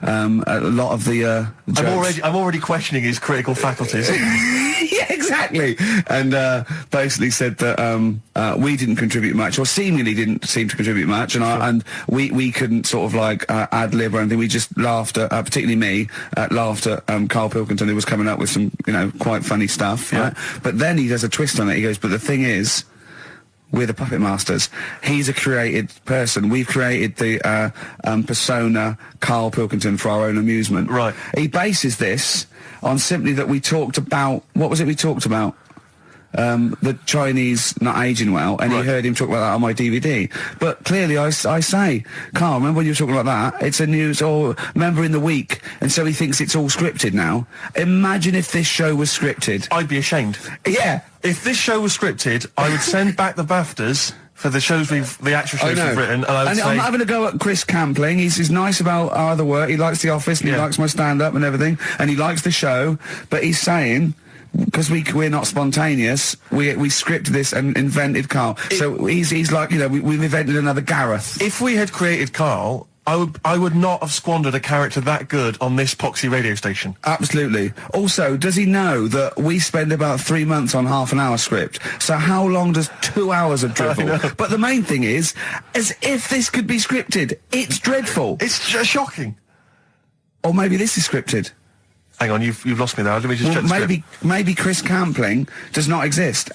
a lot of the jokes. I'm already questioning his critical faculties. Yeah, exactly. And basically said that we didn't contribute much, or seemingly didn't seem to contribute much, and we couldn't sort of like ad lib or anything. We just laughed at, particularly me, laughed at Karl Pilkington, who was coming up with some, quite funny stuff. Yeah. Right? But then he does a twist on it. He goes, but the thing is, we're the puppet masters. He's a created person. We've created the persona Karl Pilkington for our own amusement. Right. He bases this on simply that we talked about, what was it we talked about? The Chinese not aging well, and right. He heard him talk about that on my DVD. But clearly I say, Karl, remember when you were talking like that? It's a news, or remember in the week, and so he thinks it's all scripted now. Imagine if this show was scripted. I'd be ashamed. Yeah. If this show was scripted, I would send back the BAFTAs for the actual shows we've written, and I would say... I'm not having a go at Chris Campling. He's nice about our other work. He likes The Office, and he likes my stand-up and everything, and he likes the show, but he's saying... Because we're not spontaneous, we scripted this and invented Karl. So he's like, we've invented another Gareth. If we had created Karl, I would not have squandered a character that good on this poxy radio station. Absolutely. Also, does he know that we spend about 3 months on half an hour script? So how long does 2 hours of drivel? But the main thing is, as if this could be scripted, it's dreadful. It's shocking. Or maybe this is scripted. Hang on, you've lost me there. Let me just check the script. Maybe Chris Campling does not exist.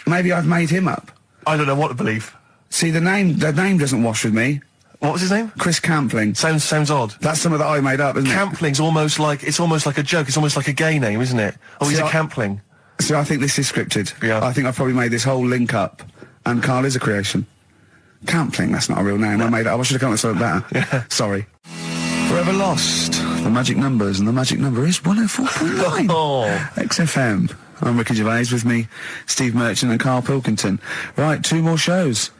Maybe I've made him up. I don't know what to believe. See, the name doesn't wash with me. What was his name? Chris Campling. Sounds odd. That's something that I made up, isn't it? Campling's almost like a joke. It's almost like a gay name, isn't it? Oh, he's a Campling. So I think this is scripted. Yeah. I think I've probably made this whole link up, and Karl is a creation. Campling, that's not a real name. No. I made it up. I should have come up with something better. Yeah. Sorry. Forever Lost, the magic numbers, and the magic number is 104.9. Oh. XFM. I'm Ricky Gervais, with me, Steve Merchant and Karl Pilkington. Right, 2 more shows.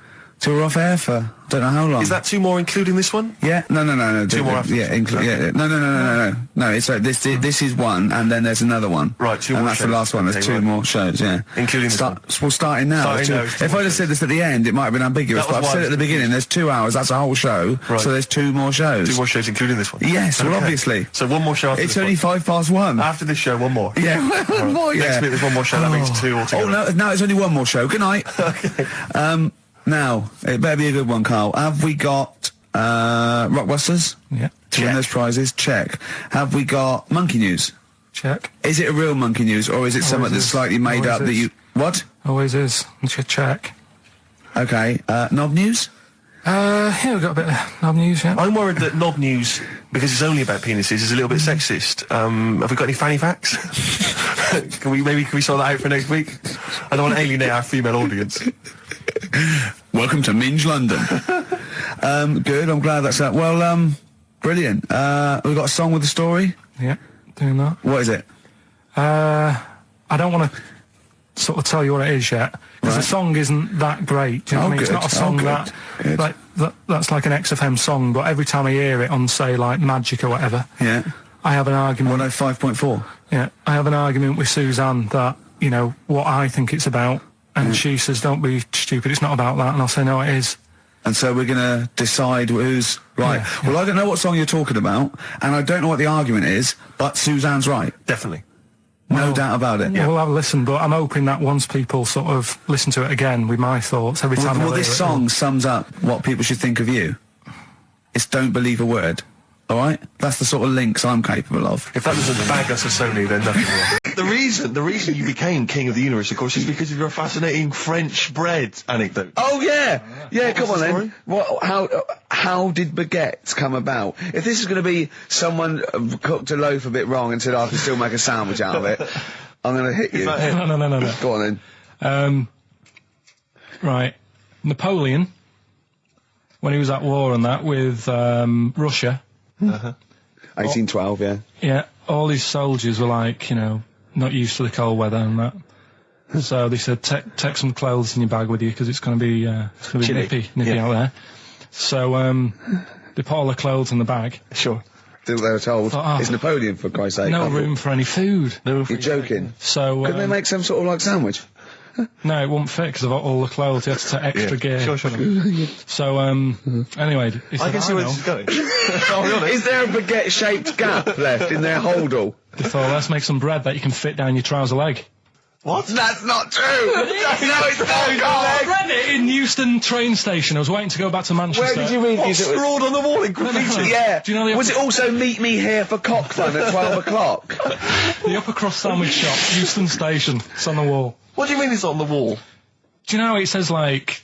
2 are off air for don't know how long. Is that 2 more including this one? Yeah, no. 2 more after yeah, no. It's this is 1, and then there's another one. Right, 2 more. And that's shows. the last one. There's 2 more shows. Yeah, including this one. Well, starting now. If I'd have said this at the end, it might have been ambiguous. But I've said it at the beginning. There's 2 hours. That's a whole show. Right. So there's 2 more shows. 2 more shows, including this one. Yes, well, obviously. So 1 more show. After it's only 1:05. After this show, 1 more. Yeah, one more. Yeah. Next week there's 1 more show. That means 2 altogether. Oh no, it's only 1 more show. Good night. Okay. Now, it better be a good one, Karl. Have we got Rockbusters? Yeah. To win those prizes? Check. Have we got Monkey News? Check. Is it a real Monkey News, or is it something that's slightly made up that you... What? Always is. Check. Okay. Knob News? Yeah, we've got a bit of knob news, yeah. I'm worried that knob news, because it's only about penises, is a little bit sexist. Have we got any fanny facts? Can we sort that out for next week? I don't want to alienate our female audience. Welcome to Minge London. Good, I'm glad that's that. Well, brilliant. We've got a song with a story? Yeah, doing that. What is it? I don't want to sort of tell you what it is yet, because the song isn't that great. Do you know what I mean? It's not a song that's like an XFM song, but every time I hear it on, say, like Magic or whatever, yeah, I have an argument. 105.4. Yeah, I have an argument with Suzanne that, what I think it's about, and she says, don't be stupid, it's not about that, and I'll say, no, it is. And so we're going to decide who's right. Yeah, well, I don't know what song you're talking about, and I don't know what the argument is, but Suzanne's right. Definitely. No doubt about it. Yeah, we'll have a listen, but I'm hoping that once people sort of listen to it again with my thoughts every time. Well, this song sums up what people should think of you. It's don't believe a word. All right? That's the sort of links I'm capable of. If that doesn't bag us as Sony, then nothing will. The reason you became King of the Universe, of course, is because of your fascinating French bread anecdote. Oh, yeah! Yeah, come on then. How did baguettes come about? If this is going to be someone cooked a loaf a bit wrong and said, I can still make a sandwich out of it, I'm going to hit you. No. Go on then. Right. Napoleon, when he was at war and that with Russia... 1812, yeah. Yeah, all his soldiers were like, not used to the cold weather and that. So they said, take some clothes in your bag with you because it's going to be nippy out there. So they put all the clothes in the bag. Sure. Did what they were told. It's Napoleon, for Christ's sake. No room for any food. You're joking. So couldn't they make some sort of like sandwich? No, it wouldn't fit because of all the clothes. You had to take extra gear. Sure. So, anyway, he said, I can see where this is going. I'll be honest. Is there a baguette-shaped gap left in their holdall? They thought, let's make some bread that you can fit down your trouser leg. What? That's not true! No, it's not, I Karl! read it in Euston train station. I was waiting to go back to Manchester. Where did you read What, this? scrawled on the wall in graffiti? Yeah. Do you know the Was it also meet me here for cock fun at 12 o'clock? The upper crust sandwich shop, Euston station. It's on the wall. What do you mean it's on the wall? Do you know it says, like,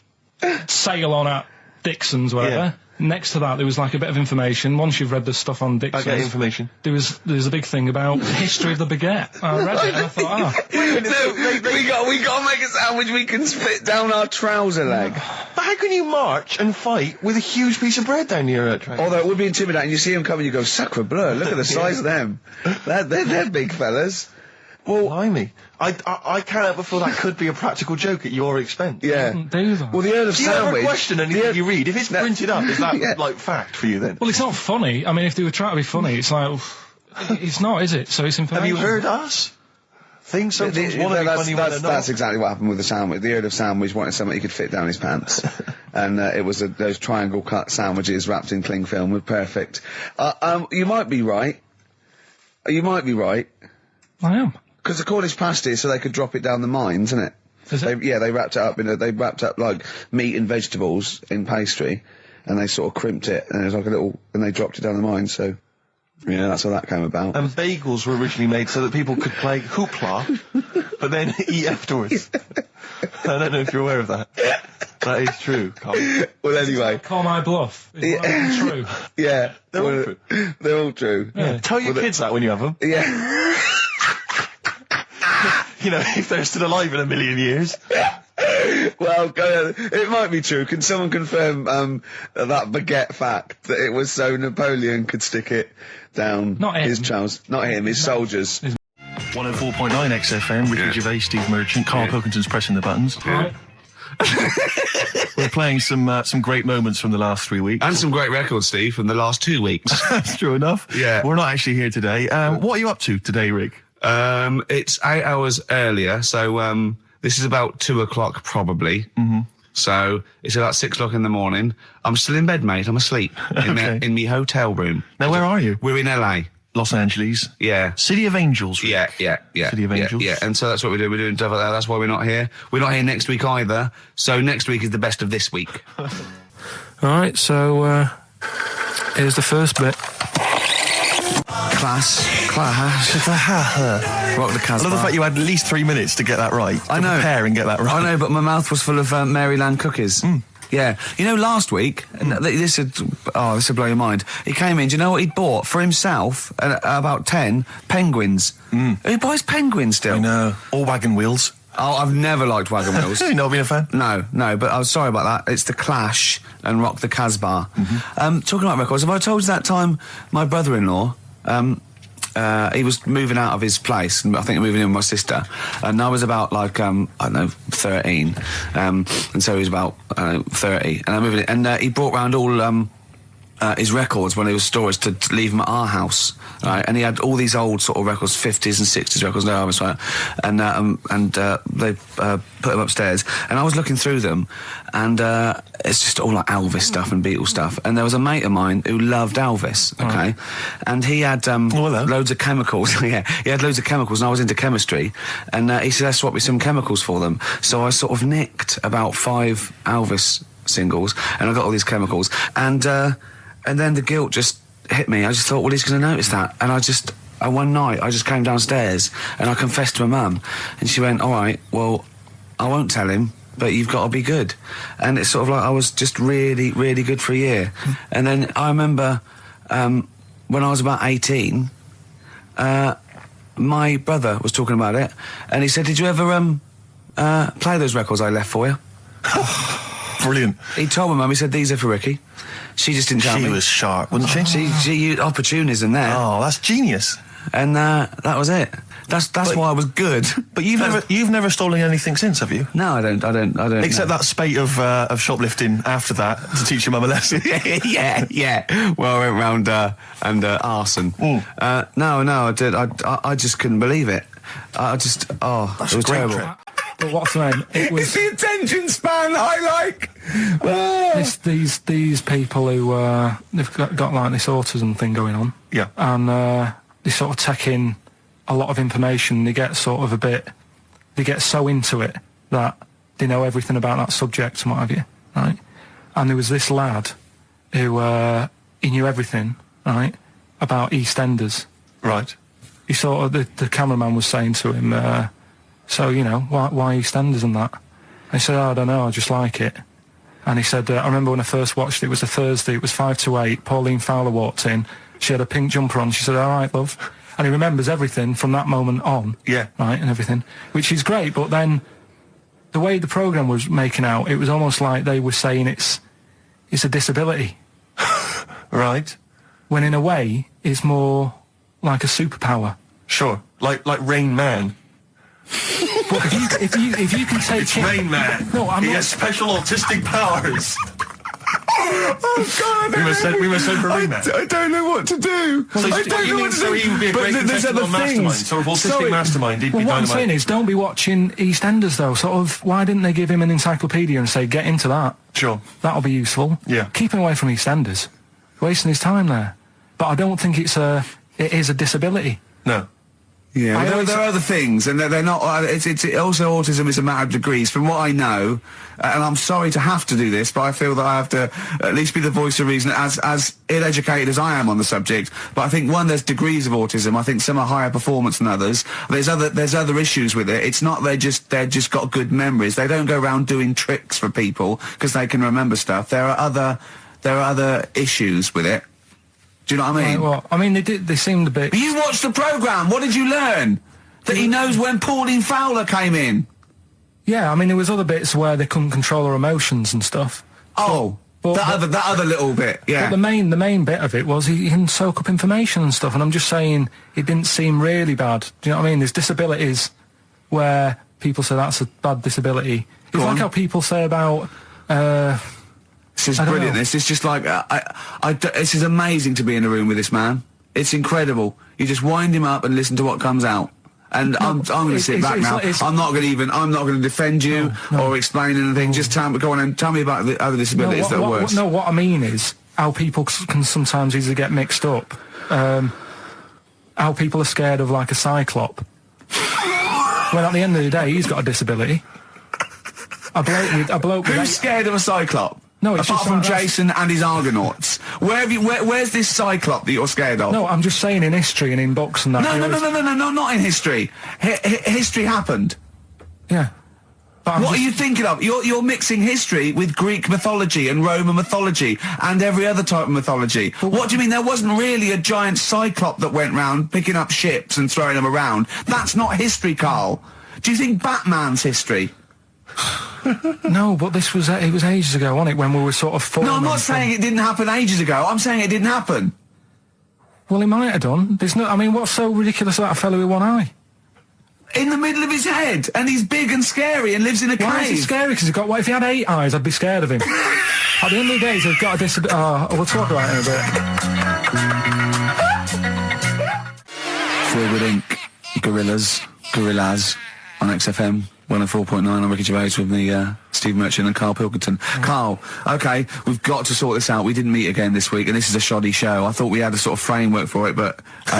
sail on at Dixon's, whatever? Yeah. Next to that, there was, like, a bit of information. Once you've read the stuff on Dixon's... I get information. There was a big thing about the history of the baguette. I read it and I thought, We got to make a sandwich we can spit down our trouser leg. But how can you march and fight with a huge piece of bread down your train? Although it would be intimidating. You see them coming, you go, sacre bleu, look at the size of them. They're big fellas. Well, Blimey. I can't help but feel that could be a practical joke at your expense. yeah. do that. Well, the Earl of Do you ever Sandwich... question anything you read? If it's printed up, is that, like, fact for you then? Well, it's not funny. I mean, if they were trying to be funny, it's like... it's not, is it? So it's Have information. you heard us? Things sometimes want to be funny when they're not. That's exactly what happened with the sandwich. The Earl of Sandwich wanted something he could fit down his pants. And it was those triangle cut sandwiches wrapped in cling film were perfect. You might be right. You might be right. I am. Because the Cornish pasty, so they could drop it down the mine, isn't it? Is it? They wrapped it up they wrapped up like meat and vegetables in pastry, and they sort of crimped it, and it was like and they dropped it down the mine. So, yeah, that's how that came about. And bagels were originally made so that people could play hoopla, but then eat afterwards. I don't know if you're aware of that. That is true, Karl. Well, anyway, Call my bluff. Is that true? yeah, They're all true. They're all true. Yeah. Tell your kids that when you have them. Yeah. You know, if they're still alive in a million years. Well, it might be true. Can someone confirm that baguette fact that it was so Napoleon could stick it down Not him. his trousers? Not him, his soldiers. 104.9 XFM, Ricky Gervais, Steve Merchant, Karl Pilkington's pressing the buttons. Right. We're playing some great moments from the last 3 weeks. And some great records, Steve, from the last 2 weeks. That's true enough. Yeah. We're not actually here today. What are you up to today, Rick? It's 8 hours earlier, so this is about 2 o'clock probably. Mm-hmm. So it's about 6 o'clock in the morning. I'm still in bed, mate. I'm asleep in my hotel room. Now, where are you? We're in LA. Los Angeles. Yeah. City of Angels. Rick. Yeah. City of Angels. Yeah, and so that's what we do. We're doing stuff like that. That's why we're not here. We're not here next week either. So next week is the best of this week. All right, so here's the first bit. Class. Rock the Casbah. I love the fact you had at least 3 minutes to get that right. I know. Prepare and get that right. I know, but my mouth was full of Maryland cookies. Yeah. You know, last week, this would blow your mind. He came in, do you know what he'd bought? For himself, about 10 penguins. Who buys penguins still? I know. All wagon wheels. Oh, I've never liked wagon wheels. You've not been a fan? No, but I was sorry about that. It's The Clash and Rock the Casbah. Talking about records, have I told you that time my brother-in-law, he was moving out of his place, and I think moving in with my sister, and I was about like, I don't know, 13, and so he was about, 30, and I moved in, and he brought round all, his records when he was storage to leave them at our house, right? And he had all these old sort of records, 50s and 60s records, no, I was right, and they put them upstairs, and I was looking through them, and it's just all like Elvis stuff and Beatles stuff, and there was a mate of mine who loved Elvis, okay, and he had loads of chemicals. Yeah, he had loads of chemicals, and I was into chemistry, and he said, let's swap me some chemicals for them. So I sort of nicked about 5 Elvis singles, and I got all these chemicals, and then the guilt just hit me. I just thought, well, he's going to notice that. And one night, I just came downstairs and I confessed to my mum. And she went, all right, well, I won't tell him, but you've got to be good. And it's sort of like I was just really, really good for a year. And then I remember when I was about 18, my brother was talking about it. And he said, did you ever play those records I left for you? Brilliant. He told my mum, he said, these are for Ricky. She just didn't tell me. She was sharp, wasn't she? She used opportunism there. Oh, that's genius. And that was it. That's why I was good. But you've never stolen anything since, have you? No, I don't. Except that spate of shoplifting after that to teach your mum a lesson. yeah. Well, I went round and arson. No, I did. I just couldn't believe it. It was a great terrible. trip. But what's the name? It was It's the attention span that I like. Oh. these people who they've got like this autism thing going on. Yeah. And they sort of take in a lot of information. They get sort of they get so into it that they know everything about that subject and what have you, right? And there was this lad who he knew everything, right, about EastEnders. Right. He sort of the cameraman was saying to him, so you know why EastEnders and that. And he said, I don't know, I just like it. And he said, I remember when I first watched it was a Thursday, it was 5 to 8, Pauline Fowler walked in, she had a pink jumper on, she said, all right, love. And he remembers everything from that moment on. Yeah. Right, and everything, which is great, but then the way the programme was making out, it was almost like they were saying it's a disability. Right. When in a way, it's more like a superpower. Sure. Like Rain Man. But if you can take It's Rain Man. No, I'm he not. has special autistic powers. Oh God! We must send for Rain Man. I don't know what to do. So I don't know what to do. So he would be a But great there's contestant other on Mastermind. things. So of autistic Sorry. Mastermind, he'd be Well, what I'm dynamite. saying is, don't be watching EastEnders though. Sort of, why didn't they give him an encyclopedia and say, get into that? Sure. That'll be useful. Yeah. Keep him away from EastEnders. Wasting his time there. But I don't think it is a disability. No. Yeah, I always- there are other things, and they're not. It's also autism is a matter of degrees. From what I know, and I'm sorry to have to do this, but I feel that I have to at least be the voice of reason, as ill-educated as I am on the subject. But I think there's degrees of autism. I think some are higher performance than others. There's other issues with it. It's not they're just got good memories. They don't go around doing tricks for people because they can remember stuff. There are other issues with it. Do you know what I mean? Right, well, I mean, they seemed a bit... But you watched the programme. What did you learn? That he knows when Pauline Fowler came in. Yeah, I mean, there was other bits where they couldn't control their emotions and stuff. Oh, that other little bit, yeah. But the main bit of it was he can soak up information and stuff, and I'm just saying it didn't seem really bad. Do you know what I mean? There's disabilities where people say that's a bad disability. It's like how people say about... This is I don't brilliant. know. This is just like this is amazing to be in a room with this man. It's incredible. You just wind him up and listen to what comes out. And I'm going to sit back now. I'm not going to defend you or explain anything. Just go on and tell me about the other disabilities that are worse. What I mean is how people can sometimes easily get mixed up. How people are scared of like a cyclop. Well, at the end of the day, he's got a disability. A bloke with Who's scared of a cyclop? No, it's apart just from like Jason and his Argonauts. Where's this cyclop that you're scared of? No, I'm just saying in history and in books and that. No, not in history. History happened. Yeah. But What are you thinking of? You're mixing history with Greek mythology and Roman mythology and every other type of mythology. What do you mean there wasn't really a giant cyclop that went round picking up ships and throwing them around? That's not history, Karl. Do you think Batman's history? No, but it was ages ago, wasn't it, when we were sort of forming... No, I'm not saying it didn't happen ages ago. I'm saying it didn't happen. Well, it might have done. I mean, what's so ridiculous about a fellow with one eye? In the middle of his head, and he's big and scary and lives in a cave. Why is he scary? Because what if he had 8 eyes? I'd be scared of him. At the end of the day, he's got a disability... we'll talk about it in a bit. Forward Inc. Gorillas on XFM 104.9 on Ricky Gervais with me, Steve Merchant and Karl Pilkington. Karl, okay, we've got to sort this out. We didn't meet again this week, and this is a shoddy show. I thought we had a sort of framework for it, but do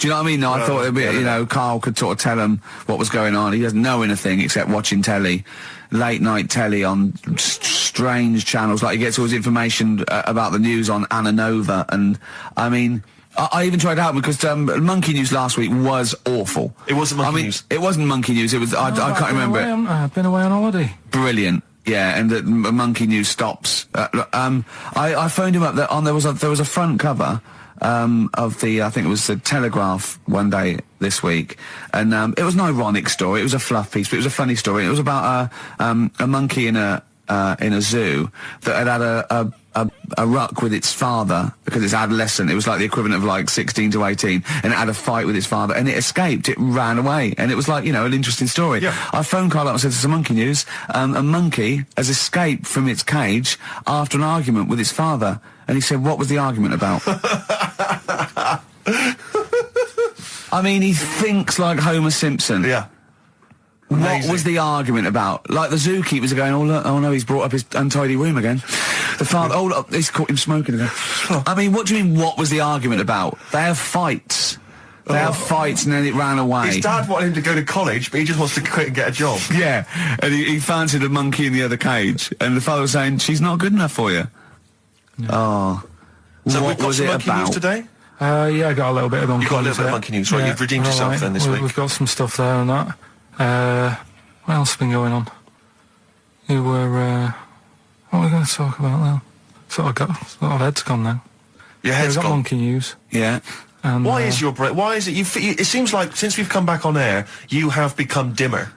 you know what I mean? No, I thought it'd be, Karl could sort of tell him what was going on. He doesn't know anything except watching telly, late night telly on strange channels. Like he gets all his information about the news on Anna Nova, and I mean. I even tried to help because Monkey News last week was awful. It wasn't Monkey News. It wasn't Monkey News. It was. I can't remember it. I've been away on holiday. Brilliant. Yeah, and the Monkey News stops. I phoned him up. There was a front cover of the. I think it was the Telegraph one day this week, and it was an ironic story. It was a fluff piece, but it was a funny story. It was about a monkey in a zoo that had a ruck with its father because it's adolescent. It was like the equivalent of like 16 to 18, and it had a fight with its father, and it escaped. It ran away, and it was like, an interesting story. Yeah. I phoned Karl up and said, "This is Monkey News. A monkey has escaped from its cage after an argument with its father." And he said, "What was the argument about?" I mean, he thinks like Homer Simpson. Yeah. What was the argument about? Like the zookeepers are going, oh look, oh no, he's brought up his untidy room again. The father, oh look, he's caught him smoking again. I mean, what do you mean, what was the argument about? They have fights. They have fights and then it ran away. His dad wanted him to go to college, but he just wants to quit and get a job. Yeah, and he fancied a monkey in the other cage. And the father was saying, she's not good enough for you. No. Oh. So what we've got was some it monkey about? news today? Yeah, I got a little bit of monkey news. You got a little bit of monkey news, right? You've redeemed yourself then this week. We've got some stuff there and that. What else has been going on? You were, what are we going to talk about now? Sort of head's gone now. Your head's got gone. monkey news. Yeah. And, why is your brain? Why is it? It seems like since we've come back on air, you have become dimmer.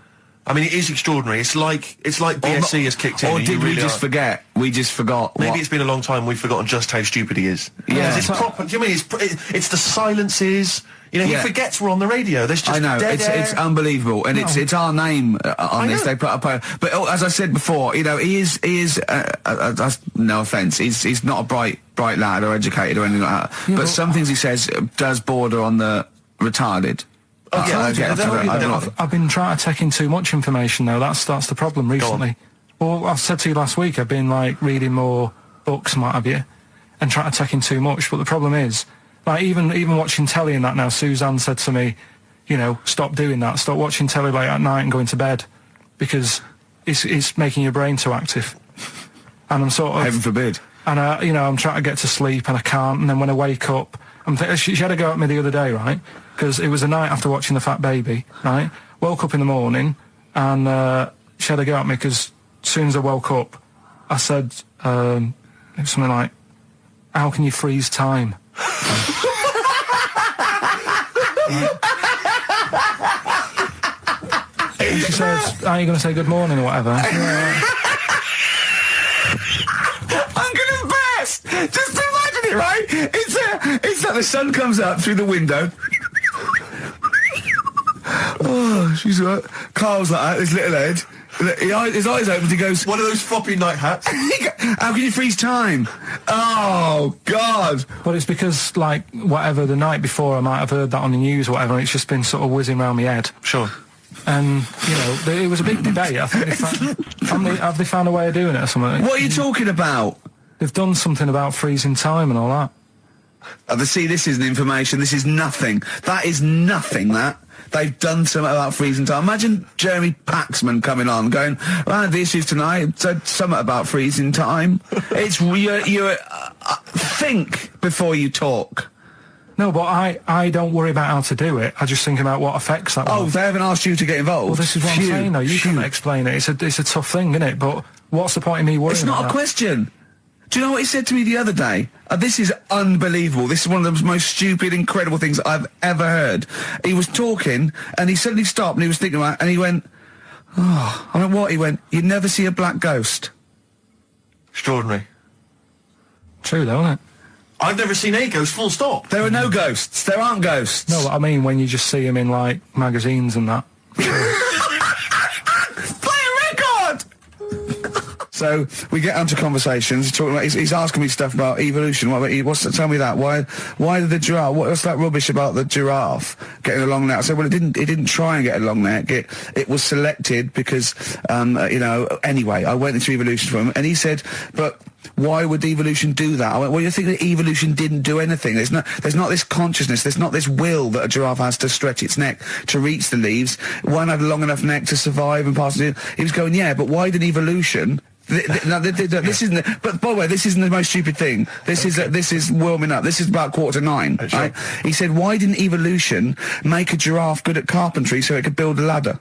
I mean, it is extraordinary. It's like BSC has kicked in. Or and did you we really just forget? We just forgot. Maybe it's been a long time. We've forgotten just how stupid he is. Yeah. It's proper. Do you mean it's the silences? You know, he forgets we're on the radio. There's just I know, dead air. it's unbelievable, and it's our name on this. They put up but as I said before, you know, he is no offence, he's not a bright lad or educated or anything like that. Yeah, but some things he says does border on the retarded. I've been trying to take in too much information though. That's the problem recently. Well, I said to you last week, I've been like reading more books and what have you, and trying to take in too much. But the problem is, like even watching telly and that now, Suzanne said to me, you know, stop doing that. Stop watching telly late at night and going to bed, because it's making your brain too active. And I'm sort of... Heaven forbid. And, you know, I'm trying to get to sleep and I can't. And then when I wake up, she had a go at me the other day, right? Because it was the night after watching The Fat Baby, right? Woke up in the morning and she had a go at me because as soon as I woke up, I said it was something like, how can you freeze time? She says, are you going to say good morning or whatever? I'm gonna burst! Just imagine it, right? It's like the sun comes up through the window. Oh, she's right. Carl's like that, his little head. His eyes open, he goes... One of those floppy night hats. How can you freeze time? Oh, God. But it's because, like, whatever, the night before I might have heard that on the news or whatever, and it's just been sort of whizzing around my head. Sure. And, you know, it was a big debate. I think have they found a way of doing it or something? What are you talking about? They've done something about freezing time and all that. See, this isn't information. This is nothing. That is nothing, that. They've done something about freezing time. Imagine Jeremy Paxman coming on, going, well, the issues tonight said something about freezing time. It's, you think before you talk. No, but I don't worry about how to do it. I just think about what effects that will. Oh, they haven't asked you to get involved? Well, this is what I'm saying, though. You can explain it. It's a tough thing, isn't it? But what's the point in me worrying It's not about a question. Do you know what he said to me the other day? This is unbelievable. This is one of the most stupid, incredible things I've ever heard. He was talking, and he suddenly stopped, and he was thinking about it, and he went, oh, I went, what? He went, you'd never see a black ghost. Extraordinary. True, though, isn't it? I've never seen a ghost, full stop. There are no ghosts. There aren't ghosts. No, I mean when you just see them in, like, magazines and that. So we get onto conversations. He's talking about. He's asking me stuff about evolution. Tell me that. Why did the giraffe? What's that rubbish about the giraffe getting a long neck? I said, well, it didn't try and get a long neck. It was selected because, you know. Anyway, I went into evolution for him, and he said, but why would evolution do that? I went, well, you think that evolution didn't do anything? There's not this consciousness. There's not this will that a giraffe has to stretch its neck to reach the leaves. One had a long enough neck to survive and pass it. He was going, yeah, but why did evolution? This isn't. But by the way, this isn't the most stupid thing. This is warming up. This is about 8:45. Sure. Right? He said, why didn't evolution make a giraffe good at carpentry so it could build a ladder?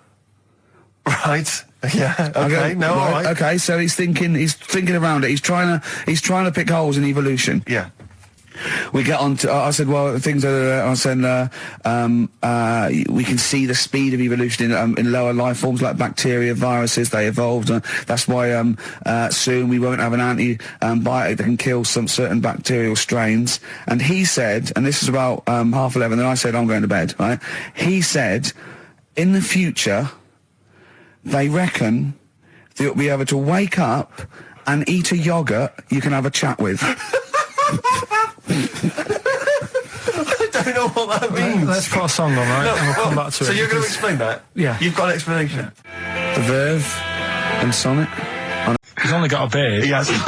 Right. Yeah. Okay. No. All right. Okay. So he's thinking around it. He's trying to pick holes in evolution. Yeah. We get on to, I said, well, things are, I said, we can see the speed of evolution in lower life forms like bacteria, viruses, they evolved. That's why soon we won't have an antibiotic that can kill some certain bacterial strains. And he said, and this is about 11:30, and I said, I'm going to bed, right? He said, in the future, they reckon that you'll be able to wake up and eat a yogurt you can have a chat with. don't know what that means. Let's put a song on, right? No, and we'll come well, back to so it. you're going to explain that? Yeah. You've got an explanation? The Verve and Sonic. He's only got a beard. He hasn't.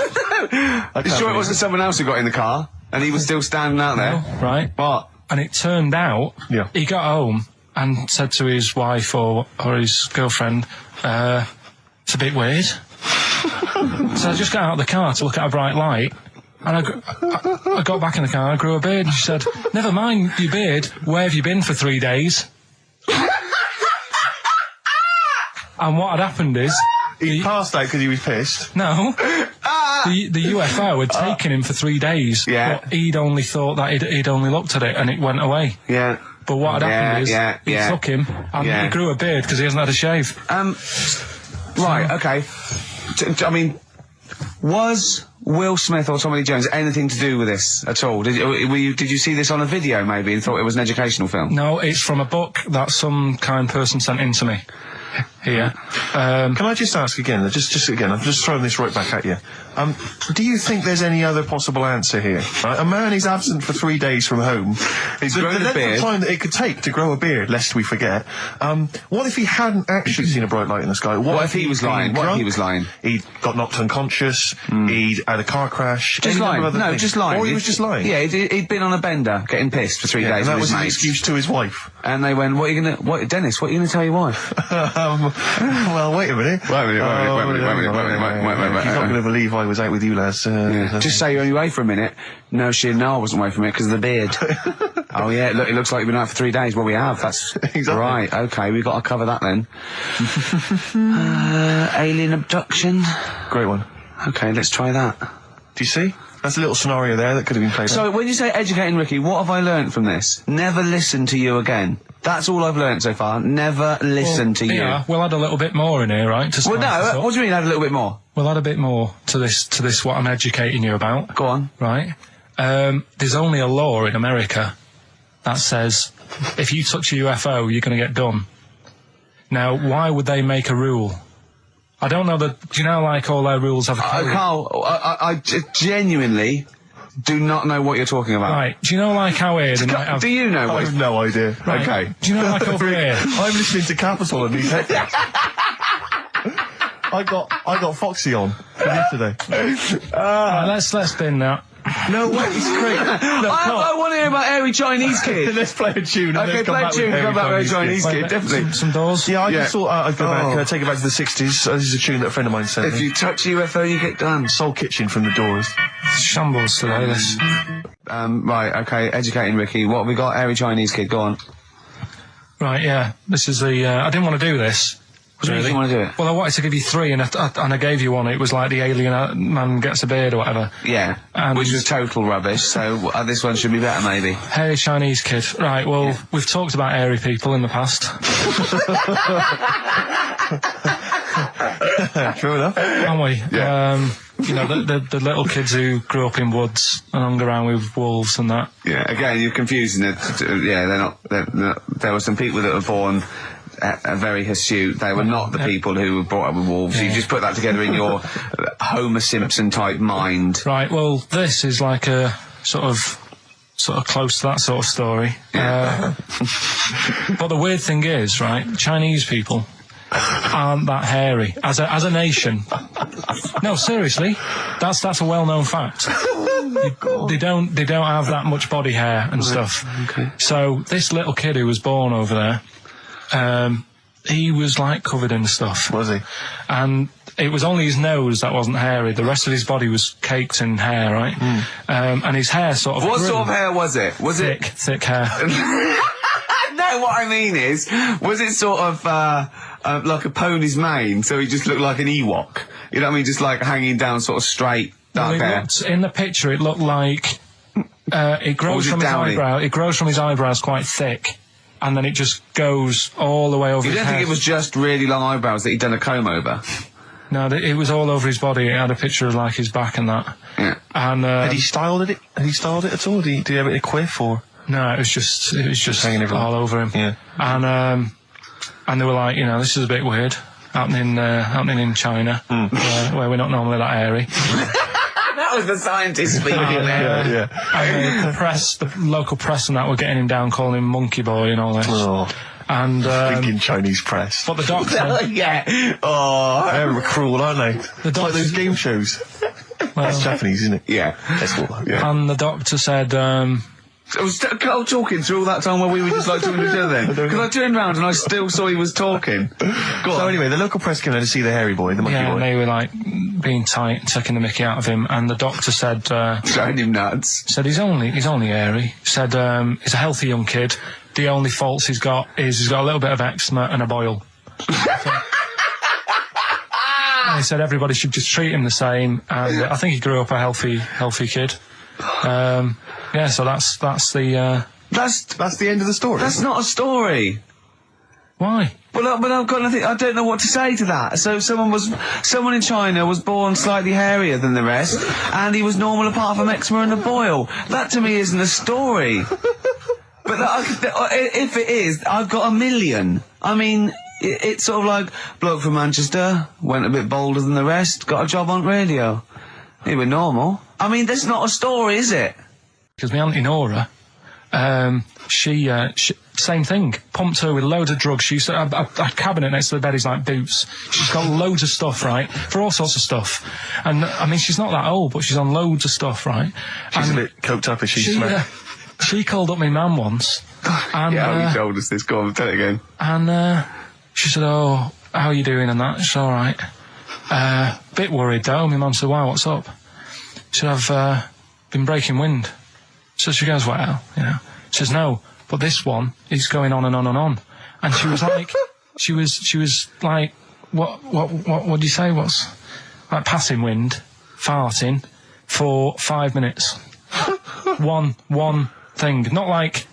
You sure it wasn't someone else who got in the car and he was still standing out there? No, right? What? And it turned out, Yeah. he got home and said to his wife or his girlfriend, it's a bit weird. So I just got out of the car to look at a bright light, and I got back in the car and I grew a beard, and she said, never mind your beard, where have you been for 3 days? And what had happened is... He passed out because he was pissed. No. The UFO had taken him for 3 days. Yeah. But he'd only thought that he'd only looked at it and it went away. Yeah. But what had happened is he took him and he grew a beard because he hasn't had a shave. Right, okay. I mean, was Will Smith or Tommy Lee Jones anything to do with this at all? Did you see this on a video maybe and thought it was an educational film? No, it's from a book that some kind person sent in to me. Here. Can I just ask again, just again, I'm just throwing this right back at you. Do you think there's any other possible answer here? Right? A man is absent for 3 days from home. He's grown a beard. The time that it could take to grow a beard, lest we forget. What if he hadn't actually seen a bright light in the sky? What if he was lying? What if he was lying? He got knocked unconscious. He'd had a car crash. Just lying. No, just lying. Or he was just lying. Yeah, he'd been on a bender, getting pissed for 3 days. And that with was his his mates. excuse to his wife. And they went, Dennis, what are you going to tell your wife? Well, wait a minute. Wait a minute. You're not going to believe I was out with you, lads. Just say you're only away for a minute. No, I wasn't away from it because of the beard. Oh yeah, look, it looks like you've been out for 3 days. Well, we have. That's Exactly. right. Okay, we've got to cover that then. Alien abduction. Great one. Okay, let's try that. Do you see? That's a little scenario there that could have been played out. So, when you say educating Ricky, what have I learnt from this? Never listen to you again. That's all I've learnt so far. Never listen to you. Yeah, we'll add a little bit more in here, right? To Well, spice this no, up. what do you mean add a little bit more? We'll add a bit more to this what I'm educating you about. Go on. Right? There's only a law in America that says if you touch a UFO, you're going to get done. Now, why would they make a rule? I don't know that... Do you know, like, all their rules have a code? Carl, I genuinely do not know what you're talking about. Right. Do you know, like, how here they might have... Do you know I what... have no idea. Right. Okay. Do you know, like, over here... I'm listening to Capital and he's... I got Foxy on from yesterday. Right, let's bin that. No way, it's great. No, I want to hear about Airy Chinese Kid. Let's play a tune. And Okay, then come play a back tune, with come back with Airy Airy Chinese Kid, Like, definitely. some doors. Yeah, I Yeah. just thought I'd go back, Oh. take it back to the 60s. This is a tune that a friend of mine sent If me. you touch UFO, you get done. Soul Kitchen from the Doors. Shambles today, this. Right, okay, educating Ricky. What have we got? Airy Chinese Kid, go on. Right, yeah. This is the... I didn't want to do this. What do you mean you want to do it? Well, I wanted to give you three, and I gave you one. It was like the alien man gets a beard or whatever. Yeah, And- which was total rubbish, so this one should be better, maybe. Hairy Chinese kid. Right, well, we've talked about hairy people in the past. True enough. Haven't we? Yeah. You know, the little kids who grew up in woods and hung around with wolves and that. Yeah, again, you're confusing it. Yeah, they're not, there were some people that were born very hirsute. They were not the people who were brought up with wolves. Yeah. You just put that together in your Homer Simpson type mind. Right, well, this is like a sort of close to that sort of story. Yeah. But the weird thing is, right, Chinese people aren't that hairy as a nation. No, seriously, that's a well-known fact. They don't have that much body hair and stuff. Okay. So this little kid who was born over there, he was like covered in stuff. Was he? And it was only his nose that wasn't hairy. The rest of his body was caked in hair, right? And his hair sort of What grew. sort of hair was it? Was Thick hair. No, what I mean is, was it sort of like a pony's mane, so he just looked like an Ewok? You know what I mean? Just like hanging down sort of straight, dark hair. In the picture, it looked like it grows from his eyebrow. It grows from his eyebrows quite thick, and then it just goes all the way over You his don't head. think it was just really long eyebrows that he'd done a comb over? No, it was all over his body. It had a picture of like his back and that. Yeah. And Had he styled it? Had he styled it at all? Did he have it a quiff or? no, it was just hanging everywhere. all over him. Yeah. And they were like, you know, this is a bit weird, happening in China, where we're not normally that hairy. That That was the scientist speaking there. Yeah. And the local press and that were getting him down, calling him monkey boy and all this. Oh, And thinking Chinese press. but the doctor, Yeah. Oh. They're cruel, aren't they? It's like those game shows. That's Japanese, isn't it? Yeah. That's what, yeah. and the doctor said, So was Karl talking through all that time while we were just like talking to each other then? Because I turned round and I still saw he was talking. So anyway, the local press came there to see the hairy boy, the monkey yeah, boy. and they were like being tight, taking the mickey out of him, and the doctor said, Throwing him nuts. said he's only hairy. Said he's a healthy young kid. The only faults he's got is he's got a little bit of eczema and a boil. And he said everybody should just treat him the same, and I think he grew up a healthy kid. Yeah, so that's the That's the end of the story. That's not a story. why. But I've got nothing. I don't know what to say to that. So someone in China was born slightly hairier than the rest, and he was normal apart from eczema and a boil. That to me isn't a story. But if it is, I've got a million. I mean, it's sort of like bloke from Manchester went a bit bolder than the rest, got a job on radio. He was normal. I mean, that's not a story, is it? Because my auntie Nora, she same thing, pumped her with loads of drugs. She used to, a cabinet next to the bed is like boots. She's got loads of stuff, right, for all sorts of stuff. And, I mean, she's not that old, but she's on loads of stuff, right? She's a bit coked up, is she? She called up my mum once. And, Yeah, you told us this. Go on, tell it again. And, she said, oh, how are you doing and that? It's all right. Bit worried, though. My mum said, why, what's up? She said, I've been breaking wind. So she goes, well, you know. She says, no, but this one is going on and on and on. And she was like, she was like, what do you say? What's like passing wind, farting for 5 minutes. one thing, not like,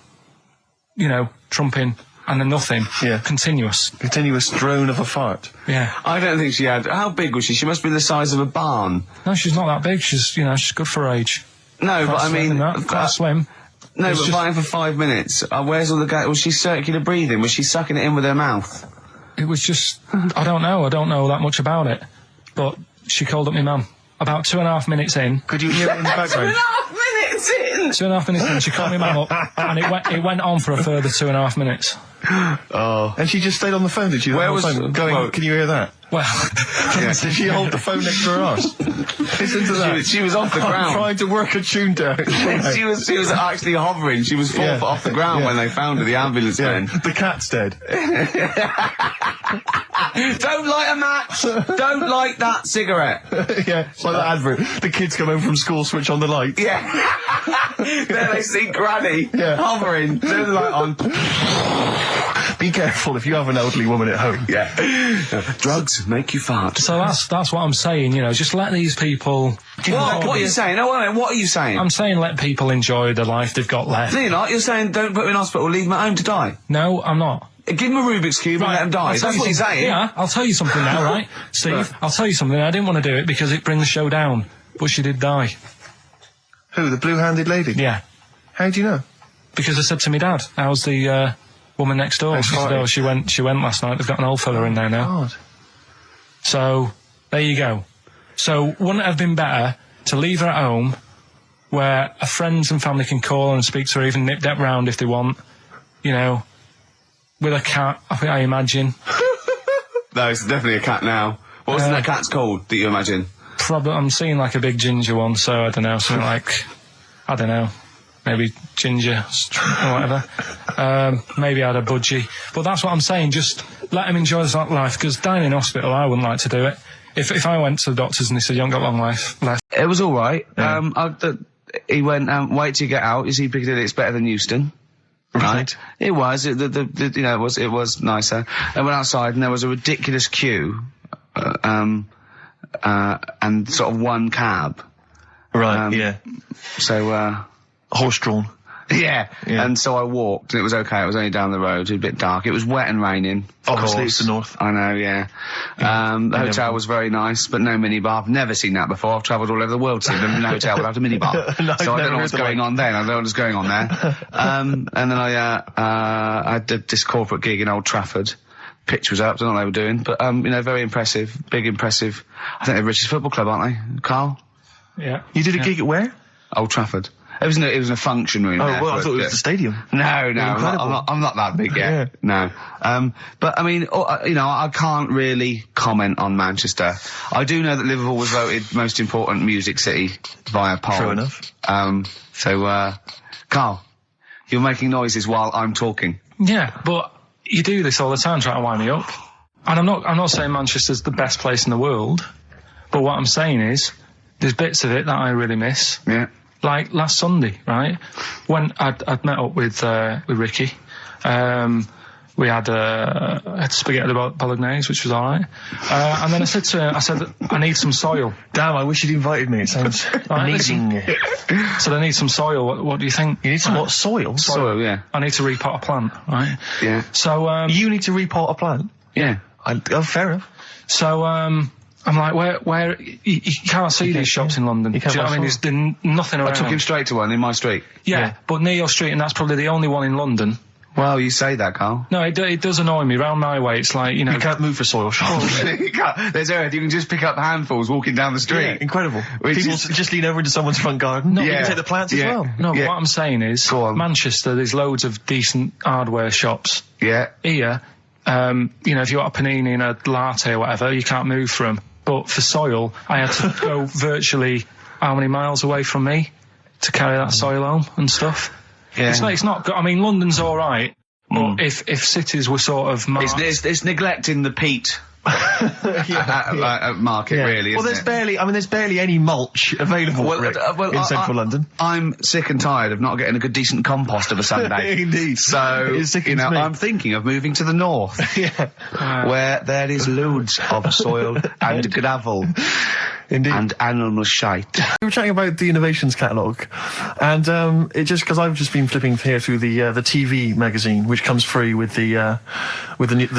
you know, trumping and then nothing. Yeah. Continuous drone of a fart. Yeah. I don't think she had. How big was she? She must be the size of a barn. No, she's not that big. She's good for her age. No, but I mean, quite slim. No, It's but just- fighting for 5 minutes. Where's all the gas? Was she circular breathing? Was she sucking it in with her mouth? It was just, I don't know that much about it. But she called up my mum. About 2.5 minutes in. Could you hear it in the background? 2.5 minutes in! 2.5 minutes in, she called my mum up, and it went on for a further 2.5 minutes. Oh. And she just stayed on the phone, did she? Where was- Going, well- can you hear that? Well, Did she hold the phone next to her arse? Listen to that. She was off the I'm ground. trying to work a tune down. She was actually hovering. She was 4 foot off the ground when they found her, the ambulance men. The cat's dead. Don't light a match! Don't light that cigarette! Yeah, it's like that advert. The kids come home from school, switch on the light. Yeah. There they see Granny hovering, turn the light on. Be careful if you have an elderly woman at home. Yeah. Drugs make you fart. so that's what I'm saying, you know, just let these people... What are you saying? No, wait, what are you saying? I'm saying let people enjoy the life they've got left. No, you're not. You're saying don't put them in hospital, leave them at home to die. No, I'm not. Give them a Rubik's Cube and let them die. I'll tell That's what you're something- saying. Yeah, I'll tell you something now, right? Steve, I'll tell you something. I didn't want to do it because it brings the show down. But she did die. Who, the blue-handed lady? Yeah. How do you know? Because I said to my dad, how's the woman next door? She said, oh, she went last night. They've got an old fella in there now. God. So, there you go. So, wouldn't it have been better to leave her at home where her friends and family can call and speak to her, even nip that round if they want, you know, with a cat, I imagine. No, it's definitely a cat now. What was that cat's called that you imagine? Probably, I'm seeing like a big ginger one, so I don't know, something like, I don't know, maybe ginger or whatever. Maybe I had a budgie. But that's what I'm saying, just let him enjoy his life, because dying in hospital, I wouldn't like to do it. If I went to the doctors and they said, you haven't got long life left. It was all right. Yeah. He went, wait till you get out. You see, Piccadilly, it's better than Euston. Right. It was. You know, it was nicer. I went outside and there was a ridiculous queue, and sort of one cab. Right, yeah. So, Horse-drawn. yeah. And so I walked, and it was okay. It was only down the road. It was a bit dark. It was wet and raining. Obviously, it's the north. I know, yeah. The hotel was very nice, but no minibar. I've never seen that before. I've travelled all over the world seeing them in a hotel without a minibar. No, so I don't know never what's heard going on then. I don't know what's going on there. And then I did this corporate gig in Old Trafford. Pitch was up. I don't know what they were doing, but, you know, very impressive. Big, impressive. I think they're the richest football club, aren't they, Karl? Yeah. You did a gig at where? Old Trafford. It was in a function room. Oh, there, well, I thought it was the stadium. No, I'm not that big yet. Yeah. No. But I mean, I can't really comment on Manchester. I do know that Liverpool was voted most important music city via poll. True enough. So, Karl, you're making noises while I'm talking. Yeah, but you do this all the time trying to wind me up. And I'm not saying Manchester's the best place in the world, but what I'm saying is there's bits of it that I really miss. Yeah. Like last Sunday, right? When I'd met up with Ricky, we had spaghetti bolognese, which was all right. And then I said to her, I need some soil. Damn, I wish you'd invited me. It sounds amazing. So I need some soil. What do you think? You need some what? Soil? Soil, yeah. I need to repot a plant, right? Yeah. So you need to repot a plant? Yeah. Fair enough. So I'm like, where you can't see these shops in London. Do you know what I mean? There's nothing around. I took him straight to one in my street. Yeah, but near your street, and that's probably the only one in London. Well, you say that, Karl. No, it does annoy me. Round my way, it's like, you know... You can't move for soil shops. There's earth. You can just pick up handfuls walking down the street. Yeah, incredible. People just lean over into someone's front garden. No, you can take the plants as well. No, but what I'm saying is, Manchester, there's loads of decent hardware shops. Yeah. Here, if you want a panini and a latte or whatever, you can't move from. But for soil, I had to go virtually how many miles away from me to carry that soil home and stuff. Yeah. It's not good. I mean, London's all right, but if cities were sort of... It's neglecting the peat market, really, well, there's barely any mulch available in central London. I'm sick and tired of not getting a good, decent compost of a Sunday. Indeed. So, I'm thinking of moving to the north, where there is loads of soil and gravel. Indeed. And animal shite. We were chatting about the innovations catalogue, and because I've just been flipping here through the TV magazine, which comes free with the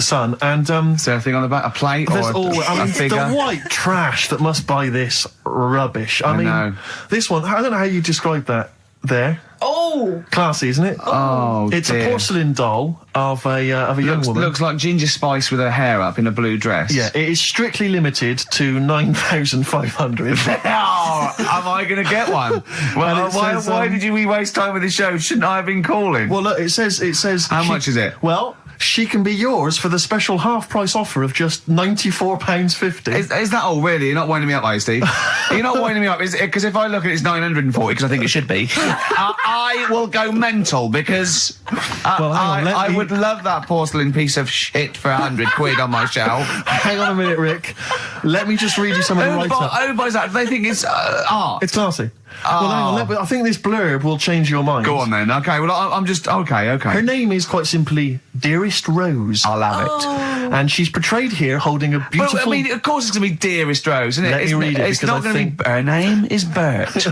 Sun, and is there anything on the back? A plate or a figure? The white trash that must buy this rubbish. I mean, this one. I don't know how you describe that. There. Oh! Classy, isn't it? Oh, it's a porcelain doll of a young woman. Looks like Ginger Spice with her hair up in a blue dress. Yeah, it is strictly limited to 9,500. Oh, am I going to get one? Well, why did we waste time with the show? Shouldn't I have been calling? Well, look, it says... How much is it? Well... She can be yours for the special half-price offer of just £94.50. Is that all, really? You're not winding me up, are you, Steve? You're not winding me up, because if I look at it, it's 940, because I think it should be. I will go mental, because I would love that porcelain piece of shit for £100 on my shelf. Hang on a minute, Rick. Let me just read you some of the write-up. Who buys that? They think it's art. It's classy. Well, hang on, I think this blurb will change your mind. Go on then. Okay, well, I'm just... Okay. Her name is quite simply Dearest Rose. I'll have it. And she's portrayed here holding a beautiful... Well, I mean, of course it's going to be Dearest Rose, isn't it? Let me read it, it's not going to be... Her name is Bert.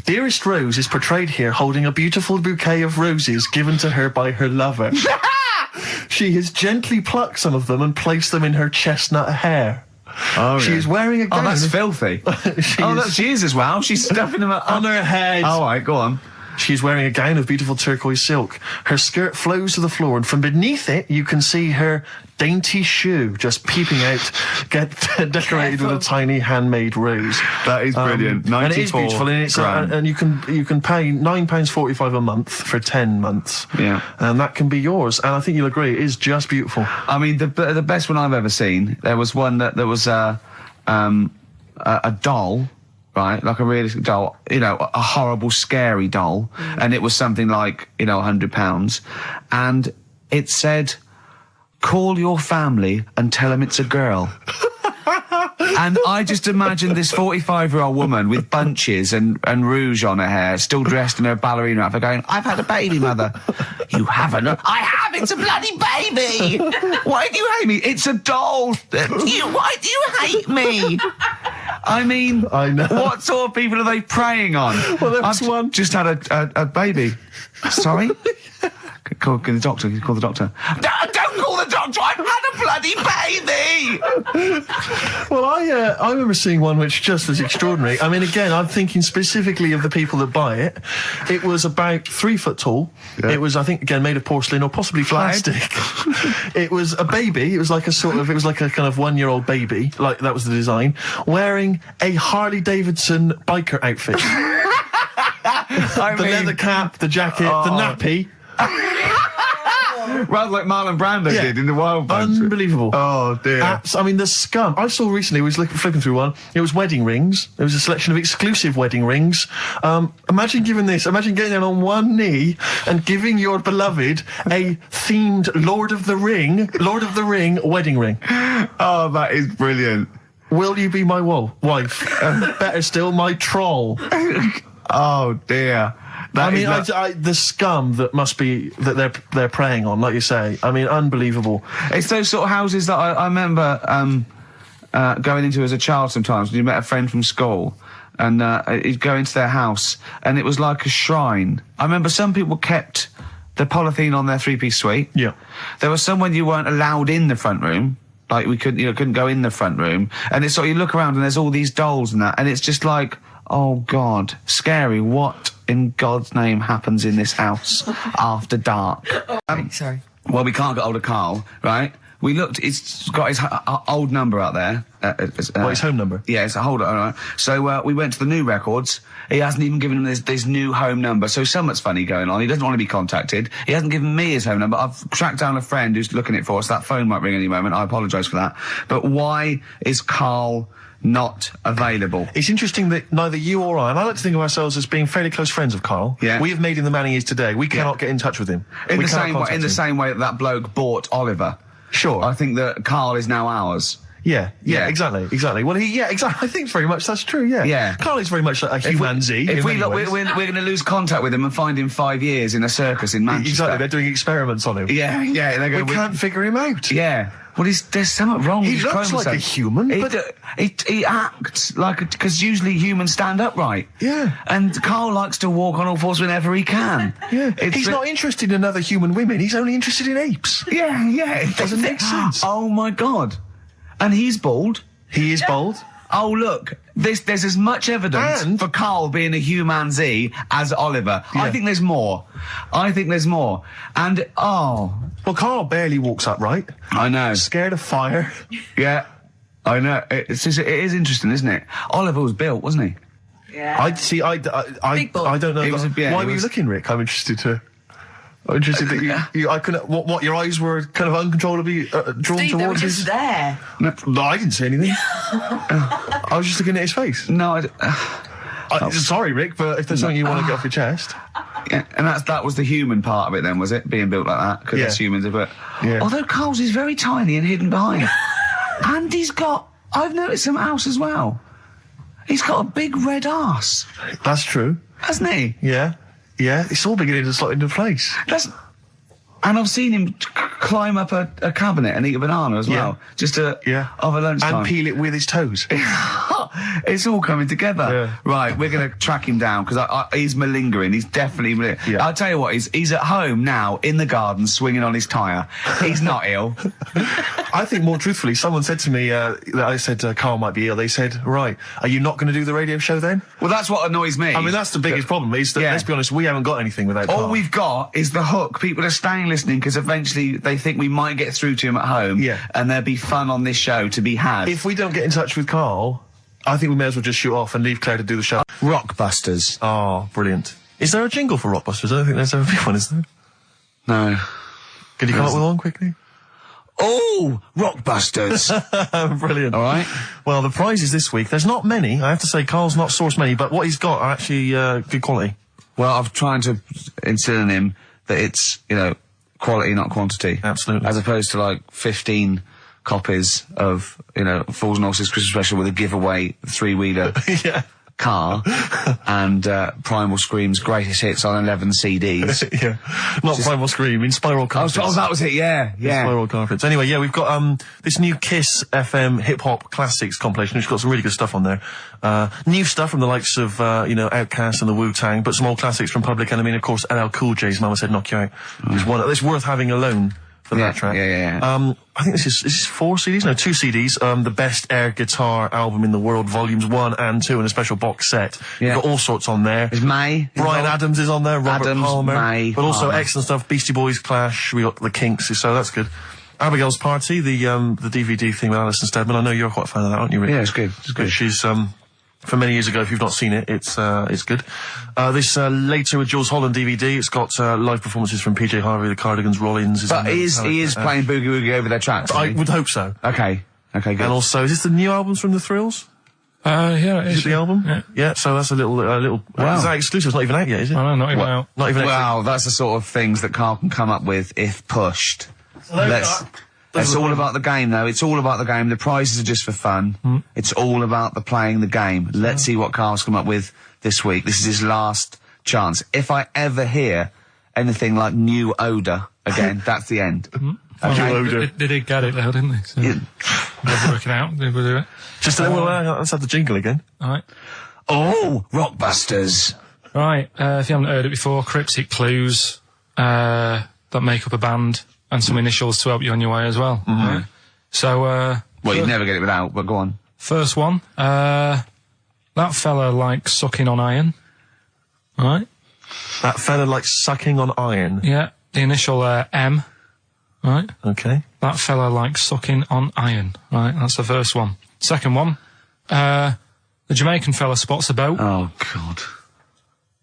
Dearest Rose is portrayed here holding a beautiful bouquet of roses given to her by her lover. She has gently plucked some of them and placed them in her chestnut hair. Oh, she is wearing a gown. Oh, that's filthy. She is as well. She's stuffing them on her head. All right, go on. She's wearing a gown of beautiful turquoise silk. Her skirt flows to the floor, and from beneath it, you can see her dainty shoe just peeping out, decorated with a tiny handmade rose. That is brilliant. 94 and it is beautiful, and you can pay £9.45 a month for 10 months. Yeah, and that can be yours. And I think you'll agree, it is just beautiful. I mean, the best one I've ever seen. There was one that was a doll. Right, like a realistic doll, a horrible, scary doll, and it was something like, £100, and it said, "Call your family and tell them it's a girl." And I just imagined this 45-year-old woman with bunches and rouge on her hair, still dressed in her ballerina outfit, going, "I've had a baby, mother." "You haven't?" "I have, it's a bloody baby." "Why do you hate me?" "It's a doll." "Why do you hate me?" I mean, I know. What sort of people are they preying on? Well, there was one. Just had a baby. Sorry? Call the doctor. Call the doctor. Don't call the doctor. I've had a bloody baby! Well, I remember seeing one which just was extraordinary. I mean, again, I'm thinking specifically of the people that buy it. It was about 3 foot tall. Yeah. It was, I think, again, made of porcelain or possibly plastic. It was a baby. It was like a kind of 1-year-old baby. Like, that was the design. Wearing a Harley Davidson biker outfit. The leather cap, the jacket, the nappy. Rather like Marlon Brando did in the Wild Bunch. Unbelievable. Oh, dear. I mean, the scum. I saw recently, I was flipping through one, it was wedding rings. There was a selection of exclusive wedding rings. Imagine getting down on one knee and giving your beloved a themed Lord of the Ring wedding ring. Oh, that is brilliant. Will you be my wife? Better still, my troll. Oh, dear. The scum that must be that they're preying on, like you say. I mean, unbelievable. It's those sort of houses that I remember going into as a child sometimes when you met a friend from school and you'd go into their house and it was like a shrine. I remember some people kept the polythene on their 3-piece suite. Yeah. There was some when you weren't allowed in the front room. Like, we couldn't go in the front room. And it's sort of, you look around and there's all these dolls and that, and it's just like, oh, God, scary. What in God's name happens in this house after dark? Sorry. Well, we can't get hold of Karl, right? We looked, it's got his old number out there. His home number? Yeah, it's a hold on. Right. So we went to the new records. He hasn't even given him this new home number. So something's funny going on. He doesn't want to be contacted. He hasn't given me his home number. I've tracked down a friend who's looking at it for us. That phone might ring any moment. I apologise for that. But why is Karl not available? It's interesting that neither you or I like to think of ourselves as being fairly close friends of Karl. Yeah. We have made him the man he is today. We cannot get in touch with him. In the same way that bloke bought Oliver. Sure. I think that Karl is now ours. Yeah, exactly. Well, exactly. I think very much that's true, yeah. Yeah. Karl is very much like a humanity. If we look, we're going to lose contact with him and find him 5 years in a circus in Manchester. Exactly, they're doing experiments on him. Yeah. We can't figure him out. Yeah. Well, there's something wrong with his He looks chromosome. like a human, but... He acts like because usually humans stand upright. Yeah. And Karl likes to walk on all fours whenever he can. Yeah. He's not interested in other human women, he's only interested in apes. Yeah. It doesn't make sense. Oh, my God. And he's bald. He is bald. Oh, look, there's as much evidence for Karl being a humanzee as Oliver. Yeah. I think there's more. And, well, Karl barely walks upright. I know. Scared of fire. Yeah, I know. It is interesting, isn't it? Oliver was built, wasn't he? Yeah. I don't know. Why were you looking, Rick? I'm interested that you I couldn't. What your eyes were kind of uncontrollably drawn Steve, towards. they were just there. No, I didn't say anything. I was just looking at his face. No, sorry, Rick, but if there's something you want to get off your chest. Yeah, and that was the human part of it then, was it? Being built like that, because that's humans, but... Yeah. Although Karl's is very tiny and hidden behind. And I've noticed something else as well. He's got a big red arse. That's true. Hasn't he? Yeah. Yeah, it's all beginning to slot into place. And I've seen him climb up a cabinet and eat a banana as well. Just over lunchtime. And peel it with his toes. It's all coming together. Yeah. Right, we're going to track him down because he's malingering. He's definitely malingering. Yeah. I'll tell you what, he's at home now in the garden swinging on his tyre. He's not ill. I think more truthfully, someone said to me that I said Karl might be ill. They said, right, are you not going to do the radio show then? Well, that's what annoys me. I mean, that's the biggest problem is that, let's be honest, we haven't got anything without Karl. All we've got is the hook. People are staying listening because eventually they think we might get through to him at home. Yeah. And there'll be fun on this show to be had. If we don't get in touch with Karl, I think we may as well just shoot off and leave Claire to do the show. Rockbusters. Oh, brilliant. Is there a jingle for Rockbusters? I don't think there's ever been one, is there? No. Could you come up with one quickly? Oh, Rockbusters. Brilliant. All right. Well, the prizes this week, there's not many. I have to say, Karl's not sourced many, but what he's got are actually good quality. Well, I'm trying to instill in him that it's, quality, not quantity. Absolutely. As opposed to, 15 copies of, Fools and Horses Christmas Special with a giveaway 3-wheeler car and Primal Scream's greatest hits on 11 CDs. Yeah. Not Primal Scream, in Spiral Carpets. Oh, that was it, yeah. Spiral Carpets. Anyway, we've got this new Kiss FM hip-hop classics compilation, which has got some really good stuff on there. New stuff from the likes of, Outkast and the Wu-Tang, but some old classics from Public Enemy and, of course, LL Cool J's Mama Said Knock You Out. It's worth having alone for that track. Yeah. I think this is 4 CDs? No, 2 CDs. The Best Air Guitar Album in the World, Volumes 1 and 2, and a special box set. Yeah. You've got all sorts on there. There's May. Bryan Adams is on there, Robert Adams, Palmer. May, but also Palmer. excellent stuff. Beastie Boys, Clash, we got the Kinks, so that's good. Abigail's Party, the DVD thing with Alison Steadman. I know you're quite a fan of that, aren't you, Rick? Yeah, it's good. It's good. She's, from many years ago, if you've not seen it, it's good. This Later with Jules Holland DVD, it's got live performances from PJ Harvey, the Cardigans, Rollins. But he is playing Boogie Woogie over their tracks. I would hope so. Okay, good. And also, is this the new albums from the Thrills? Yeah, Is it the album? Yeah. Yeah, so that's a little. Wow. Is that exclusive? It's not even out yet, is it? I know, not even out. Not even out. Wow, that's the sort of things that Karl can come up with if pushed. It's all about the game, though. It's all about the game. The prizes are just for fun. It's all about the playing the game. Let's see what Karl's come up with this week. This is his last chance. If I ever hear anything like New Odour again, that's the end. Okay. They did get it though, didn't they? So they're working out. They will do it. Just let's have the jingle again. All right. Oh, Rockbusters. Right. If you haven't heard it before, cryptic clues that make up a band and some initials to help you on your way as well. Right? So, well, you'd never get it without, but go on. First one. That fella likes sucking on iron. All right. That fella likes sucking on iron. Yeah. The initial M. Right. Okay. That fella likes sucking on iron. Right. That's the first one. Second one. The Jamaican fella spots a boat. Oh, God.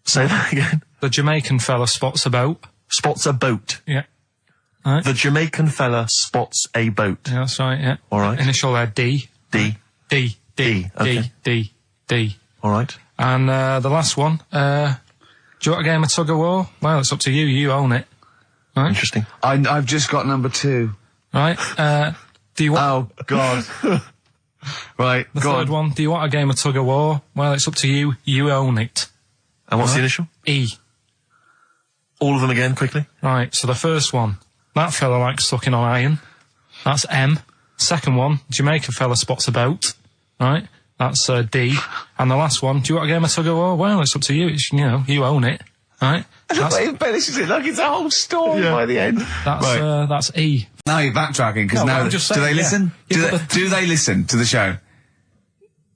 Say that again. The Jamaican fella spots a boat. Spots a boat. Yeah. Right. The Jamaican fella spots a boat. Yeah, that's right, yeah. All right. Initial D. D. D. Okay. D. All right. And the last one, do you want a game of tug of war? Well, it's up to you. You own it. Right? Interesting. I've just got number 2. Right. Do you want... Oh, God. Right, the go third on. one, do you want a game of tug of war? Well, it's up to you. You own it. And what's the initial? E. All of them again, quickly. Right, so the first one, that fella likes sucking on iron. That's M. Second one, Jamaican fella spots a boat. Right, that's D. And the last one, do you want a game of tug of war? Well, it's up to you. It's, you own it. Right? He embellishes it like it's a whole story by the end. That's E. Now you're backtracking, because No, now... I'm just do saying, they listen? yeah. Do they listen to the show?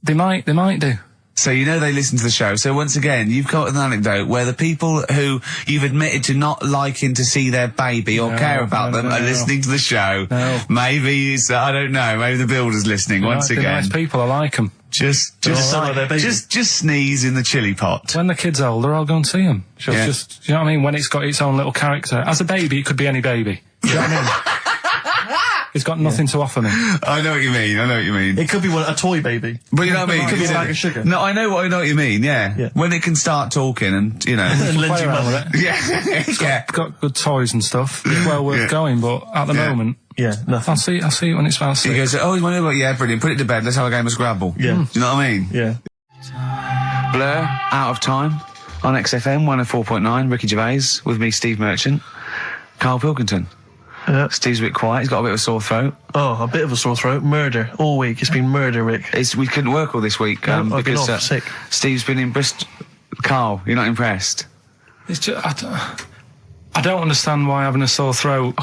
They might do. So you know they listen to the show. So once again, you've got an anecdote where the people who you've admitted to not liking to see their baby or care about them are listening to the show. No. Maybe it's, I don't know, maybe the builder's listening once They're again. nice people, I like them. Just sneeze in the chilli pot. When the kid's older, I'll go and see them. Just, you know what I mean? When it's got its own little character. As a baby, it could be any baby. Do you know what I mean? It's got nothing to offer me. I know what you mean. It could be a toy baby. But you know what I mean? It could be a bag of sugar. No, I know what you mean, yeah. When it can start talking and, you know. Lend you money. Yeah. Got good toys and stuff. It's well worth going, but at the moment... Yeah, nothing. I'll see it when it's about 6. He goes, oh, you want to know what? Yeah, brilliant. Put it to bed. Let's have a game of Scrabble. Yeah. Do you know what I mean? Yeah. Blur, Out of Time, on XFM 104.9, Ricky Gervais, with me, Steve Merchant, Karl Pilkington. Yeah. Steve's a bit quiet, he's got a bit of a sore throat. Oh, a bit of a sore throat. Murder. All week. It's been murder, Rick. We couldn't work all this week, I've been because off, sick. Steve's been in Bristol. Karl, you're not impressed? It's just... I don't understand why having a sore throat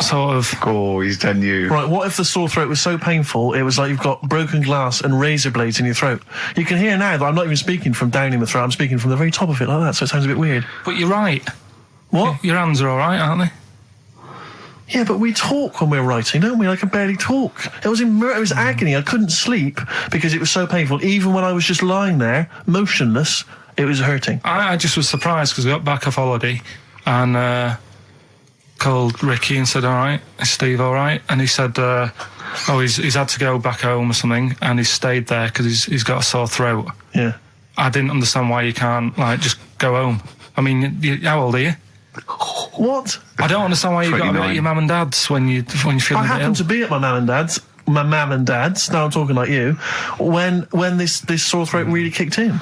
sort of... Oh, he's done you. Right, what if the sore throat was so painful, it was like you've got broken glass and razor blades in your throat? You can hear now that I'm not even speaking from down in the throat, I'm speaking from the very top of it like that, so it sounds a bit weird. But you're right. What? Your hands are all right, aren't they? Yeah, but we talk when we're writing, don't we? I can barely talk. It was agony. I couldn't sleep because it was so painful. Even when I was just lying there, motionless, it was hurting. I just was surprised because I got back off holiday and called Ricky and said, all right, is Steve all right? And he said, he's had to go back home or something, and he's stayed there because he's got a sore throat. Yeah. I didn't understand why you can't, just go home. I mean, how old are you? What? I don't understand why you've got to be at your mum and dad's when you're feeling I a bit happened to be at my mum and dad's, now I'm talking like you, when this sore throat really kicked in.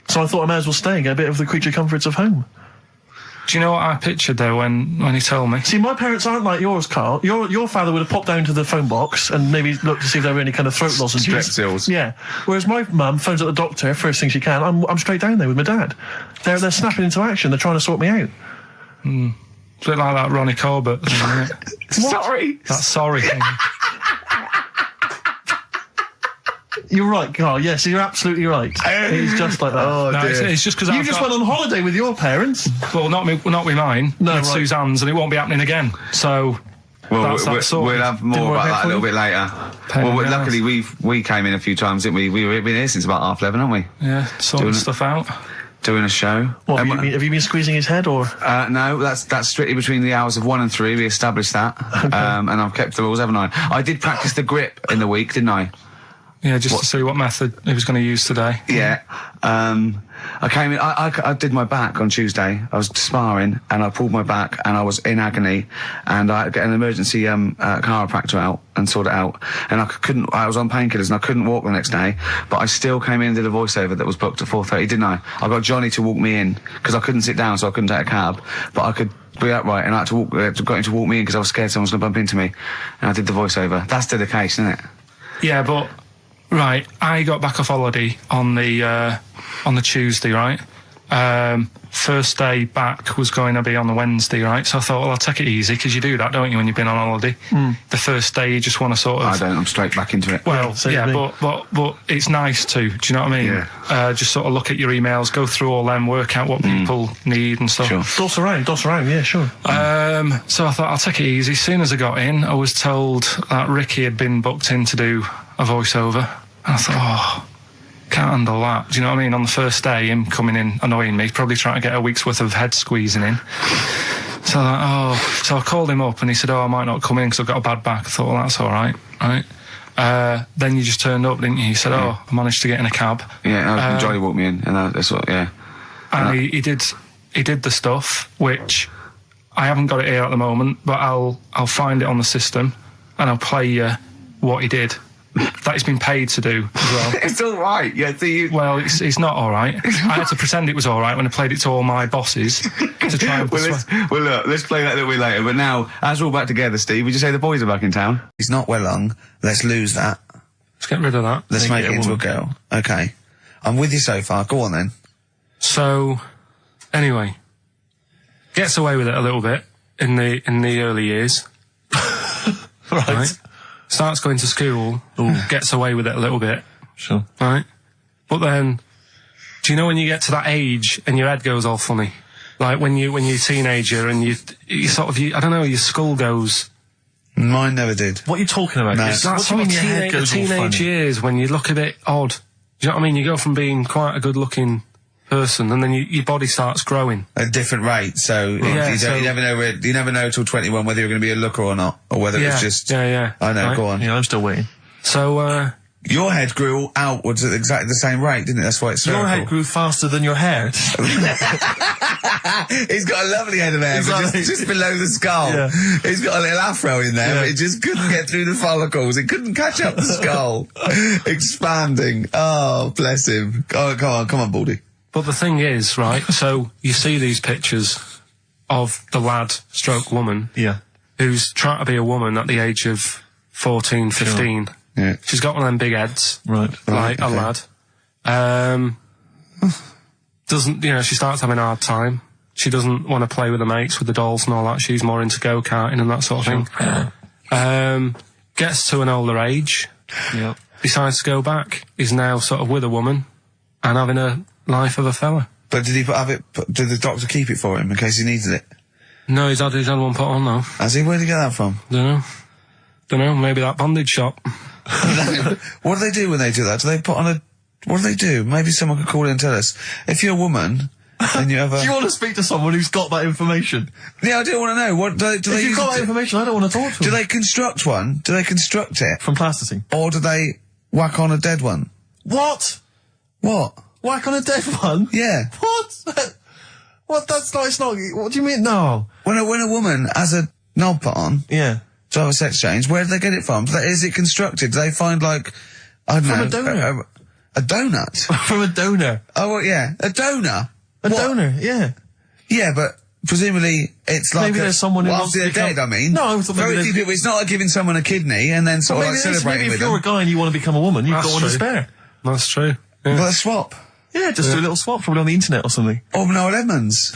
So I thought I might as well stay and get a bit of the creature comforts of home. Do you know what I pictured though when he told me? See, my parents aren't like yours, Karl. Your father would have popped down to the phone box and maybe looked to see if there were any kind of throat lozenges. Strepsils. Yeah. Whereas my mum phones at the doctor first thing she can. I'm straight down there with my dad. They're snapping into action. They're trying to sort me out. It's a bit like that Ronnie Corbett thing, isn't it? Sorry. That sorry thing. You're right, Carl. Yes, you're absolutely right. It's just like that. Oh, No, dear. it's just because You just went on holiday with your parents. Well, not with mine. No, with right. Suzanne's, and it won't be happening again. So Well, that's that sorted. we'll have Didn't more work about out that a for little you? bit later. Pain in the Luckily arse. we came in a few times, didn't we? We've been here since about 11:30, haven't we? Yeah, sorting Doing it. stuff out. Doing a show. What, have you been squeezing his head, or? No, that's strictly between the hours of 1 and 3. We established that, and I've kept the rules, haven't I? I did practice the grip in the week, didn't I? Yeah, just to see what method he was going to use today. Yeah. I came in, I did my back on Tuesday. I was sparring and I pulled my back and I was in agony and I had to get an emergency chiropractor out and sort it out. And I was on painkillers and I couldn't walk the next day, but I still came in and did a voiceover that was booked at 4:30, didn't I? I got Johnny to walk me in because I couldn't sit down, so I couldn't take a cab, but I could be upright and I had to got him to walk me in because I was scared someone was going to bump into me. And I did the voiceover. That's dedication, isn't it? Yeah, but right, I got back off holiday on the Tuesday, right? First day back was going to be on the Wednesday, right? So I thought, well, I'll take it easy, because you do that, don't you, when you've been on holiday? The first day you just want to sort of... I don't, I'm straight back into it. Well, Same yeah, thing. but it's nice to, do you know what I mean? Yeah. Just sort of look at your emails, go through all them, work out what people need and stuff. Sure. Doss around, yeah, sure. So I thought, I'll take it easy. As soon as I got in, I was told that Ricky had been booked in to do a voiceover. And I thought, can't handle that. Do you know what I mean? On the first day, him coming in annoying me, probably trying to get a week's worth of head squeezing in. So so I called him up and he said, I might not come in because I've got a bad back. I thought, well, that's all right, right? Then you just turned up, didn't you? He said, I managed to get in a cab. Yeah, Johnny walked me in, and that's what, yeah. And he did the stuff, which I haven't got it here at the moment, but I'll find it on the system and I'll play you what he did. That he's been paid to do as well. It's all right. Yeah, Well, it's not all right. I had to pretend it was all right when I played it to all my bosses to try and persuade. Well, look, let's play that a little bit later. But now, as we're all back together, Steve, would you say the boys are back in town? He's not well long. Let's lose that. Let's get rid of that. Let's make it into a girl. Okay. I'm with you so far. Go on then. So, anyway, gets away with it a little bit in the early years. Right. Starts going to school, gets away with it a little bit. Sure. Right? But then, do you know when you get to that age and your head goes all funny? Like when you're a teenager and you sort of, I don't know, your skull goes... Mine never did. What are you talking about? No. What That's do you what mean your head goes all teenage funny? years when you look a bit odd. Do you know what I mean? You go from being quite a good-looking person and then your body starts growing. At a different rate, so, you never know till 21 whether you're going to be a looker or not, or whether it's just... Yeah. I know, Right. go on. Yeah, I'm still waiting. So, Your head grew outwards at exactly the same rate, didn't it? That's why it's Your spherical. head grew faster than your hair. He's got a lovely head of hair, but Exactly. just below the skull. Yeah. He's got a little afro in there, but it just couldn't get through the follicles. It couldn't catch up the skull. Expanding. Oh, bless him. Oh, come on, Baldy. but the thing is, right, so you see these pictures of the lad stroke woman Yeah. who's trying to be a woman at the age of 14, 15. Yeah. She's got one of them big heads, Right. like okay. a lad. She starts having a hard time. She doesn't want to play with the mates, with the dolls and all that. She's more into go-karting and that sort of thing. Gets to an older age, Yep. decides to go back. Is now sort of with a woman and having a life of a fella. But did did the doctor keep it for him in case he needed it? No, he's had one put on though. Has he? Where'd he get that from? Don't know, maybe that bondage shop. What do they do when they do that? Do they put on what do they do? Maybe someone could call in and tell us. If you're a woman and you ever... Do you want to speak to someone who's got that information? Yeah, I do want to know. What do they If use you've got it that to- information, I don't want to talk to Do them. they construct one? Do they construct it? From plasticine. Or do they whack on a dead one? What? What? Whack on a dead one? Yeah. What? What? That's not, it's not, what do you mean? No. When a woman has a knob put on Yeah. to have a sex change, where do they get it from? Is it constructed? Do they find like, I don't know. From a donor. A donut? From a donor. Oh, well, yeah. A donor? A What? donor, yeah. Yeah, but presumably it's like... Maybe there's someone who well, wants after to they're become- dead, I mean. No, I thought maybe Very there's- few people, it's not like giving someone a kidney and then sort of like celebrating maybe with if you're them. a guy and you want to become a woman, you've That's got one to true. spare. That's true. Yeah. Well, a swap. Yeah, just do a little swap, probably on the internet or something. Or Noel Edmonds.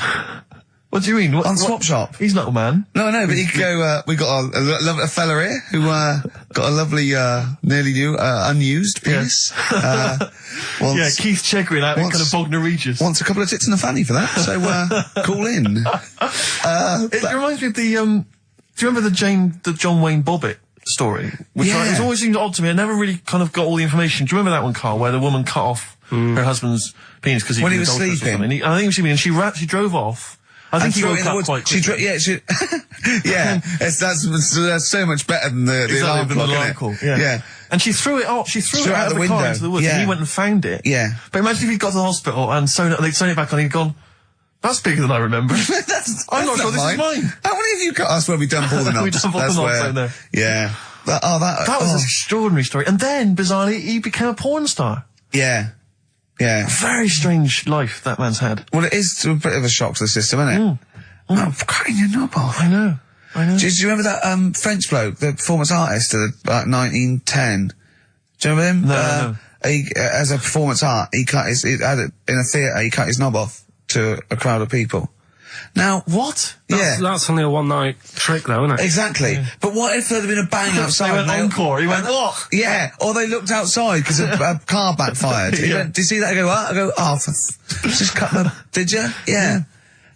Well, What do you mean? On Swap Shop. He's not a man. No, but you could go, we got a fella here who, got a lovely, nearly new, unused penis. Keith Chegwin out in kind of Bognor Regis. Wants a couple of tits and a fanny for that, so, call in. It reminds me of the, do you remember the John Wayne Bobbitt story? Which it's always seemed odd to me. I never really kind of got all the information. Do you remember that one, Carl, where the woman cut off her husband's penis because when he was sleeping? I think he was sleeping, and she drove off. I think he woke up quite quickly. That's so much better than the alarm clock. Yeah. And she threw it off. She threw it out of the window. Car into the woods, and he went and found it. Yeah. But imagine if he'd got to the hospital and they'd sewn it back on, he'd gone, that's bigger than I remember. I'm not sure this is mine. How many of you cut us where we dump all the knobs? We dump all the knobs out there. Yeah. That was an extraordinary story. And then, bizarrely, he became a porn star. Yeah. Yeah. Very strange life that man's had. Well, it is a bit of a shock to the system, isn't it? Oh, cutting your knob off. I know. Do you remember that French bloke, the performance artist of about 1910? Do you remember him? No. He, as a performance art, in a theatre, he cut his knob off to a crowd of people. Now, what? That's only a one-night trick, though, isn't it? Exactly. Yeah. But what if there had been a bang outside? They went encore. He went, oh! Yeah, or they looked outside because a car backfired. He went, did you see that? I go, what? I go, just cut my... Did you? Yeah.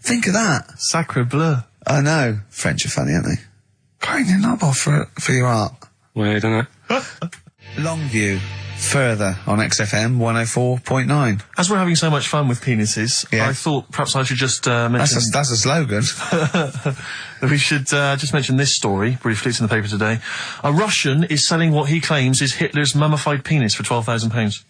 Think of that. Sacre bleu. I know. French are funny, aren't they? Cutting your knob off for your art. Weird, isn't it? Longview. Further on XFM 104.9. As we're having so much fun with penises, I thought perhaps I should just mention... That's a slogan. We should just mention this story, briefly. It's in the paper today. A Russian is selling what he claims is Hitler's mummified penis for £12,000.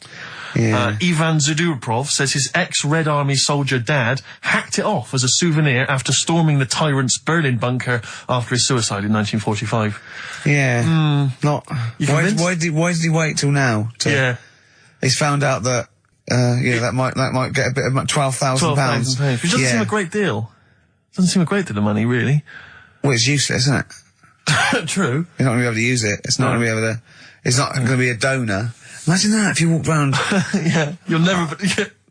Yeah. Ivan Zadurprov says his ex-Red Army soldier dad hacked it off as a souvenir after storming the tyrant's Berlin bunker after his suicide in 1945. Yeah. Why did he wait till now? He's found out that that might get a bit of £12,000. Which doesn't seem a great deal. Doesn't seem a great deal of money, really. Well, it's useless, isn't it? True. You're not going to be able to use it. It's not going to be able to. It's not going to be a donor. Imagine that if you walked round. You'll never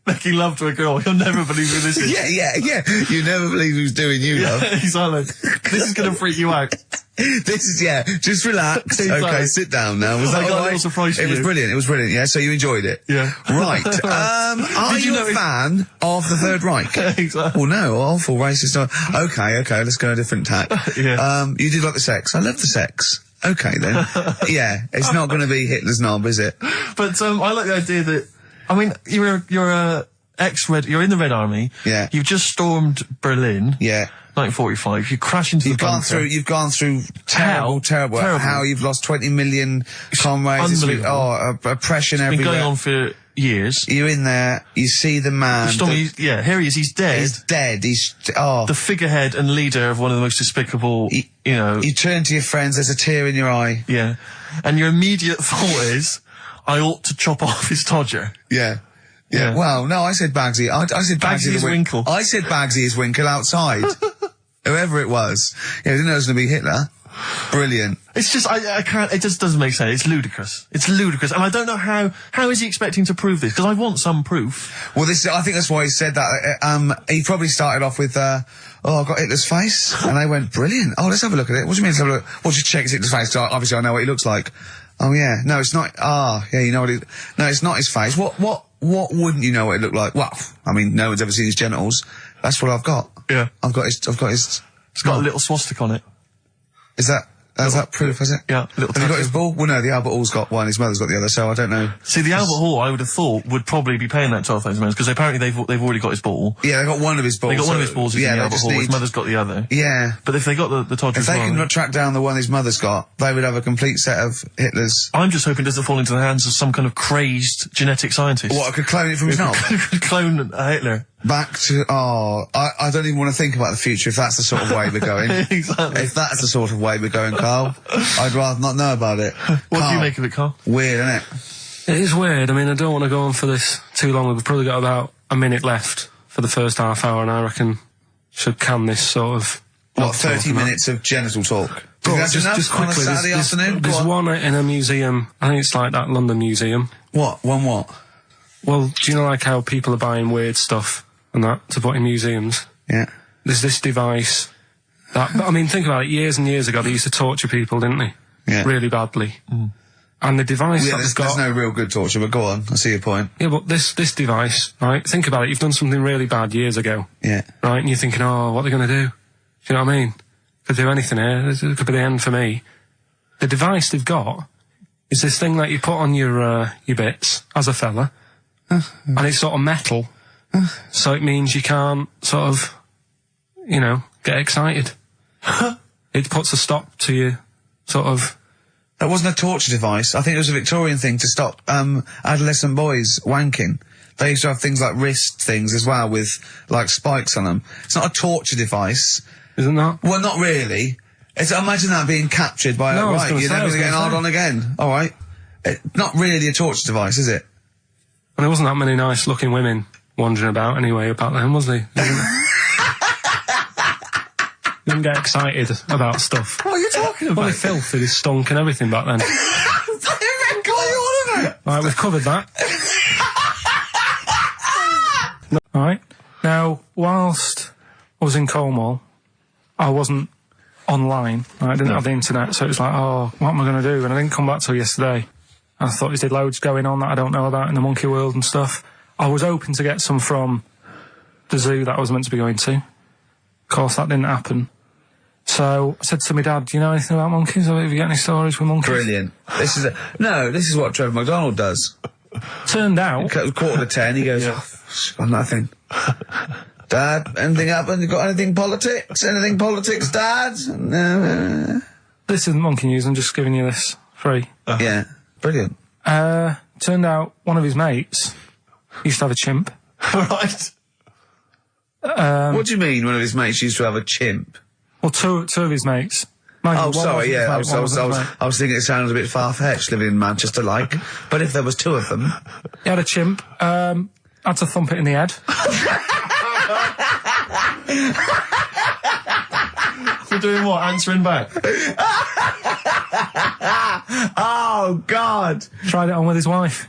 making love to a girl. You'll never believe who this is. Yeah. You never believe who's doing you, love. Exactly. This is going to freak you out. This is, just relax. Exactly. Okay, sit down now. Was that all right? A little surprise for you. It was brilliant, yeah? So you enjoyed it? Yeah. Right. Are you a fan of the Third Reich? Exactly. Well, no, awful racist. Okay, let's go a different tack. You did like the sex. I love the sex. Okay, then. Yeah, it's not going to be Hitler's knob, is it? But, I like the idea that, I mean, you're in the Red Army. Yeah. You've just stormed Berlin. Yeah. 1945. You crash into the bunker. You've gone through terrible. How you've lost 20 million comrades. Unbelievable. Oppression everywhere. It's been going on for years. You're in there, you see the man. Here he is, he's dead. He's dead, the figurehead and leader of one of the most despicable, You turn to your friends, there's a tear in your eye. Yeah. And your immediate thought is, I ought to chop off his todger. Yeah. Well, no, I said Bagsy. I said Bagsy is Winkle. I said Bagsy is Winkle outside. Whoever it was. Yeah, I didn't know it was going to be Hitler. Brilliant. It's just, I can't, it just doesn't make sense. It's ludicrous. And I don't know how is he expecting to prove this? Because I want some proof. Well, I think that's why he said that. He probably started off with, I've got Hitler's face. And they went, brilliant. Oh, let's have a look at it. What do you mean let's have a look? Well, just check Hitler's face. Obviously I know what he looks like. Oh, yeah. No, it's not. You know what no, it's not his face. What wouldn't you know what it looked like? Well, I mean, no one's ever seen his genitals. That's what I've got. Yeah. I've got his. It's got a little swastika on it. Is that proof, is it? Yeah. Have you got his ball? Well, no, the Albert Hall's got one, his mother's got the other, so I don't know. See, the Albert Hall, I would have thought, would probably be paying that £12,000, because apparently they've already got his ball. Yeah, they got one of his balls. They got one of his balls in the Albert Hall, his mother's got the other. Yeah. But if they got the Todger as well... If they can track down the one his mother's got, they would have a complete set of Hitler's... I'm just hoping it doesn't fall into the hands of some kind of crazed genetic scientist. What, I could clone it from his knob? Could clone Hitler. Back to, I don't even want to think about the future if that's the sort of way we're going. Exactly. If that's the sort of way we're going, Carl, I'd rather not know about it. What do you make of it, Carl? Weird, isn't it? It is weird. I mean, I don't want to go on for this too long. We've probably got about a minute left for the first half hour, and I reckon should can this sort of... What, 30 minutes of genital talk? Just quickly, on a Saturday afternoon? There's one in a museum, I think it's like that London Museum. What? One what? Well, do you know like how people are buying weird stuff and that to put in museums? Yeah. there's this device that, I mean, think about it, years and years ago they used to torture people, didn't they? Yeah. Really badly. And the device Yeah, that they've got... there's no real good torture, but go on, I see your point. Yeah, but this device, right, think about it, you've done something really bad years ago. Yeah. Right, and you're thinking, oh, what are they going to do? Do you know what I mean? Could do anything here, it could be the end for me. The device they've got is this thing that you put on your bits, as a fella, and it's sort of metal, so it means you can't sort of, you know, get excited. It puts a stop to you, sort of... That wasn't a torture device. I think it was a Victorian thing to stop adolescent boys wanking. They used to have things like wrist things as well with, like, spikes on them. It's not a torture device. Isn't that? Well, not really. Imagine that being captured by, No, right, you're never going to get hard on again. All right. Not really a torture device, is it? And there wasn't that many nice-looking women wandering about anyway back then, was there? Didn't get excited about stuff. What are you talking about? Well, they filthy, they stunk and everything back then. Right, we've covered that. Right, now, whilst I was in Cornwall, I wasn't online. Right, I didn't have the internet, so it was like, oh, what am I going to do? And I didn't come back till yesterday. I thought there's loads going on that I don't know about in the monkey world and stuff. I was hoping to get some from the zoo that I was meant to be going to. Of course, that didn't happen. So I said to my dad, do you know anything about monkeys? Or have you got any stories with monkeys? Brilliant. This is what Trevor McDonald does. Turned out... Quarter to 10, he goes, got nothing. Dad, anything happen? You got anything politics? Anything politics, Dad? No. This isn't monkey news, I'm just giving you this free. Yeah, brilliant. Turned out one of his mates used to have a chimp. Right. What do you mean one of his mates used to have a chimp? Well, two of his mates. Mind you, Oh, one sorry, wasn't yeah, his mate, one wasn't his mate. I was thinking it sounded a bit far-fetched living in Manchester, like. But if there was two of them... He had a chimp, had to thump it in the head. We're doing what? Answering back? Oh, God! Tried it on with his wife.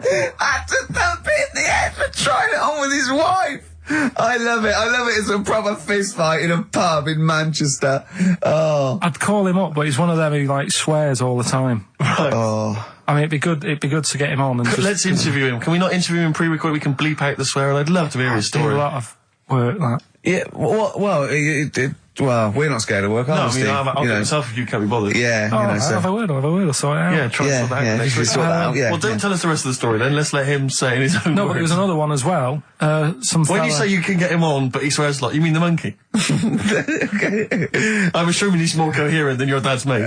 Had to thump it in the head for trying it on with his wife! I love it. It's a proper fist fight in a pub in Manchester. Oh. I'd call him up, but he's one of them who, like, swears all the time. Right. Oh. I mean, it'd be good to get him on and just... Let's interview him. Can we not interview him pre-record? We can bleep out the swear, and I'd love to hear his do story. a lot of work, that. Yeah, well, we're not scared of work, No, are I we, mean, Steve? I'll get myself if you can't be bothered. Yeah, Oh, you know, so... have a word, I'll sort it out. Yeah, try and sort that out next if we week. sort that out, yeah. Well, don't tell us the rest of the story then. Let's let him say in his own No, words. but there was another one as well. Some When you fella- say you can get him on, but he swears a lot, you mean the monkey? I'm assuming he's more coherent than your dad's mate.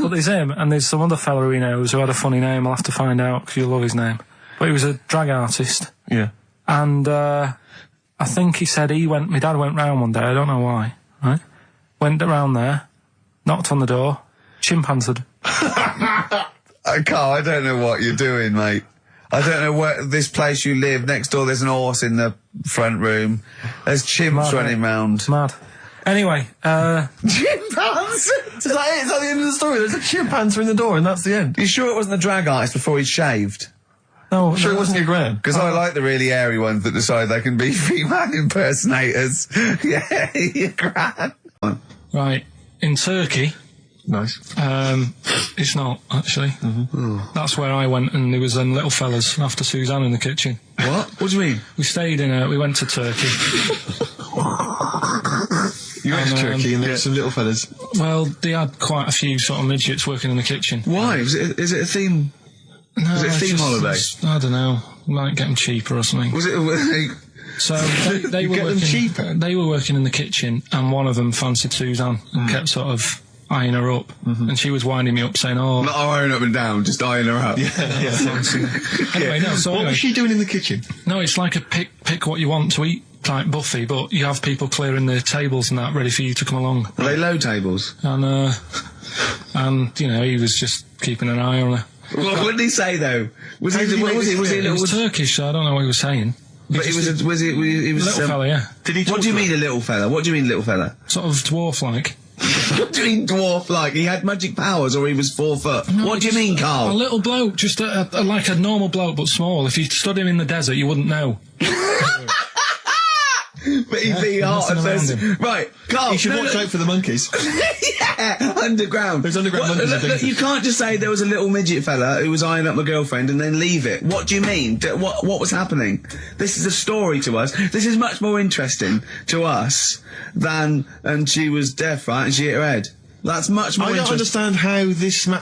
But there's him, and there's some other fella who he knows who had a funny name. I'll have to find out, because you'll love his name. But he was a drag artist. Yeah. And I think he said my dad went round one day, I don't know why, right? Went around there, knocked on the door, chimp answered. Carl, I don't know what you're doing, mate. I don't know where this place you live, next door there's an horse in the front room. There's chimps Mad, running mate. round. Mad. Anyway, Chimpanzee! Is that it? Is that the end of the story? There's a chimpanzee in the door and that's the end. You sure it wasn't the drag artist before he'd shaved? no, Sure it wasn't your gran? Because I like the really airy ones that decide they can be female impersonators. Yeah, you're grand. right, in Turkey, Nice. it's not, actually. That's where I went, and there was them little fellas after Suzanne in the kitchen. What? What do you mean? We went to Turkey. You went to Turkey and there were some little fellas. Well, they had quite a few sort of midgets working in the kitchen. Why? Is it a theme? No, Was it a it's theme holiday? I don't know. Might get them cheaper or something. Was it... So they were get them working, cheaper? They were working in the kitchen, and one of them fancied Suzanne and kept sort of eyeing her up, and she was winding me up saying, "Oh, Not eyeing up and down, just eyeing her up. anyway, no." So What anyway, was she doing in the kitchen? no, it's like a pick what you want to eat type buffet, but you have people clearing the tables and that ready for you to come along. Were they low tables? And you know, he was just keeping an eye on her. What did he say though? Was he? It was Turkish, so I don't know what he was saying. But he was a Little fella, yeah. Did he What do you mean a little fella? What do you mean little fella? Sort of dwarf-like. What do you mean dwarf-like? He had magic powers, or he was 4 foot? No, What do you mean, Karl? A little bloke, just like a normal bloke, but small. If you stood him in the desert, you wouldn't know. But he'd be hot and says, right, Karl. You should watch out for the monkeys. Yeah, underground. There's underground monkeys. Look, you can't just say there was a little midget fella who was eyeing up my girlfriend and then leave it. What do you mean? What was happening? This is a story to us. This is much more interesting to us than, and she was deaf, right, and she hit her head. That's much more I don't interesting. understand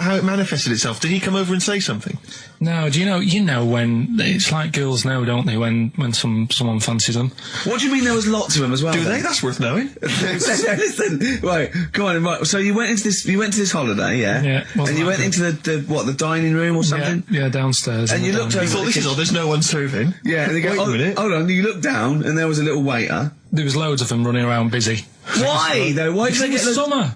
how it manifested itself. Did he come over and say something? No, do you know when it's like girls know, don't they? When someone fancies them. What do you mean there was lots of them as well? Do then? they? That's worth knowing. Listen, right, come on, right. So you went to this holiday, yeah? Yeah. And you went into the dining room or something? Yeah, downstairs. And you looked over. You thought, this is odd, there's no one serving. Yeah, and they go, Wait a minute. hold on, you look down and there was a little waiter. There was loads of them running around busy. Why though? Why did they get summer?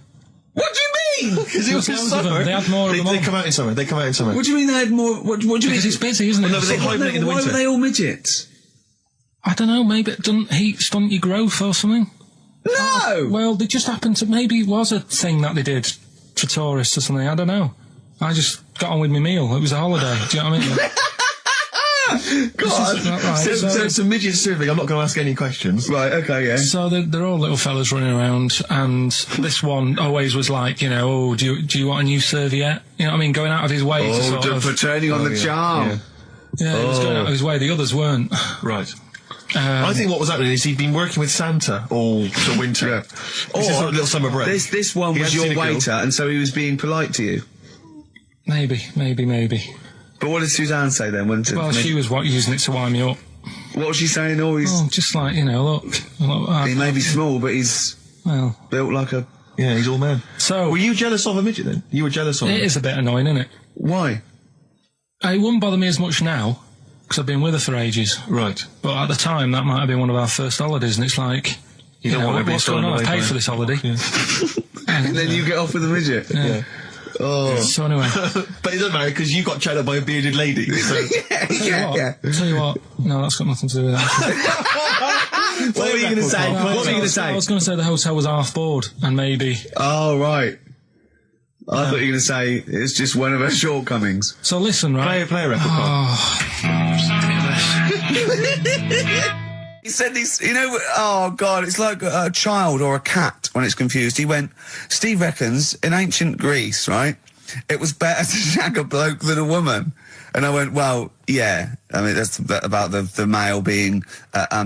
What do you mean? Because it was Loads of them. summer. They had more of them They on. come out in summer. They come out in summer. What do you mean they had more? What do you Because mean? it's busy, isn't it? no, but they hibernate in the Why winter. were they all midgets? I don't know, maybe it doesn't heat stunt your growth or something. No! Well, they just happened to, maybe it was a thing that they did for tourists or something, I don't know. I just got on with my meal, it was a holiday, do you know what I mean? God. Right, So it's a midget serving. I'm not going to ask any questions. Right, okay, yeah. So they're all little fellas running around, and this one always was like, you know, oh, do you want a new serviette? You know what I mean? Going out of his way to sort of... for turning on the charm. Yeah, he was going out of his way, the others weren't. Right. I think what was happening is he'd been working with Santa all the winter. Yeah. This is sort of little summer break. This one He was hadn't your seen a girl. waiter, and so he was being polite to you. Maybe. But what did Suzanne say then? Well, she was using it to wind me up. What was she saying? Oh, he's... Oh, just like, you know, look. He may be small, but he's Well, built like a... Yeah, he's all man. so... Were you jealous of a midget then? You were jealous of him? It is a bit annoying, isn't it? Why? It wouldn't bother me as much now, because I've been with her for ages. Right. But at the time, that might have been one of our first holidays, and it's like, You don't know, want to be what's going on? stolen I away paid by- for this holiday. Yeah. And then you get off with a midget. Yeah. Oh. So anyway, But it doesn't matter because you got chatted up by a bearded lady. So. yeah. tell you what, no, that's got nothing to do with that. What were you going to say? What were you going to I say? was going to say the hotel was half board, and maybe... Oh, right. I thought you were going to say it's just one of her shortcomings. So listen, right? Play a record. Carl. He said these, you know, oh God, it's like a child or a cat when it's confused. He went, Steve reckons in ancient Greece, right, it was better to shag a bloke than a woman. And I went, well, yeah. I mean, that's about the male being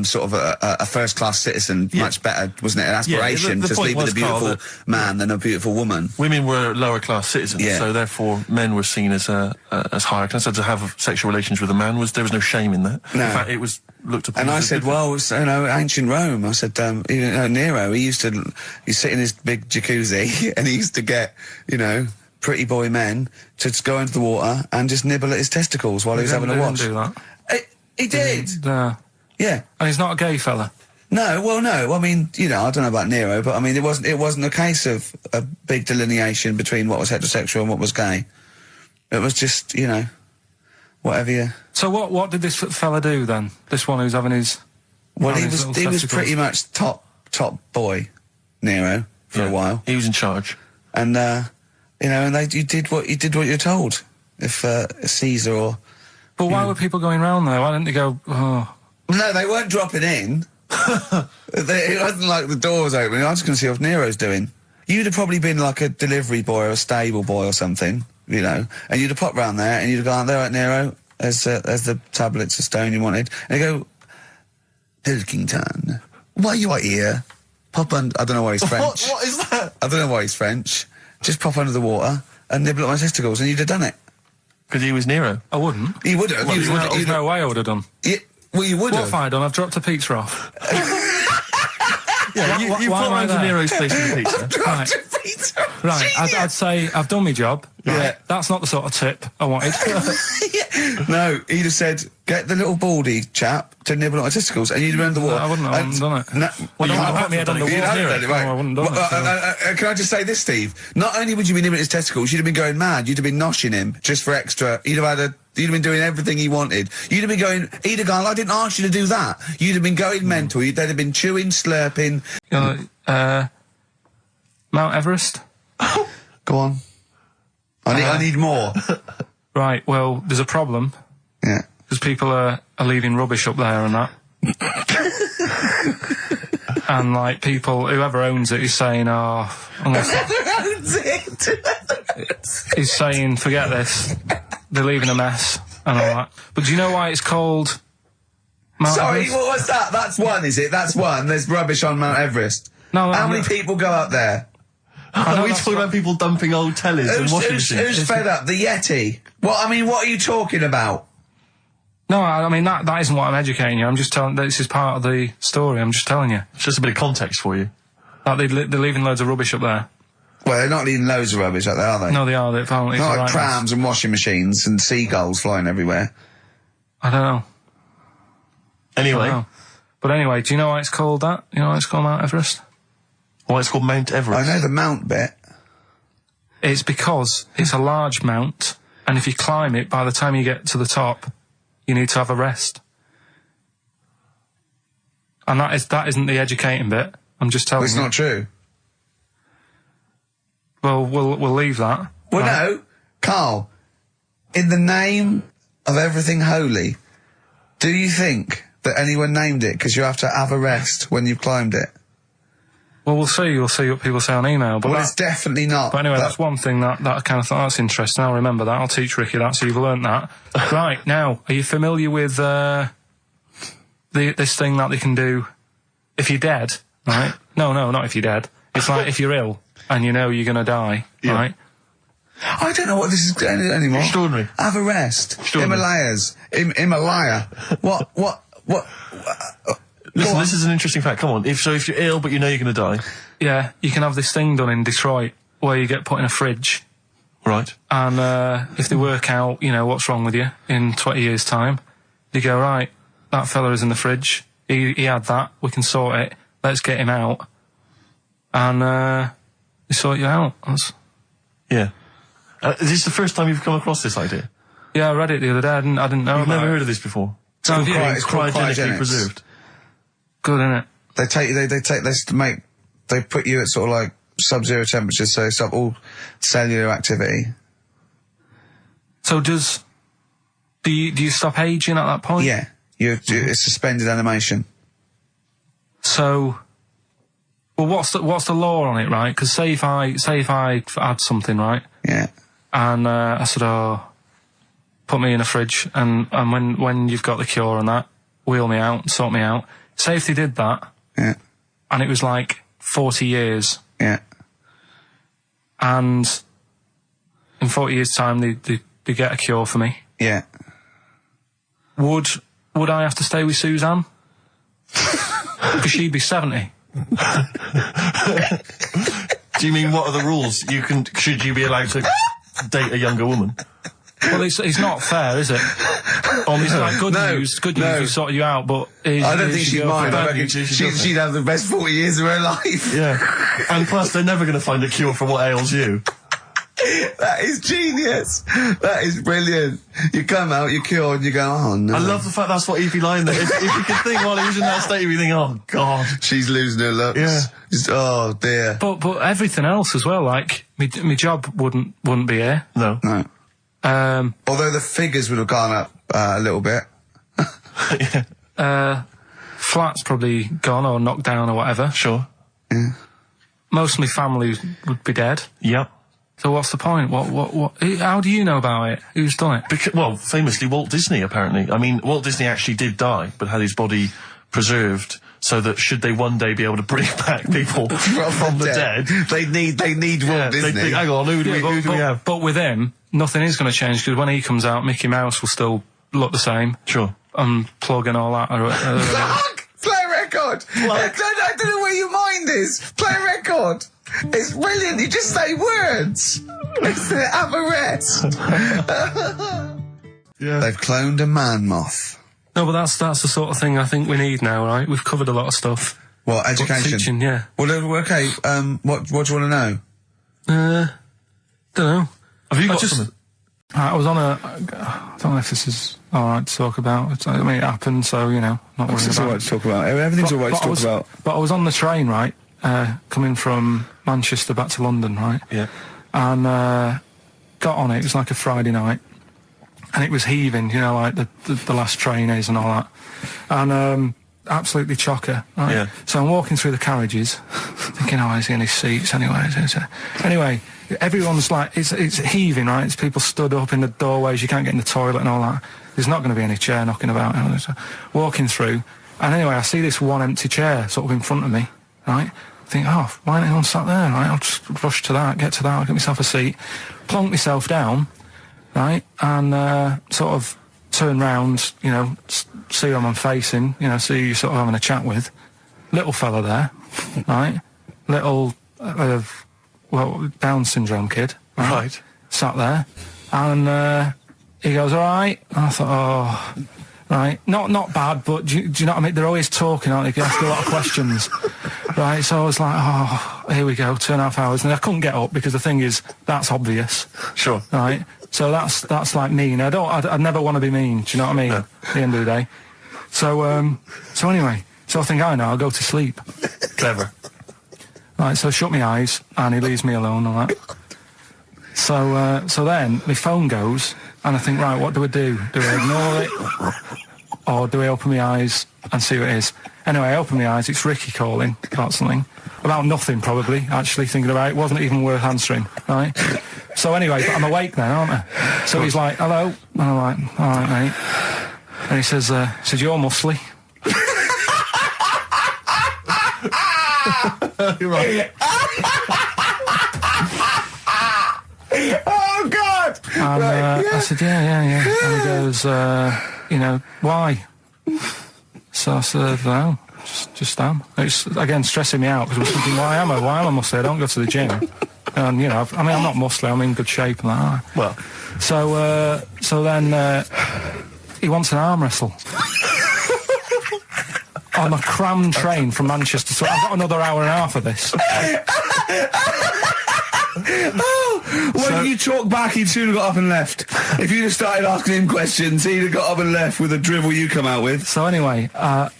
sort of a first-class citizen. Yeah. Much better, wasn't it? An aspiration the to point sleep with a was, Carl, beautiful man than a beautiful woman. Women were lower class citizens, Yeah. so therefore men were seen as higher class. So to have sexual relations with a man there was no shame in that. No. In fact, it was looked upon. And I as said, good. well, it's, you know, ancient Rome. I said, Nero, he used to sit in his big jacuzzi and he used to get, you know, pretty boy men to go into the water and just nibble at his testicles while he was having a watch. do that. He did. Yeah. And he's not a gay fella. No, well, no. I mean, you know, I don't know about Nero, but I mean, it wasn't a case of a big delineation between what was heterosexual and what was gay. It was just, you know, whatever you... So what did this fella do then? This one who's having his... Well, having he his was little he was testicles? pretty much top boy, Nero, for Yeah. a while. He was in charge. And, you know, and you did what you're told. If Caesar or... But why were people going round there? Why didn't they go, oh... No, they weren't dropping in. It wasn't like the door was opening. I was going to see what Nero's doing. You'd have probably been like a delivery boy or a stable boy or something, you know, and you'd have popped round there and you'd have gone, there, right, Nero, there's the tablets of stone you wanted. And you go, Pilkington, why you are here? Pop under... I don't know why he's French. What is that? I don't know why he's French. Just pop under the water and nibble at my testicles and you'd have done it. Because he was Nero. I wouldn't. You would have. Well, You would there's have. no way I would have done. Well, you would What have. have I done? I've dropped a pizza off. Yeah, you why put am I round to there? Nero's place with the pizza. Right. Right, I'd say I've done my job. Right? Yeah. That's not the sort of tip I wanted. No, he'd have said, get the little baldy chap to nibble at my testicles, and you'd have been under the water. I wouldn't have done it. No, Well, you no, would have put me head on the you'd wall have near done it. it, right. No, I wouldn't have done it. Can I just say this, Steve? Not only would you be nibbling at his testicles, you'd have been going mad. You'd have been noshing him just for extra. You'd have been doing everything he wanted. You'd have been going, he'd have gone, I didn't ask you to do that. You'd have been going mental. They'd have been chewing, slurping. Mount Everest? Go on. I need more. Right, well, there's a problem. Yeah. Because people are leaving rubbish up there and that. And, like, people, whoever owns it is saying, oh... Whoever owns it! He's saying, forget this. They're leaving a mess and all that. But do you know why it's called Mount Sorry, Everest? what was that? That's one, is it? That's one. There's rubbish on Mount Everest. No, How many people go up there? Are we talking about people dumping old tellies and washing machines? Who's fed up? The Yeti? What are you talking about? No, I mean, that isn't what I'm educating you. I'm just telling, this is part of the story. I'm just telling you. It's just a bit of context for you. Like, they're leaving loads of rubbish up there. Well, they're not leaving loads of rubbish up there, are they? No, they are. They're apparently... Not like right trams and washing machines and seagulls flying everywhere. I don't know. Anyway. I don't know. But anyway, do you know why it's called that? You know why it's called Mount Everest? Why it's called Mount Everest? I know the mount bit. It's because it's a large mount, and if you climb it, by the time you get to the top, you need to have a rest. And that isn't the educating bit. I'm just telling you. It's not true. Well, we'll leave that. Well, right? no, Karl, in the name of everything holy, do you think that anyone named it because you have to have a rest when you've climbed it? Well, we'll see. We'll see what people say on email. But Well, it's definitely not. But anyway, that's one thing that I kind of thought, that's interesting. I'll remember that. I'll teach Ricky that, so you've learnt that. Right, now, are you familiar with this thing that they can do if you're dead, right? No, not if you're dead. It's like if you're ill and you know you're going to die, right? I don't know what this is anymore. Extraordinary. Have a rest. Himalayas. Himalaya. What? Listen, this is an interesting fact. Come on. If you're ill but you know you're going to die. Yeah, you can have this thing done in Detroit where you get put in a fridge. Right. And if they work out, you know, what's wrong with you in 20 years' time, they go, right, that fella is in the fridge. He had that. We can sort it. Let's get him out. And they sort you out. Yeah. Is this the first time you've come across this idea? Yeah, I read it the other day. I didn't know You've about never it. heard of this before? It's called Cryogenically preserved. Good, isn't it? They put you at sort of like sub-zero temperatures, so stop all cellular activity. So do you stop aging at that point? Yeah, it's suspended animation. So, well, what's the law on it, right? Because say if I had something, right? Yeah. And I said, oh, put me in a fridge, and when you've got the cure and that, wheel me out, sort me out. Say if they did that, yeah, and it was like 40 years, yeah, and in 40 years' time they get a cure for me. yeah. Would I have to stay with Suzanne? Because she'd be 70. Do you mean what are the rules? Should you be allowed to date a younger woman? Well, it's not fair, is it? It's like good news, we sorted you out, but... I don't think she'd mind. I reckon she'd have the best 40 years of her life. Yeah. And plus, they're never going to find a cure for what ails you. That is genius. That is brilliant. You come out, you're cured, and you go, oh no. I love the fact that's what he'd be lying there. If you could think while he was in that state, you'd be thinking, oh God. She's losing her looks. Yeah. Just, oh dear. But everything else as well, like, my job wouldn't be here. No. No. Although the figures would have gone up a little bit. Flat's probably gone or knocked down or whatever. Sure. Yeah. Most of my family would be dead. Yep. So what's the point? What? How do you know about it? Who's done it? Well, famously Walt Disney, apparently. I mean, Walt Disney actually did die, but had his body preserved so that should they one day be able to bring back people from the dead, they need Walt Disney. They'd think, hang on, who do we have? But with him, nothing is going to change because when he comes out, Mickey Mouse will still look the same. Sure. Unplug and all that. Play a record. I don't know where your mind is. Play a record. It's brilliant. You just say words. Have a rest. Yeah. They've cloned a man moth. No, but that's the sort of thing I think we need now, right? We've covered a lot of stuff. What, education? Teaching, yeah. Well, okay. What do you want to know? Don't know. Have you got something? I was on I don't know if this is alright to talk about. I mean, it happened, so, you know, not worried about it. It's all right to talk about. Everything's all right to talk about. But I was on the train, right, coming from Manchester back to London, right? Yeah. And got on it. It was like a Friday night, and it was heaving, you know, like the last train is and all that, and absolutely chocker. Right? Yeah. So I'm walking through the carriages, thinking, oh, is there any seats anyway? Anyway, everyone's like, it's heaving, right? It's people stood up in the doorways. You can't get in the toilet and all that. There's not going to be any chair knocking about. You know, so walking through, and anyway, I see this one empty chair sort of in front of me, right? I think, oh, why ain't anyone sat there, right? I'll just rush to that, get to that, I'll get myself a seat, plonk myself down, right, and sort of turn round, you know, see who I'm facing, you know, see who you're sort of having a chat with. Little fella there, right? Little, Down syndrome kid, Right. Sat there, and he goes, all right. And I thought, oh, right, not bad, but do you know what I mean? They're always talking, aren't they? You ask a lot of questions, right? So I was like, oh, here we go, 2.5 hours, and I couldn't get up because the thing is, that's obvious, Sure. right? So that's like mean. I'd never want to be mean. Do you know what I mean? No. At the end of the day. So anyway, so I think I know. I'll go to sleep. Clever. Right. So I shut my eyes, and he leaves me alone. All that. So then my phone goes, and I think, right, what do I do? Do I ignore it, or do I open my eyes and see what it is? Anyway, I open my eyes. It's Ricky calling about something, about nothing probably. Actually thinking about it, wasn't even worth answering. Right. So anyway, but I'm awake then, aren't I? So he's like, hello, and I'm like, all right, mate. And he says, you're muscly. Right. Oh God! And I said, yeah. And he goes, you know, why? So I said, no, just am. It's again stressing me out because I was thinking, why am I muscly? I don't go to the gym. And you know, I'm not muscly. I'm in good shape and that. Well, so then he wants an arm wrestle. On a crammed train from Manchester, so I've got another hour and a half of this. When you talk back, he'd soon have got up and left. If you'd have started asking him questions, he'd have got up and left with the drivel you come out with. So anyway, do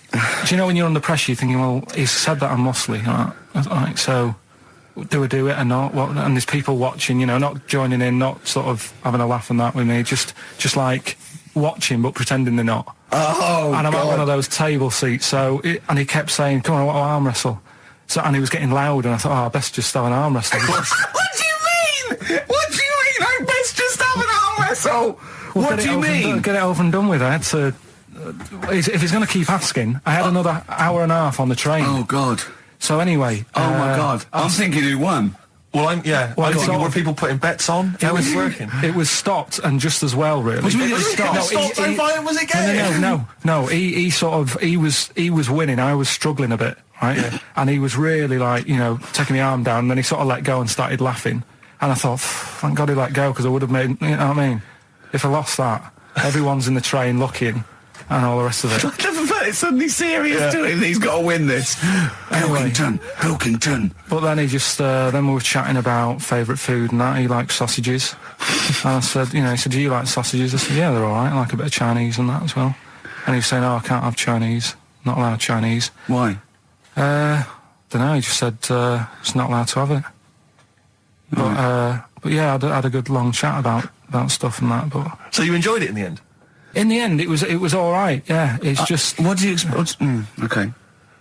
you know when you're under pressure, you're thinking, well, he's said that I'm muscly, right? So do I do it or not? What? And there's people watching, you know, not joining in, not sort of having a laugh and that with me, just like watching but pretending they're not. Oh, and I'm God. at one of those table seats, and he kept saying, come on, I'll arm wrestle. So, and he was getting loud, and I thought, I best just have an arm wrestle. What do you mean? What do you mean? I best just have an arm wrestle. Well, what do you mean? Get it over and done with. I had to. If he's going to keep asking, I had another hour and a half on the train. Oh God. So anyway. Oh my God. I'm thinking who won. Well, I'm thinking, were people putting bets on? How was it working? It was stopped, and just as well, really. What do you mean it was stopped? How violent was it getting? No. He was winning. I was struggling a bit, right? Yeah. And he was really like, you know, taking my arm down, and then he sort of let go and started laughing. And I thought, thank God he let go, because I would have made, you know what I mean? If I lost that, everyone's in the train looking, and all the rest of it. I never felt it suddenly serious to him. He's got to win this. Anyway. Pilkington. But then he just, then we were chatting about favourite food and that. He likes sausages. And I said, you know, he said, do you like sausages? I said, yeah, they're all right. I like a bit of Chinese and that as well. And he was saying, oh, I can't have Chinese. Not allowed Chinese. Why? Don't know. He just said, it's not allowed to have it. But yeah, I had a good long chat about stuff and that. But So you enjoyed it in the end? in the end, it was all right. Yeah, it's just. What do you expect? Okay.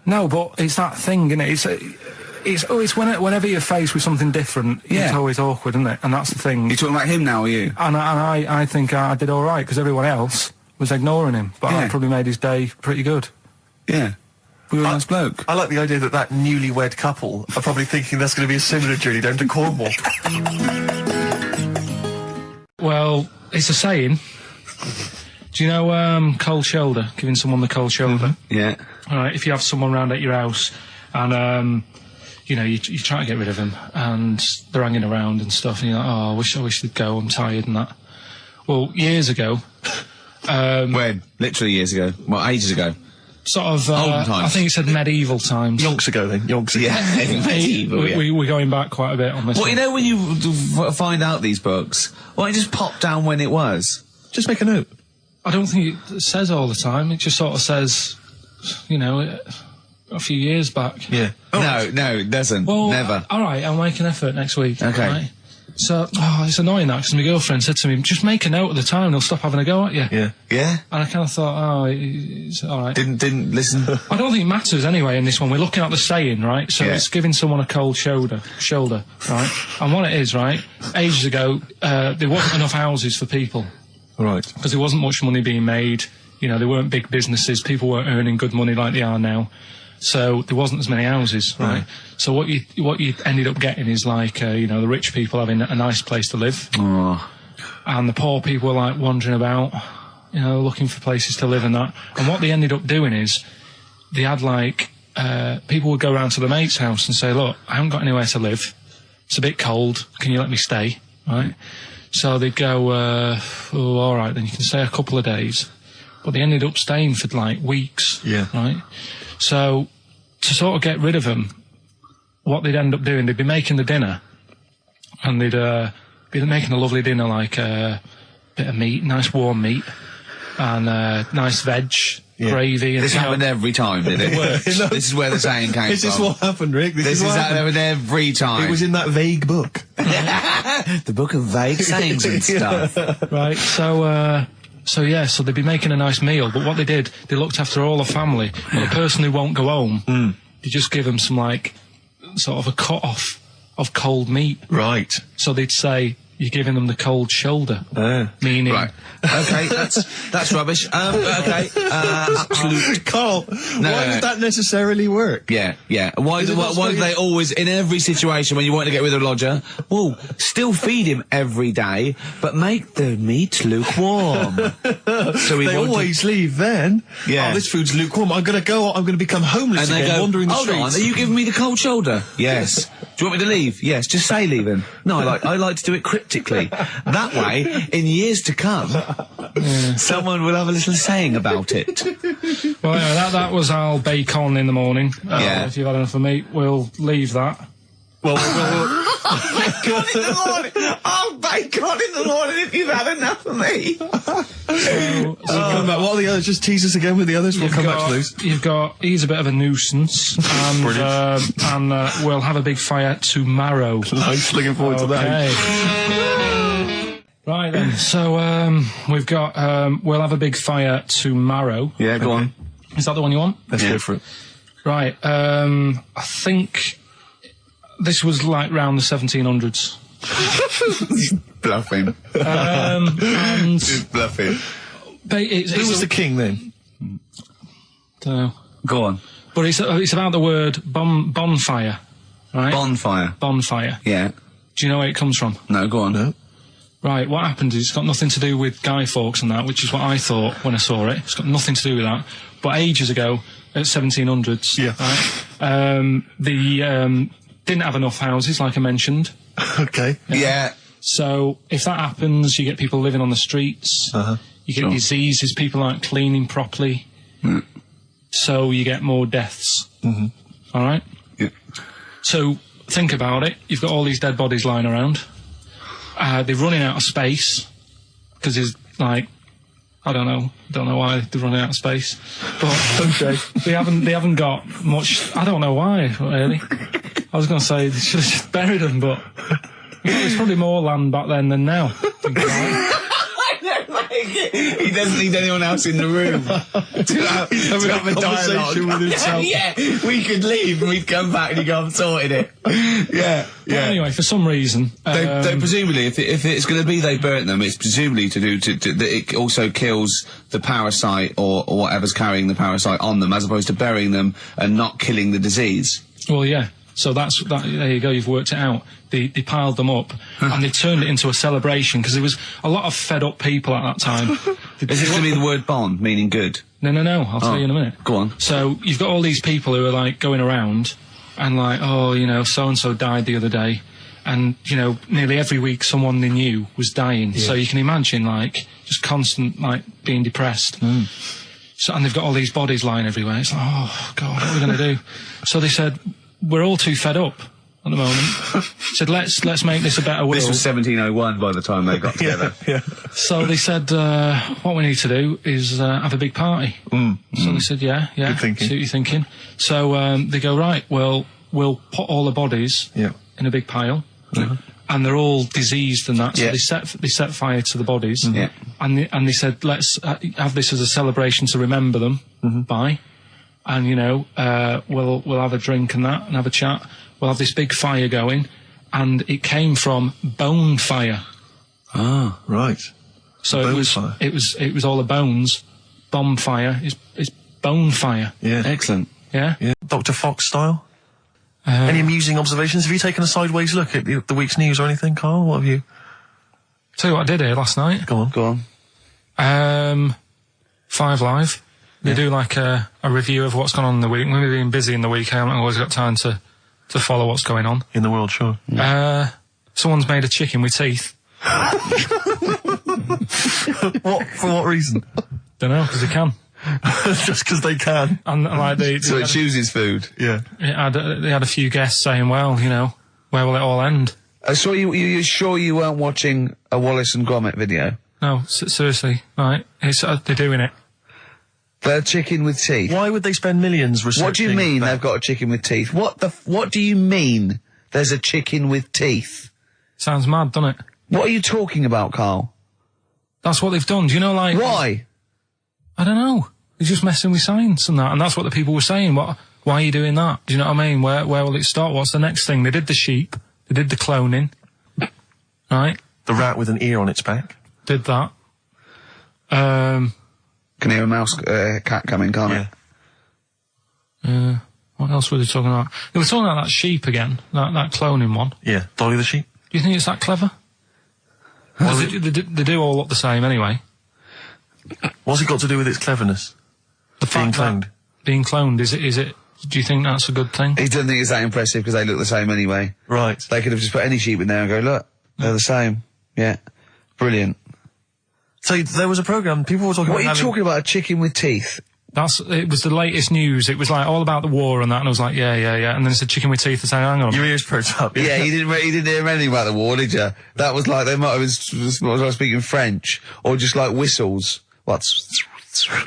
No, but it's that thing, isn't it? It's whenever you're faced with something different, Yeah. it's always awkward, isn't it? And that's the thing. You're talking about him now, are you? And I think I did all right because everyone else was ignoring him, but I Yeah. probably made his day pretty good. Yeah. We were a nice bloke. I like the idea that newlywed couple are probably thinking that's going to be a similar journey down to Cornwall. Well, it's a saying. Do you know cold shoulder? Giving someone the cold shoulder. Yeah. All right, if you have someone round at your house and you know you try to get rid of them and they're hanging around and stuff, and you're like, oh, I wish they'd go. I'm tired and that. Well, years ago. When? Literally years ago. Well, ages ago. Sort of. Olden times. I think it said medieval times. Yonks ago, then. Yonks ago. Yeah. Medieval, yeah. We're going back quite a bit on this. Well, one. you know when you find out these books, why don't you just pop down when it was? Just make a note. I don't think it says all the time. It just sort of says, you know, a few years back. Yeah. No, it doesn't. Well, Never. All right, I'll make an effort next week. Okay. Right? So, it's annoying that, because my girlfriend said to me, just make a note of the time, they'll stop having a go at you. Yeah. Yeah? And I kind of thought, it's all right. Didn't listen. I don't think it matters anyway in this one. We're looking at the saying, right? So it's giving someone a cold shoulder, right? And what it is, right, ages ago, there wasn't enough houses for people. Right. Because there wasn't much money being made. You know, there weren't big businesses. People weren't earning good money like they are now. So there wasn't as many houses, right? So what you ended up getting is like, the rich people having a nice place to live. Oh. And the poor people were like wandering about, looking for places to live and that. And what they ended up doing is they had like, people would go around to the mate's house and say, look, I haven't got anywhere to live. It's a bit cold. Can you let me stay? Right? So they'd go, all right, then you can stay a couple of days. But they ended up staying for like weeks. Yeah. Right? So to sort of get rid of them, what they'd end up doing, they'd be making the dinner, and they'd be making a lovely dinner, like a bit of meat, nice warm meat, and nice veg, gravy. And This happened every time, did it? This is where the saying came This from. is what happened, Rick. This is happened every time. It was in that vague book. The book of vague sayings and stuff. Right, so they'd be making a nice meal, but what they did, they looked after all the family. But the person who won't go home, they just give them some, like, sort of a cut-off of cold meat. Right. So they'd say, you're giving them the cold shoulder. Meaning... Right. Okay, that's rubbish. Okay. Absolute... Carl, why would that necessarily work? Yeah. Why do they always, in every situation when you want to get rid of a lodger, well, still feed him every day, but make the meat lukewarm. So they always leave then. Yeah. Oh, this food's lukewarm. I'm going to become homeless and they again, go, wandering the hold streets. on, are you giving me the cold shoulder? Yes. Do you want me to leave? Yes, just say leaving. No, I like to do it cryptically. That way, in years to come, someone will have a little saying about it. Well, yeah, that was our bacon in the morning. Yeah. If you've had enough of meat, we'll leave that. Well, Bacon in the morning! Oh, bacon in the morning if you've had enough of me! come back. What are the others? Just tease us again with the others. We'll come back to those. You've got, he's a bit of a nuisance, and we'll have a big fire tomorrow. Nice, looking forward to that. Right then, so we've got, we'll have a big fire tomorrow. Yeah, go on. Is that the one you want? Let's go for it. Right, I think this was like round the 1700s. Bluffing. And Just bluffing. Who was the king then? Don't know. Go on. But it's about the word bonfire, right? Bonfire. Yeah. Do you know where it comes from? No, go on. No. Right, what happened is it's got nothing to do with Guy Fawkes and that, which is what I thought when I saw it. It's got nothing to do with that. But ages ago, at 1700s, right, they didn't have enough houses, like I mentioned. Okay. Yeah. So if that happens, you get people living on the streets. You get diseases, people aren't cleaning properly. So you get more deaths. All right? Yeah. So think about it. You've got all these dead bodies lying around. They're running out of space because there's like, I don't know why they're running out of space, but they haven't got much. I don't know why really. I was going to say they should have just buried them, but there's probably more land back then than now. He doesn't need anyone else in the room to have a conversation with himself. Yeah, we could leave and we'd come back and you go, I've sorted it. Yeah. But anyway, for some reason, they presumably, if it's going to be they burnt them, it's presumably to do that it also kills the parasite or whatever's carrying the parasite on them, as opposed to burying them and not killing the disease. Well, yeah. So there you go, you've worked it out. They piled them up and they turned it into a celebration because there was a lot of fed up people at that time. Is this going to be the word bon, meaning good? No, I'll tell you in a minute. Go on. So you've got all these people who are like going around and like, so-and-so died the other day. And, nearly every week someone they knew was dying. Yeah. So you can imagine like just constant like being depressed. So, and they've got all these bodies lying everywhere. It's like, oh God, what are we going to do? So they said, we're all too fed up. at the moment. Said, let's make this a better world. This was 1701 by the time they got together. Yeah. So they said, what we need to do is have a big party. So they said, yeah, Good thinking. see what you're thinking. So they go, right, well, we'll put all the bodies Yeah. in a big pile. And they're all diseased and that, so Yeah. they set fire to the bodies. Yeah. And they said, let's have this as a celebration to remember them by. And, you know, we'll have a drink and that, and have a chat. We'll have this big fire going. And it came from bone fire. Ah. Right. So Bone it was fire. it was all the bones. Bomb fire is bone fire. Yeah. Excellent. Yeah? Yeah. Dr. Fox style. Any amusing observations? Have you taken a sideways look at the week's news or anything, Carl? What have you... Tell you what I did here last night. Go on. Go on. 5 Live. They do like a review of what's gone on in the week. When we've been busy in the week, I haven't always got time to follow what's going on. In the world, sure. Someone's made a chicken with teeth. For what reason? Don't know, because they can. Just because they can. And like So it chooses food. Yeah. they had a few guests saying, well, you know, where will it all end? So you sure you weren't watching a Wallace and Gromit video? No, seriously, right? They're doing it. They're chicken with teeth. Why would they spend millions researching... What do you mean that? they've got a chicken with teeth? What do you mean there's a chicken with teeth? Sounds mad, doesn't it? What are you talking about, Carl? That's what they've done. Do you know, like... Why? I don't know. They're just messing with science and that, and that's what the people were saying. Why are you doing that? Do you know what I mean? Where will it start? What's the next thing? They did the sheep. They did the cloning. Right? The rat with an ear on its back. Did that. Can hear a mouse, cat coming, can't it? What else were they talking about? They were talking about that sheep again, that cloning one. Yeah. Dolly the sheep. Do you think it's that clever? They do all look the same anyway. What's it got to do with its cleverness? The Being fact that cloned. Being cloned, is it, do you think that's a good thing? He doesn't think it's that impressive because they look the same anyway. Right. They could have just put any sheep in there and go, look, they're the same. Yeah. Brilliant. So there was a programme, people were talking What about are you talking about, a chicken with teeth? It was the latest news. It was like all about the war and that, and I was like, yeah. And then it's a chicken with teeth. I said, hang on. Your ears perked up. Yeah, he didn't hear anything about the war, did you? That was like, they might have been speaking French, or just like whistles.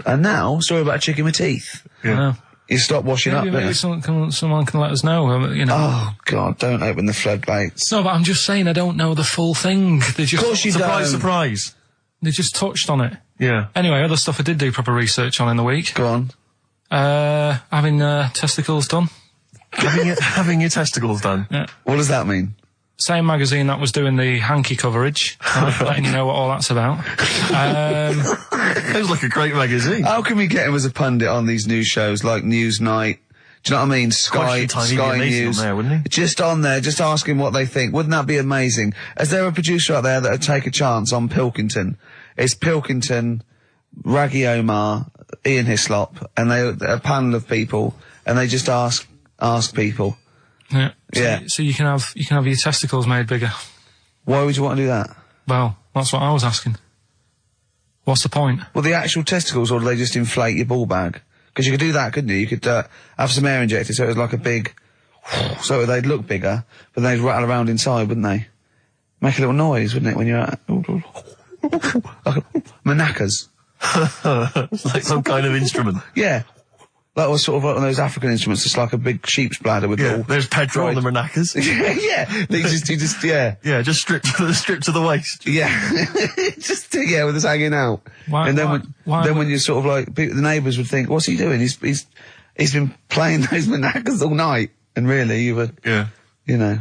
And now, story about a chicken with teeth. I know. You stop washing up, Maybe don't you? someone can let us know, you know. Oh, God, don't open the floodgates. No, but I'm just saying I don't know the full thing. They just, Of course you Surprise, don't. surprise. They just touched on it. Yeah. Anyway, other stuff I did do proper research on in the week. Go on. Having testicles done. Having your testicles done. Yeah. What does that mean? Same magazine that was doing the hanky coverage, letting you know what all that's about. Sounds like a great magazine. How can we get him as a pundit on these news shows like Newsnight? Do you know what I mean? Sky News. On there, wouldn't he? Just on there, just ask him what they think. Wouldn't that be amazing? Is there a producer out there that would take a chance on Pilkington? It's Pilkington, Raggy Omar, Ian Hislop, and a panel of people, and they just ask people. Yeah. Yeah. So you can have your testicles made bigger. Why would you want to do that? Well, that's what I was asking. What's the point? Well, the actual testicles, or do they just inflate your ball bag? Because you could do that, couldn't you? You could have some air injected so it was like a big... So they'd look bigger, but they'd rattle around inside, wouldn't they? Make a little noise, wouldn't it, when you're at... Like manacas. Like some kind of instrument. Yeah. That was sort of like one of those African instruments, just like a big sheep's bladder with Yeah. all... There's Pedro on the maracas. yeah. They just, yeah. Yeah, just stripped to the waist. Yeah. Just, yeah, with us hanging out. Why- and then why when would- you're sort of like, the neighbours would think, what's he doing? He's been playing those manacas all night. And really, you were, Yeah. you know.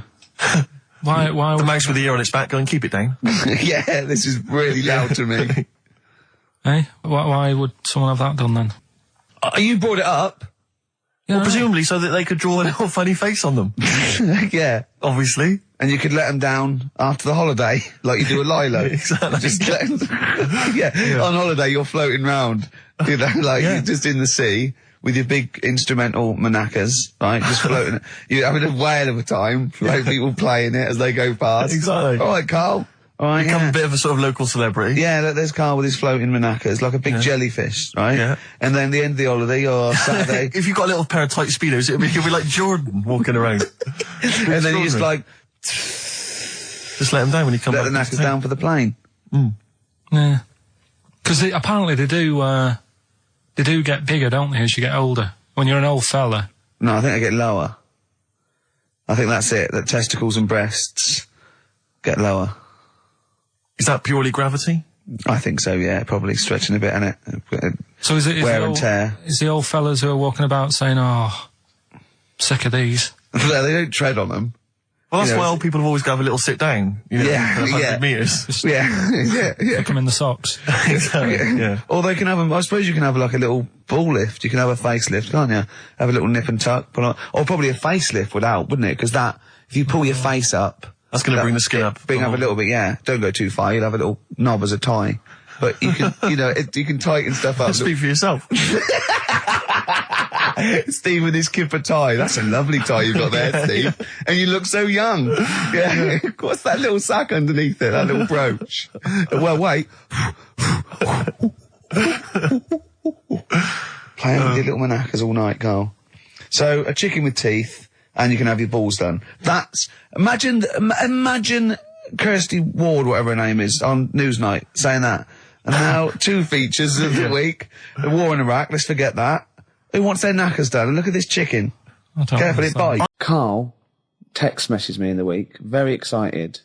Why The would... mouse with the ear on its back, go and keep it down. Yeah, this is really loud to me. Why would someone have that done then? You brought it up. Yeah, Presumably so that they could draw a little funny face on them. Yeah. Obviously. And you could let them down after the holiday, like you do a Lilo. Exactly. Just let 'em- yeah. On holiday, you're floating round, you know, like Yeah. you're just in the sea with your big instrumental manacas, right? Just floating. You're having a whale of a time. Like people playing it as they go past. Exactly. All right, Carl. All right, Become a bit of a sort of local celebrity. Yeah, look, there's Karl with his floating manakas, like a big jellyfish, right? Yeah. And then the end of the holiday, or Saturday, If you've got a little pair of tight speedos, it'll be like Jordan walking around. and then you just like Just let him down when he comes back. let the knackers down for the plane. Yeah. Because apparently they do get bigger, don't they, as you get older? When you're an old fella. No, I think they get lower. I think that's it. That testicles and breasts get lower. Is that purely gravity? I think so. Yeah, probably stretching a bit, innit? So is it wear and tear? Is the old fellas who are walking about saying, "Oh, sick of these"? No, they don't tread on them. Well, that's You know, why old people have always got to have a little sit down. You know, Yeah, for 100 yeah. meters. Yeah. Stick them in the socks. Exactly. Yeah. Or they can have I suppose you can have like a little ball lift. You can have a facelift, can't you? Have a little nip and tuck. Put on, or probably a facelift would help, wouldn't it? Because if you pull your face up, That's going to bring the skin up. bring up a little bit. Yeah, don't go too far. You'll have a little knob as a tie. But you can, you can tighten stuff up. Speak for yourself. Steve with his kipper tie. That's a lovely tie you've got there, Steve. And you look so young. Yeah. What's that little sack underneath it? That little brooch. Well, wait. Playing with your little manakas all night, Karl. So, a chicken with teeth, and you can have your balls done. Imagine Kirsty Ward, whatever her name is, on Newsnight, saying that. And now, 2 features of the week. The war in Iraq, let's forget that. Who wants their knackers done? And look at this chicken. Careful, it bites. Karl text messaged me in the week, very excited,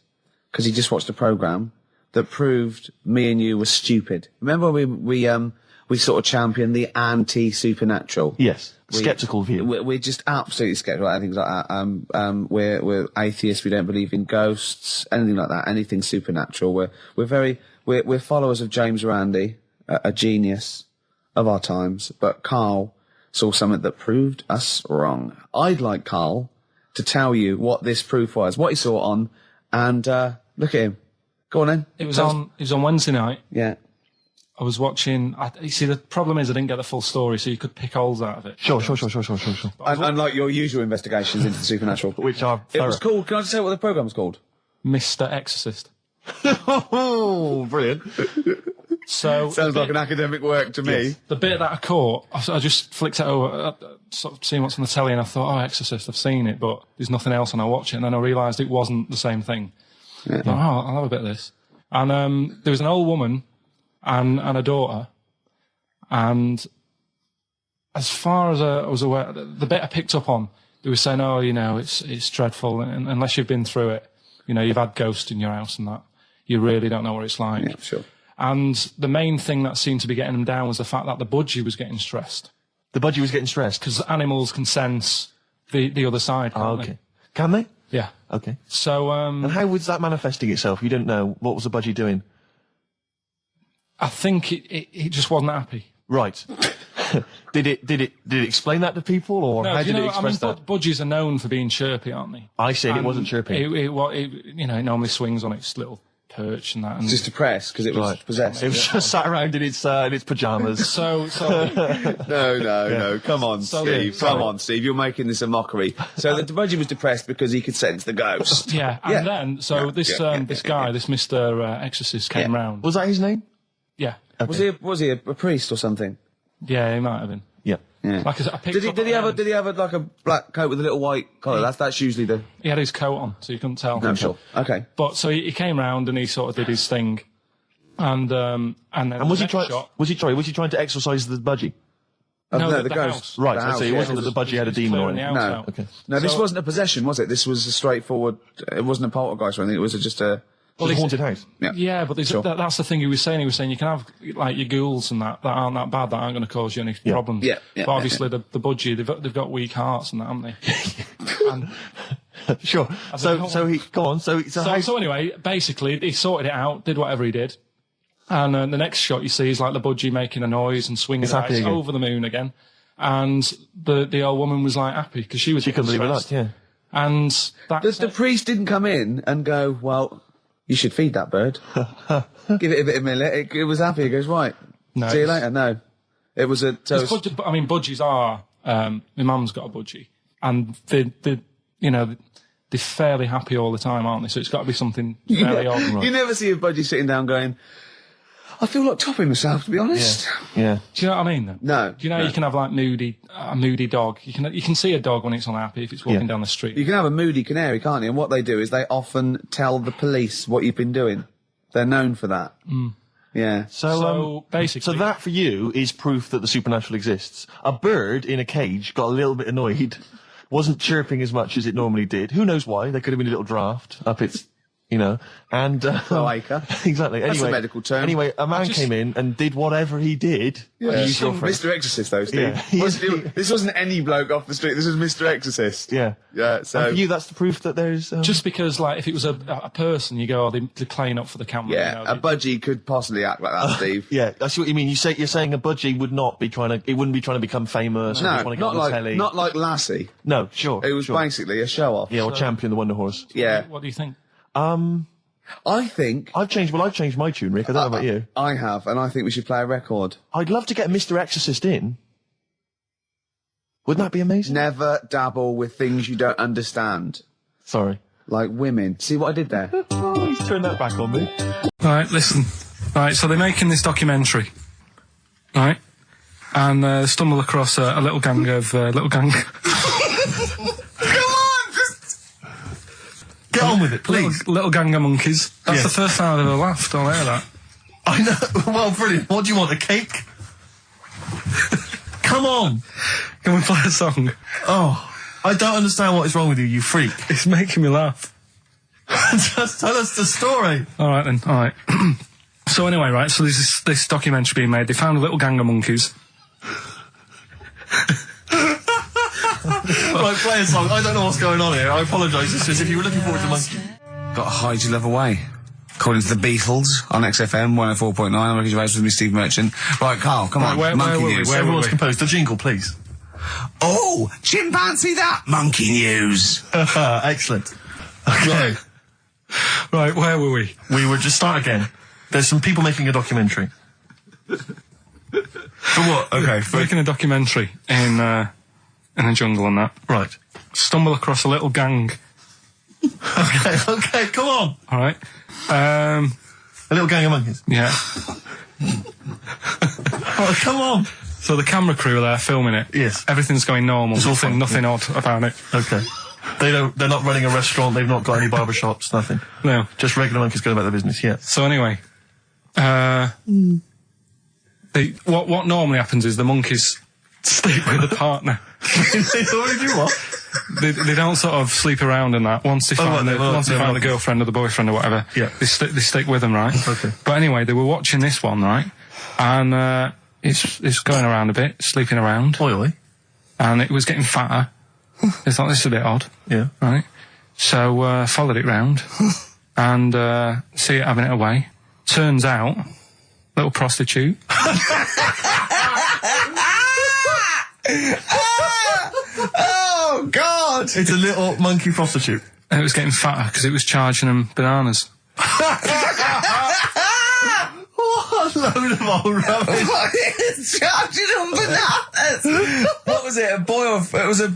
because he just watched a programme that proved me and you were stupid. Remember we sort of championed the anti-supernatural? Yes. Skeptical view. We're just absolutely skeptical about things like that. We're atheists. We don't believe in ghosts, anything like that, anything supernatural. We're followers of James Randi, a genius of our times. But Karl saw something that proved us wrong. I'd like Karl to tell you what this proof was, what he saw on, and look at him. Go on then. It was on Wednesday night. Yeah. I was watching. You see, the problem is I didn't get the full story, so you could pick holes out of it. Sure. Unlike your usual investigations into the supernatural. Which are It was called, can I just say what the programme was called? Mr. Exorcist. Oh, brilliant. So Sounds like an academic work to me. the bit that I caught, I just flicked it over, sort of seeing what's on the telly, and I thought, oh, Exorcist, I've seen it, but there's nothing else, and I watch it, and then I realised it wasn't the same thing. I thought, oh, I'll have a bit of this. And there was an old woman and a daughter, and as far as I was aware, the bit I picked up on, they were saying, oh, it's dreadful, and unless you've been through it, you've had ghosts in your house and that, you really don't know what it's like. Yeah, sure. And the main thing that seemed to be getting them down was the fact that the budgie was getting stressed. The budgie was getting stressed. Because animals can sense the other side, can't okay. they? Can they? Yeah. Okay. So, And how was that manifesting itself? You didn't know. What was the budgie doing? I think it just wasn't happy. Right. Did it explain that to people, or how did it express that? Budgies are known for being chirpy, aren't they? I said it wasn't chirpy. It normally swings on its little perch and that. And Just depressed because it was possessed. It was just sat around in its pajamas. so No. Come on, Steve. Come on, Steve. You're making this a mockery. So the budgie was depressed because he could sense the ghost. yeah, and then this guy, this Mr. Exorcist came round. Was that his name? Yeah. Okay. Was he a priest or something? Yeah, he might have been. Yeah. Yeah. Like I picked up Did he have like a black coat with a little white collar? That's usually the. He had his coat on, so you couldn't tell. No, sure. Okay. But so he came round and he sort of did his thing, and then Was he trying to exorcise the budgie? No, the ghost. house. Right. The house, so it wasn't that the budgie had a demon on it. No. Okay. No, this wasn't a possession, was it? This was a straightforward. It wasn't a poltergeist or anything. It was just a. It was a haunted house. Yeah, but that's the thing he was saying. He was saying you can have like your ghouls and that aren't that bad, that aren't going to cause you any problems. Yeah. But obviously the budgie, they've got weak hearts and that, haven't they? And Sure. So anyway, basically he sorted it out, did whatever he did, and the next shot you see is like the budgie making a noise and swinging It's happy eyes again. over the moon again, and the old woman was like happy because she couldn't believe it. stressed. Yeah. And The priest didn't come in and go, well, you should feed that bird. Give it a bit of millet. It was happy. He goes, right. No, See you later. No. It was a. So budgies are. My mum's got a budgie, and the they're fairly happy all the time, aren't they? So it's got to be something fairly odd. You never see a budgie sitting down going, I feel like topping myself, to be honest. Yeah. Do you know what I mean? Then? No. Do you know you can have like a moody dog? You can see a dog when it's unhappy if it's walking down the street. You can have a moody canary, can't you? And what they do is they often tell the police what you've been doing. They're known for that. Yeah. So basically, so that for you is proof that the supernatural exists. A bird in a cage got a little bit annoyed, wasn't chirping as much as it normally did. Who knows why? There could have been a little draft up its, and cloaca. Exactly. That's anyway, a medical term. Anyway, a man came in and did whatever he did. Yeah. Use your phrase. Mr. Exorcist, though, Steve. Yeah. This wasn't any bloke off the street. This was Mr. Exorcist. Yeah. Yeah. So and for you, that's the proof that there's just because, like, if it was a person, you go, they're playing up for the camera. yeah, a budgie could possibly act like that, Steve. Yeah, I see what you mean. You're saying a budgie would not be it wouldn't be trying to become famous. No, or want to get on the telly. not like Lassie. No, sure. It was sure. basically a show off. Yeah, or Champion the Wonder Horse. Yeah. What do you think? I think I've changed my tune, Rick. I don't know about you. I have, and I think we should play a record. I'd love to get Mr. Exorcist in. Wouldn't that be amazing? Never dabble with things you don't understand. Sorry. Like women. See what I did there? Oh, he's turned that back on me. Right, listen. Right, so they're making this documentary. Right? And stumble across a little gang of... Get on with it, please. Little gang of monkeys. That's Yeah. the first time I've ever laughed. I'll hear that. I know. Well, brilliant. What do you want, a cake? Come on. Can we play a song? Oh, I don't understand what is wrong with you, you freak. It's making me laugh. Just tell us the story. All right, then. All right. So anyway, right, so there's this documentary being made. They found a little gang of monkeys. Right, play a song. I don't know what's going on here. I apologise. It's just if you were looking forward to Monkey. Got to hide your love away. According to the Beatles on XFM 104.9. I'm Ricky Gervais with me, Steve Merchant. Right, Carl, come on. where monkey were we? news. Where Everyone's were we? composed. The jingle, please. Oh, chimpanzee that monkey news. Excellent. Okay. Right, where were we? We would just start again. There's some people making a documentary. For what? Okay. Making a documentary in a jungle and that. Right. Stumble across a little gang. Okay, come on. All right. A little gang of monkeys. Yeah. Oh, come on. So the camera crew are there filming it. Yes. Everything's going normal. It's all Nothing fine, odd about it. Okay. They're not running a restaurant, they've not got any barber shops, nothing. No. Just regular monkeys going about their business, yeah. So anyway, what normally happens is the monkeys sleep with the partner. They already do what? They don't sort of sleep around and that. Once they find the girlfriend or the boyfriend or whatever, Yeah. they stick with them, right? Okay. But anyway, they were watching this one, right? And it's going around a bit, sleeping around, Oily. and it was getting fatter. They thought this is a bit odd, Yeah. right? So followed it round and see it having it away. Turns out, little prostitute. Oh, God! It's a little monkey prostitute. And it was getting fatter because it was charging them bananas. What a load of old rubbish. Charging them bananas! What was it, a boy or... It was a...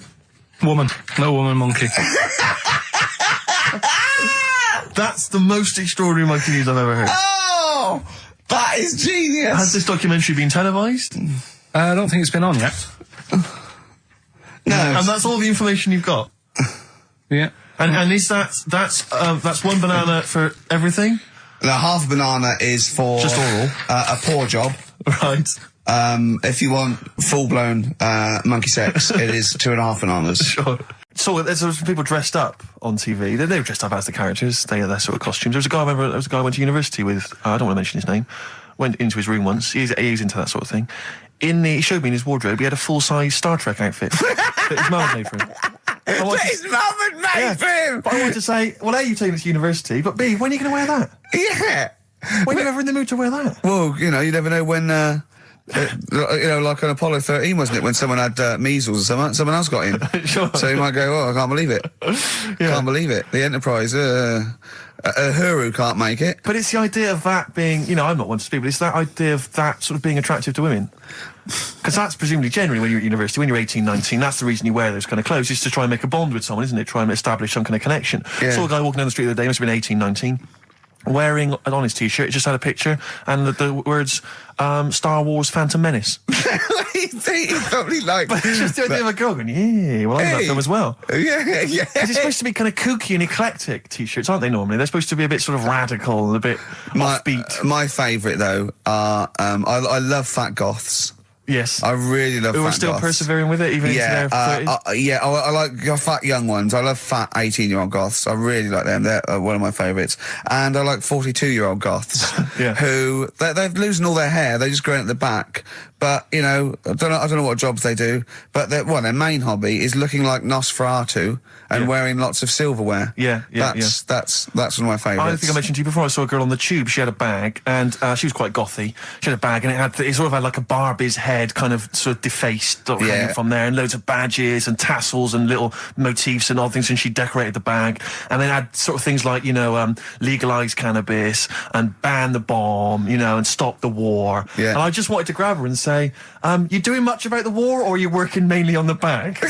Woman. Little woman monkey. That's the most extraordinary monkey news I've ever heard. Oh! That is genius! Has this documentary been televised? I don't think it's been on yet. No. And that's all the information you've got? Yeah. And is that's one banana for everything? The half banana is for... Just oral. A poor job. Right. If you want full-blown monkey sex, it is 2.5 bananas. Sure. So there's some people dressed up on TV. They were dressed up as the characters. They had their sort of costumes. There was a guy I went to university with. I don't want to mention his name. Went into his room once. He's into that sort of thing. He showed me in his wardrobe. He had a full-size Star Trek outfit that his mum had made for him. His mum had made for him! But I wanted to say, well, A, you've taken it to university, but B, when are you going to wear that? Yeah! When are you ever in the mood to wear that? Well, you never know when... like on Apollo 13, wasn't it, when someone had measles or someone else got in. Sure. So you might go, oh, I can't believe it. Yeah. Can't believe it. The Enterprise, Uhuru can't make it. But it's the idea of that being, I'm not one to speak, but it's that idea of that sort of being attractive to women. Because that's presumably generally when you're at university, when you're 18, 19, that's the reason you wear those kind of clothes, is to try and make a bond with someone, isn't it? Try and establish some kind of connection. Yeah. Saw a guy walking down the street the other day, must have been 18, 19, wearing, on his T-shirt, it just had a picture, and the words, Star Wars Phantom Menace. He probably like... But it's just the idea of a girl going, yeah, well, I love them as well. Yeah. Because it's supposed to be kind of kooky and eclectic T-shirts, aren't they, normally? They're supposed to be a bit sort of radical and a bit offbeat. My favourite, though, are... I love fat goths. Yes. I really love fat Who are still goths. persevering with it, even into their 30s? I like your fat young ones. I love fat 18-year-old goths. I really like them. They're one of my favourites. And I like 42-year-old goths who they're losing all their hair. They're just growing at the back. But I don't know what jobs they do. But their main hobby is looking like Nosferatu and wearing lots of silverware. That's one of my favourites. I think I mentioned to you before. I saw a girl on the tube. She had a bag, and she was quite gothy. She had a bag, and it sort of had like a Barbie's head, kind of sort of defaced hanging from there, and loads of badges and tassels and little motifs and odd things. And she decorated the bag, and then had sort of things like legalise cannabis and ban the bomb, and stop the war. Yeah. And I just wanted to grab her and say, you doing much about the war, or are you working mainly on the bag?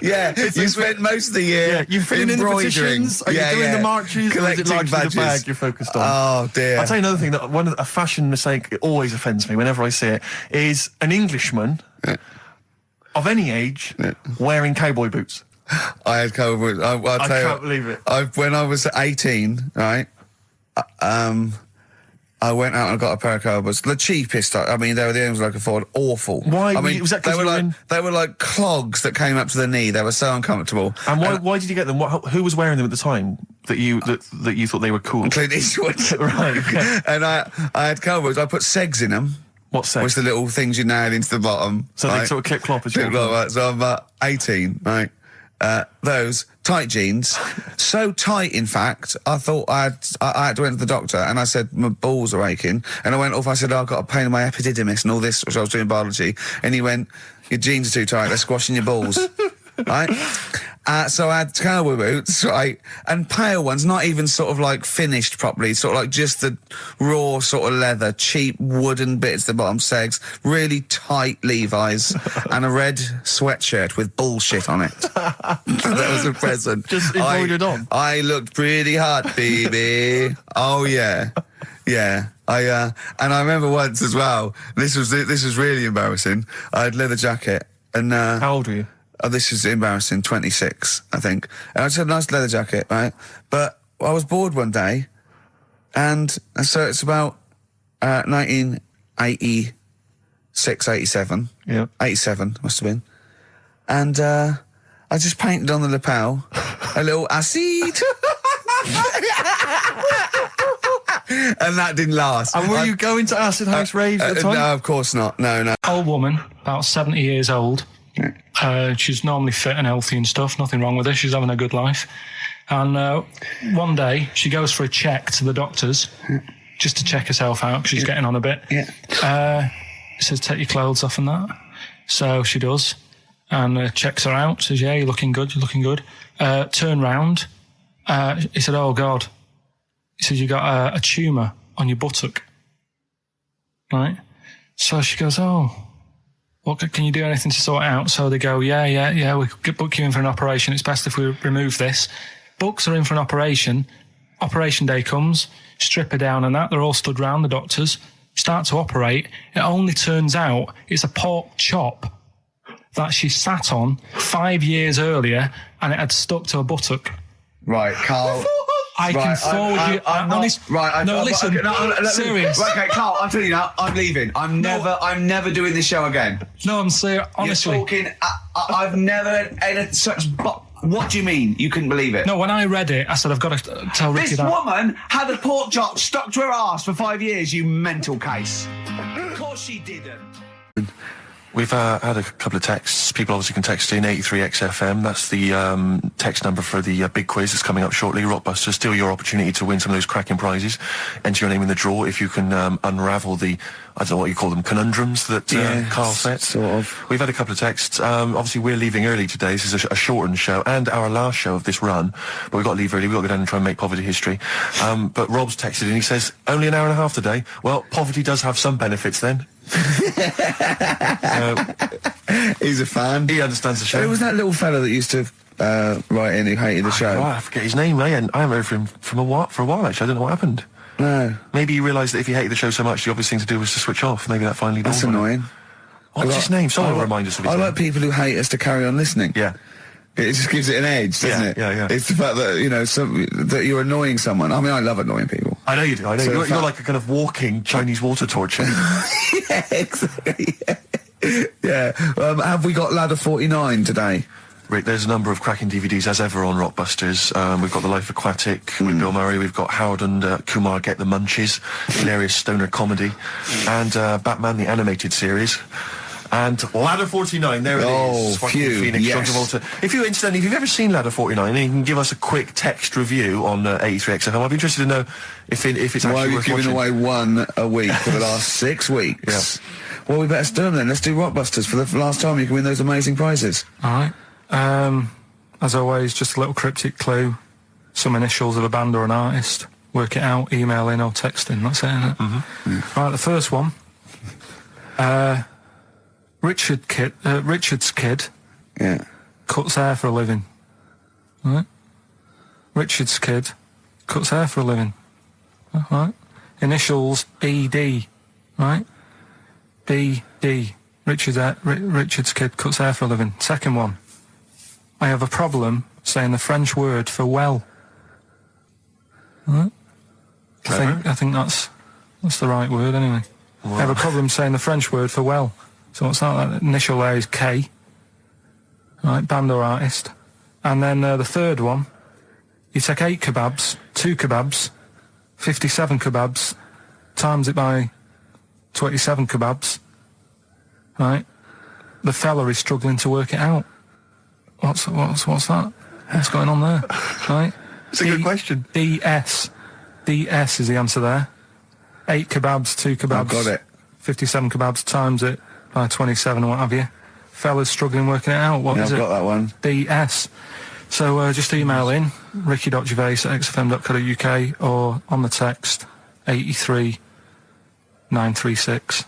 Yeah, you spent most of the year you're filling in the embroidering. petitions, are you doing the marches, or is it largely badges. the bag you're focused on? Oh, dear. I'll tell you another thing, that a fashion mistake, it always offends me whenever I see it, is an Englishman of any age wearing cowboy boots. I had cowboy boots. I can't believe it. When I was 18, right, I went out and got a pair of cowboy boots. The cheapest. I mean, they were the only ones I could afford. Awful. Why? I mean, was that 'cause they were like clogs that came up to the knee. They were so uncomfortable. And why did you get them? Who was wearing them at the time that you thought they were cool? Clint Eastwood. Right. Okay. And I had cowboy boots. I put segs in them. What's segs? Which the little things you nail into the bottom. So they sort of clip clop as you walk along. So I'm 18, right? Those tight jeans, so tight in fact I thought I had to enter the doctor, and I said my balls are aching, and I went off. I said I've got a pain in my epididymis and all this, which I was doing biology, and he went, your jeans are too tight, they're squashing your balls. Right? So I had cowboy boots, right, and pale ones, not even sort of like finished properly, sort of like just the raw sort of leather, cheap wooden bits at the bottom, segs, really tight Levi's, and a red sweatshirt with bullshit on it. That was a present. Just embroidered on? I looked pretty hot, baby. Oh, yeah. Yeah. And I remember once as well, this was really embarrassing. I had leather jacket, and How old were you? Oh, this is embarrassing, 26, I think. And I just had a nice leather jacket, right? But I was bored one day, and so it's about 1986, 87. Yeah. 87, must have been. And I just painted on the lapel a little acid. And that didn't last. And were you going to acid house raves at the time? No, of course not. No. Old woman, about 70 years old. She's normally fit and healthy and stuff, nothing wrong with her, she's having a good life. And one day she goes for a check to the doctors, just to check herself out, because she's getting on a bit. He says, take your clothes off and that. So she does, and checks her out, says, yeah, you're looking good. Turn round. He said, oh God. He says, you got a tumour on your buttock. Right? So she goes, oh, well, can you do anything to sort it out? So they go, yeah, we could book you in for an operation. It's best if we remove this. Books are in for an operation. Operation day comes, strip her down and that. They're all stood round, the doctors. Start to operate. It only turns out it's a pork chop that she sat on 5 years earlier, and it had stuck to her buttock. Right, Karl. I can forward you. Listen. Serious. Right, okay, Karl, I'm telling you now, I'm leaving. I'm never doing this show again. No, I'm serious. Honestly. You're talking. I've never had such. What do you mean? You couldn't believe it? No, when I read it, I said, I've got to tell Ricky that. This woman had a pork chop stuck to her arse for 5 years, you mental case. Of course she didn't. We've had a couple of texts. People obviously can text in 83XFM. That's the text number for the big quiz that's coming up shortly. Rockbusters, still your opportunity to win some of those cracking prizes. Enter your name in the draw if you can unravel the, I don't know what you call them, conundrums that Karl set. Sort of. We've had a couple of texts. Obviously, we're leaving early today. This is a shortened show and our last show of this run. But we've got to leave early. We've got to go down and try and make poverty history. But Rob's texted in. He says, only an hour and a half today. Well, poverty does have some benefits then. He's a fan. He understands the show. Who was that little fella that used to write in who hated the show? Oh, I forget his name. I haven't heard from him for a while, actually. I don't know what happened. No. Maybe he realised that if he hated the show so much, the obvious thing to do was to switch off. Maybe that finally dawned That's on him. annoying. What's his name? Someone will remind us of his I name. like people who hate us to carry on listening. Yeah. It just gives it an edge, doesn't it? Yeah. It's the fact that, that you're annoying someone. I mean, I love annoying people. I know you do. I know. So You're like a kind of walking Chinese water torture. Yeah, exactly. Yeah. Have we got Ladder 49 today? Rick, there's a number of cracking DVDs as ever on Rockbusters. We've got The Life Aquatic with Bill Murray. We've got Howard and Kumar Get the Munchies, hilarious stoner comedy, and Batman the Animated Series. And Ladder 49, there it is. Joaquin phew, Phoenix, yes. John Travolta. If you've ever seen Ladder 49, then you can give us a quick text review on 83 XFM. I'd be interested to know if it's Why are actually you worth giving watching. away one a week for the last 6 weeks? Yeah. Well, we better do them then. Let's do Rockbusters for the last time. You can win those amazing prizes. All right. As always, just a little cryptic clue, some initials of a band or an artist. Work it out, email in or text in. That's it, isn't it? Mm-hmm. Yeah. Right, the first one. Richard's kid. Yeah. Cuts hair for a living. Right. Richard's kid cuts hair for a living. Right. Initials ED. Right. BD. Richard's kid cuts hair for a living. Second one. I have a problem saying the French word for well. Right. I think that's the right word anyway. Wow. I have a problem saying the French word for well. So what's that? That initial there is K. Right, band or artist. And then the third one, you take 8 kebabs, 2 kebabs, 57 kebabs, times it by 27 kebabs. Right? The fella is struggling to work it out. What's that? What's going on there? Right? It's a good question. DS is the answer there. 8 kebabs, 2 kebabs. I've got it. 57 kebabs times it by 27 or what have you. Fella's struggling working it out. What is I've it? got that one. DS. So just email in ricky.gervais@xfm.co.uk or on the text 83936.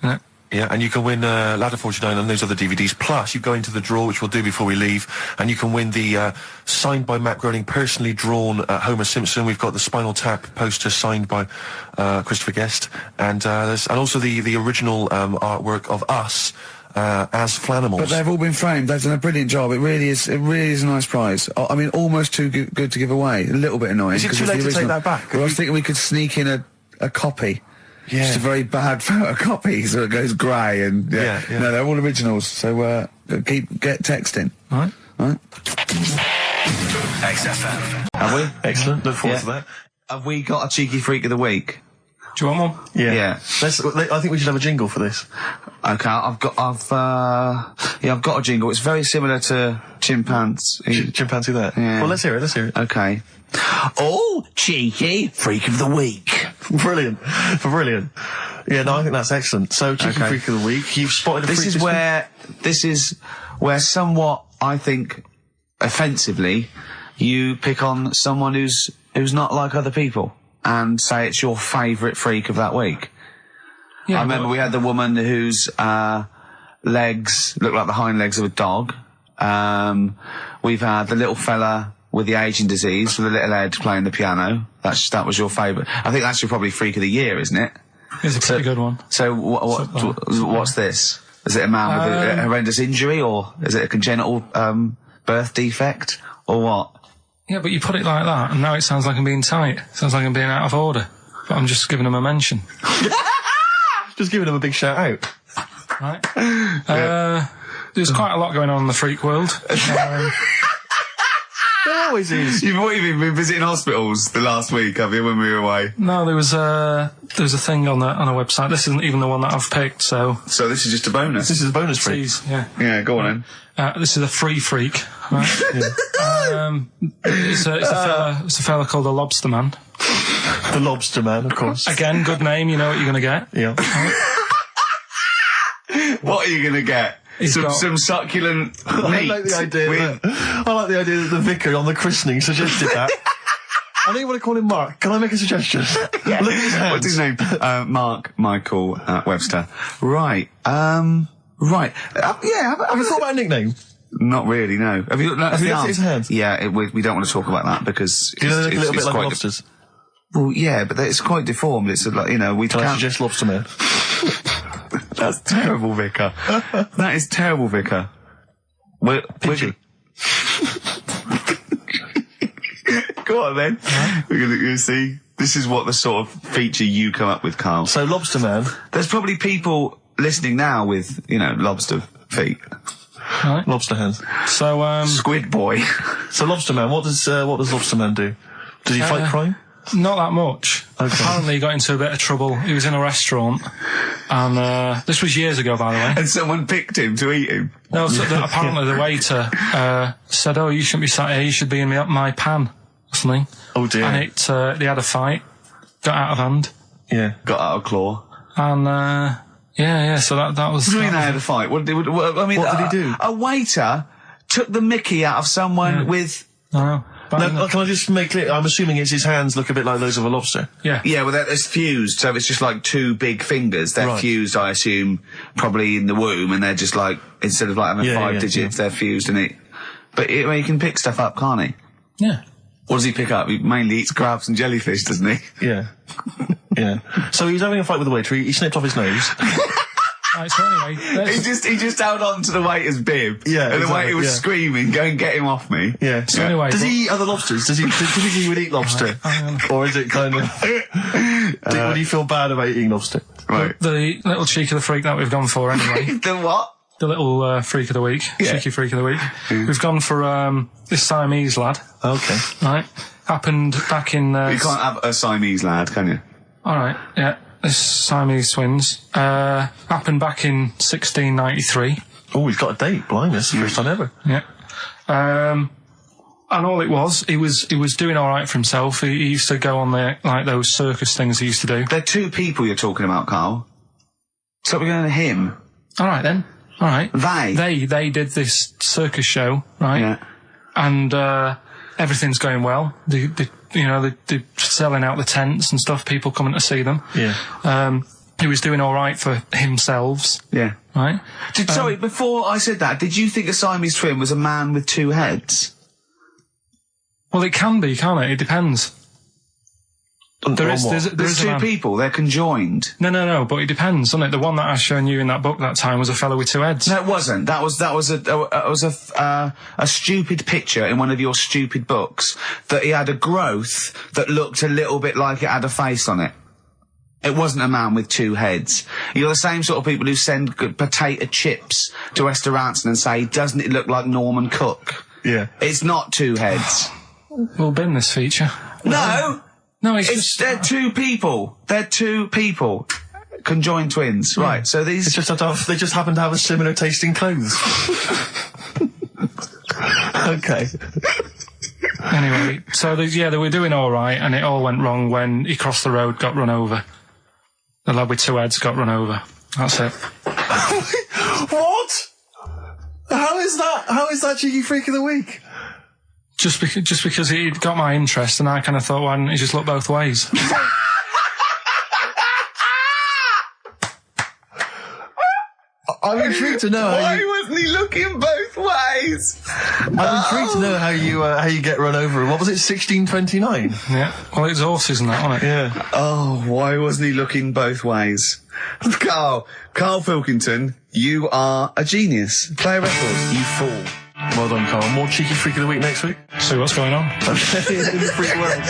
Yeah. Yeah, and you can win Ladder 49 and those other DVDs. Plus, you go into the draw, which we'll do before we leave, and you can win the signed by Matt Groening, personally drawn Homer Simpson. We've got the Spinal Tap poster signed by Christopher Guest, and also the original artwork of us as Flanimals. But they've all been framed. They've done a brilliant job. It really is a nice prize. I mean, almost too good to give away. A little bit annoying. Is it too late to take that back? Well, I was thinking we could sneak in a copy. Yeah. Just a very bad photocopy, so it goes grey and Yeah. No, they're all originals. So get texting. All right. XFM. Have we? Excellent. Look forward to that. Have we got a cheeky freak of the week? Do you want one? Yeah. I think we should have a jingle for this. Okay, I've got a jingle. It's very similar to Chimpanzee. Chimpanzee there. Yeah. Well, let's hear it. Okay. Oh, cheeky freak of the week. Brilliant. Yeah, no, I think that's excellent. So, cheeky Okay. freak of the week. You've spotted a freak This is where somewhat, I think, offensively, you pick on someone who's not like other people and say it's your favourite freak of that week. Yeah, I remember we had the woman whose legs look like the hind legs of a dog. We've had the little fella with the aging disease with a little head playing the piano. That was your favourite. I think that's your probably freak of the year, isn't it? It's a pretty good one. So what's this? Is it a man with a horrendous injury, or is it a congenital birth defect, or what? Yeah, but you put it like that, and now it sounds like I'm being tight. It sounds like I'm being out of order. But I'm just giving him a mention. Just giving him a big shout out. Right. There's quite a lot going on in the freak world. There always is. You've been visiting hospitals the last week, have you, when we were away? No, there was a thing on a website. This isn't even the one that I've picked, so... So this is just a bonus? This is a bonus freak. Please, yeah. Yeah, go on then. This is a free freak, right? It's a fella called the Lobster Man. The Lobster Man, of course. Again, good name, you know what you're going to get. Yeah. What are you going to get? Some succulent meat. I like the idea that the vicar on the christening suggested that. I know you want to call him Mark. Can I make a suggestion? Look at his hands. What's his name? Mark Michael Webster. Right. Right. Yeah. Have you thought about a nickname? Not really, no. Have you looked at his hands? Yeah, we don't want to talk about that because Do you know they look a little bit like quite lobsters? well, yeah, but it's quite deformed. It's like, you know, we Can I can't... suggest Lobster Man? That's terrible, Vicar. That is terrible, Vicar. We're Go on then. We're gonna see. This is what the sort of feature you come up with, Karl. So Lobster Man. There's probably people listening now with, you know, lobster feet. Right. Lobster hands. So, Squid boy. So Lobster Man, what does Lobster Man do? Does he fight crime? not that much. Okay. Apparently he got into a bit of trouble. He was in a restaurant, and this was years ago, by the way. And someone picked him to eat him. No, so apparently the waiter said, "Oh, you shouldn't be sat here. You should be in my pan," or something. Oh dear. And they had a fight, got out of hand. Yeah. Got out of claw. And yeah. So that was. What do you mean they had a fight? What did he do? A waiter took the mickey out of someone with. No. No, can I just make clear? I'm assuming it's his hands look a bit like those of a lobster. Yeah. Yeah, well, it's fused, so it's just like two big fingers. They're fused, I assume, probably in the womb, and they're just like, instead of like having five digits, they're fused in it. But he can pick stuff up, can't he? Yeah. What does he pick up? He mainly eats crabs and jellyfish, doesn't he? Yeah. Yeah. So he was having a fight with the waiter. He snipped off his nose. Right, so anyway, he just held on to the waiter's bib. Yeah, and the exactly, waiter was screaming, "Go and get him off me." Yeah. So anyway, does he eat other lobsters? Does he typically would eat lobster, or is it kind of? Would you feel bad about eating lobster? Right. The little cheek of the freak that we've gone for anyway. The what? The little freak of the week, cheeky freak of the week. We've gone for this Siamese lad. Okay. Right. Happened back in. You can't have a Siamese lad, can you? All right. Yeah. This Siamese twins happened back in 1693. Oh, he's got a date. Blimey, that's the first time ever. Yeah. And all it was, he was doing all right for himself. He used to go on like those circus things he used to do. They're two people you're talking about, Karl. So we're going to him. All right then. All right. They did this circus show, right? Yeah. And everything's going well. They're selling out the tents and stuff, people coming to see them. Yeah. He was doing all right for himself. Yeah. Right? Sorry, before I said that, did you think a Siamese twin was a man with two heads? Well, it can be, can't it? It depends. There's a two man. people, they're conjoined. No, but it depends, doesn't it? The one that I shown you in that book that time was a fellow with two heads. No, it wasn't. That was a stupid picture in one of your stupid books that he had a growth that looked a little bit like it had a face on it. It wasn't a man with two heads. You're the same sort of people who send potato chips to restaurants and say, "Doesn't it look like Norman Cook?" Yeah. It's not two heads. We'll bin this feature. No. No, They're two people. They're two people. Conjoined twins. Yeah. Right, so these... They just happen to have a similar taste in clothes. Okay. Anyway, so they were doing all right, and it all went wrong when he crossed the road, got run over. The lad with two heads got run over. That's it. What? How is that cheeky freak of the week? Just because he got my interest, and I kind of thought, why didn't he just look both ways? I'm intrigued to know Why wasn't he looking both ways? I'm intrigued to know how you get run over. What was it, 1629? Yeah. Well, it's horses and that, wasn't it? Yeah. Oh, why wasn't he looking both ways? Karl Pilkington, you are a genius. Play a record, you fool. Well done, Karl. More cheeky freak of the week next week. See what's going on. Okay, in the freak world.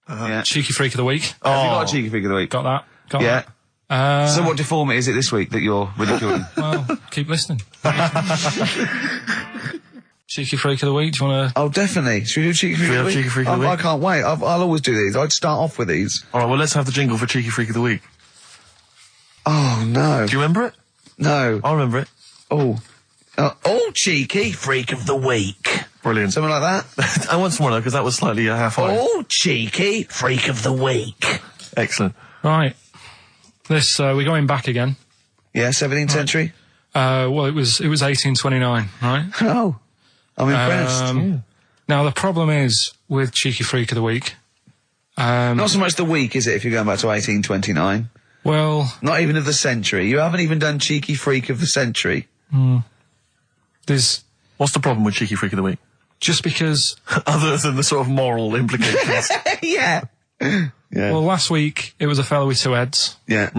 Yeah. Cheeky freak of the week. Have you got a cheeky figure of the week? Got that. Got Yeah. that. So what deformity is it this week that you're ridiculing? Well, keep listening. Cheeky freak of the week. Do you want to? Oh, definitely. Should we do cheeky freak of the week? Cheeky freak of the week? I can't wait. I'll always do these. I'd start off with these. All right, well, let's have the jingle for cheeky freak of the week. Oh, no. Do you remember it? No. I remember it. Oh, cheeky freak of the week. Brilliant. Something like that? I want some more, though, because that was slightly half-high. Oh, cheeky freak of the week. Excellent. Right. This we're going back again. Yeah, 17th century? Well, it was 1829, right? Oh, I'm impressed. Now, the problem is with Cheeky Freak of the Week. Not so much the week, is it, if you're going back to 1829? Well... Not even of the century. You haven't even done Cheeky Freak of the century. There's... What's the problem with Cheeky Freak of the Week? Just because... Other than the sort of moral implications. Yeah. Well, last week, it was a fellow with two heads. Yeah.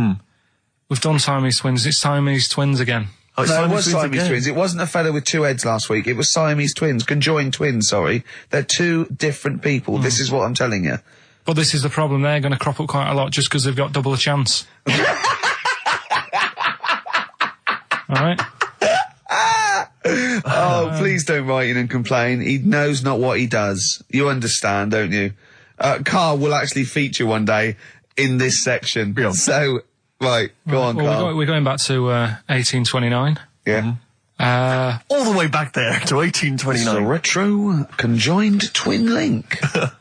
We've done Siamese twins. It's Siamese twins again. Oh, No, it was Siamese again. twins. It wasn't a fellow with two heads last week. It was Siamese twins. Conjoined twins, sorry. They're two different people. This is what I'm telling you. But this is the problem. They're going to crop up quite a lot just because they've got double a chance. All right? Oh, please don't write in and complain. He knows not what he does. You understand, don't you? Karl will actually feature one day in this section. Yeah. So, right, go on, Karl. We're going back to 1829. Yeah. All the way back there to It's a 1829. retro conjoined twin link.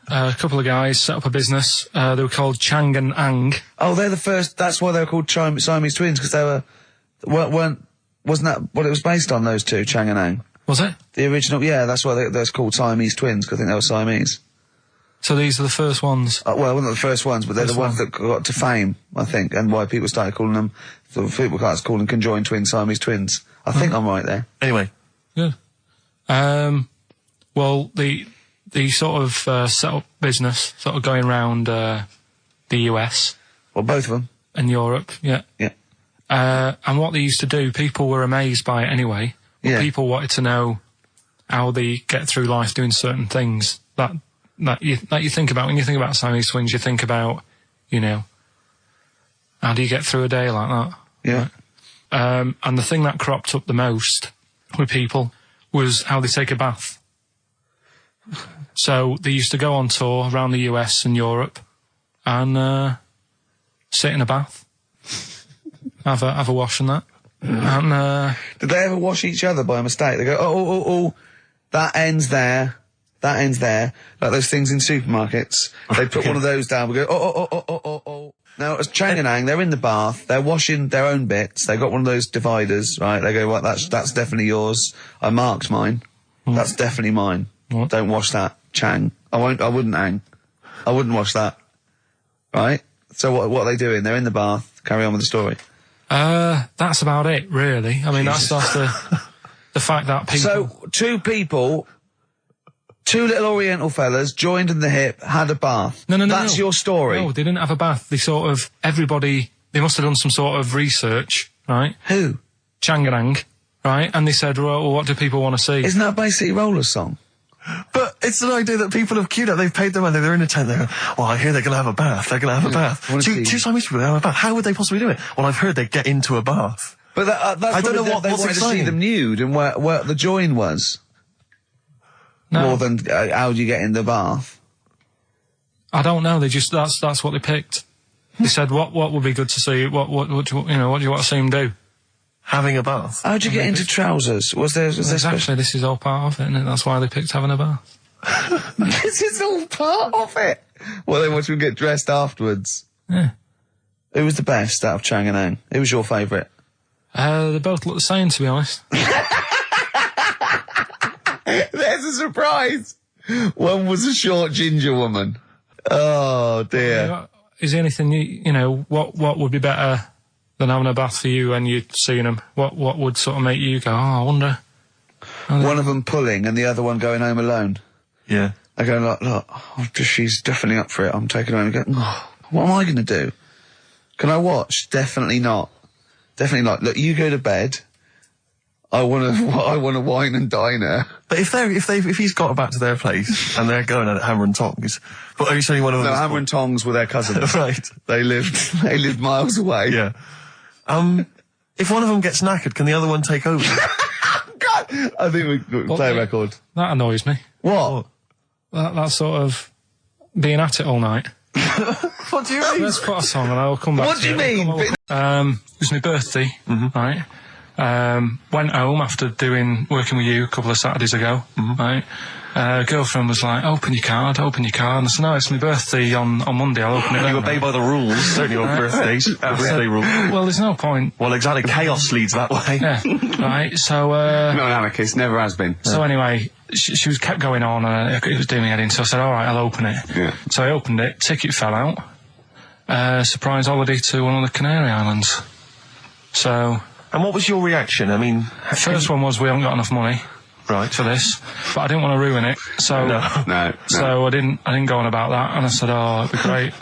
A couple of guys set up a business. They were called Chang and Ang. Oh, they're the first. That's why they were called Siamese twins, because they wasn't that what it was based on? Those two, Chang and Ang. Was it? The original, yeah. That's why they're called Siamese twins, because I think they were Siamese. So these are the first ones. Well, not the first ones, but they're the ones that got to fame, I think, and why people started calling them. People started calling them conjoined twins, Siamese twins. I think I'm right there. Anyway. Good. Well, the sort of set up business, sort of going around the US Well, both of them. and Europe, yeah. Yeah. And what they used to do, people were amazed by it anyway. But Yeah. people wanted to know how they get through life doing certain things that you think about. When you think about Siamese twins, you think about, you know, how do you get through a day like that? Yeah. And the thing that cropped up the most with people was how they take a bath. So they used to go on tour around the US and Europe and sit in a bath, have a wash and that. And Did they ever wash each other by mistake? They go, oh, that ends there. That ends there. Like those things in supermarkets. They put one of those down. We go, oh. Now, as Chang and Ang, they're in the bath. They're washing their own bits. They got one of those dividers, right? They go, well, that's definitely yours. I marked mine. That's definitely mine. What? Don't wash that, Chang. I wouldn't, Ang. I wouldn't wash that. Right? So what are they doing? They're in the bath. Carry on with the story. that's about it, really. I mean, that's the fact that people... So, two little Oriental fellas joined in the hip, had a bath. No. That's your story. No, they didn't have a bath. They sort of, everybody, they must have done some sort of research, right? Who? Changarang, right? And they said, well, what do people want to see? Isn't that basically Roller's song? But it's an idea that people have queued up. They've paid their money. They're in a tent. They're going, well, I hear they're going to have a bath. They're going to have a bath. Two Siamese people have a bath. How would they possibly do it? Well, I've heard they get into a bath. But that's I don't know they what's wanted to see exciting. them nude and where the join was. No. More than how do you get in the bath? I don't know. They just, that's what they picked. They said, what would be good to see? What do you want to see them do? Having a bath. How'd you get into trousers? Was there Exactly, this is all part of it, isn't it? That's why they picked having a bath. This is all part of it. Well, they want you to get dressed afterwards. Yeah. Who was the best out of Chang and Ang? Who was your favourite? They both look the same, to be honest. There's a surprise. One was a short ginger woman. Oh dear. Is there anything what would be better than having a bath for you when you're seeing them? What would sort of make you go, I wonder? One of them pulling and the other one going home alone. Yeah. I go, look, she's definitely up for it. I'm taking her home and go, oh, what am I going to do? Can I watch? Definitely not. Definitely not. Look, you go to bed. I want to wine and dine her. But if he's got back to their place and they're going at hammer and tongs, but are you saying one of them? No, hammer and tongs were their cousins. Right. They lived miles away. Yeah. If one of them gets knackered, can the other one take over? God, I think we play a record. That annoys me. What? That sort of being at it all night. What do you mean? Let's put a song and I'll come back What to do you it. mean? It was my birthday, right? Went home after working with you a couple of Saturdays ago, right? Girlfriend was like, open your card. And I said, no, it's my birthday on Monday, I'll open it. You obey by the rules, certainly on birthdays. Birthday rule. Well, there's no point. Well, exactly. Chaos leads that way. Yeah, right, so... Not an anarchist, never has been. So anyway, she was kept going on, and it was doing me head in. So I said, all right, I'll open it. Yeah. So I opened it. Ticket fell out. Surprise holiday to one of the Canary Islands. So. And what was your reaction? I mean, The first one was we haven't got enough money right for this, but I didn't want to ruin it. So No. So I didn't go on about that, and I said, oh, it'd be great.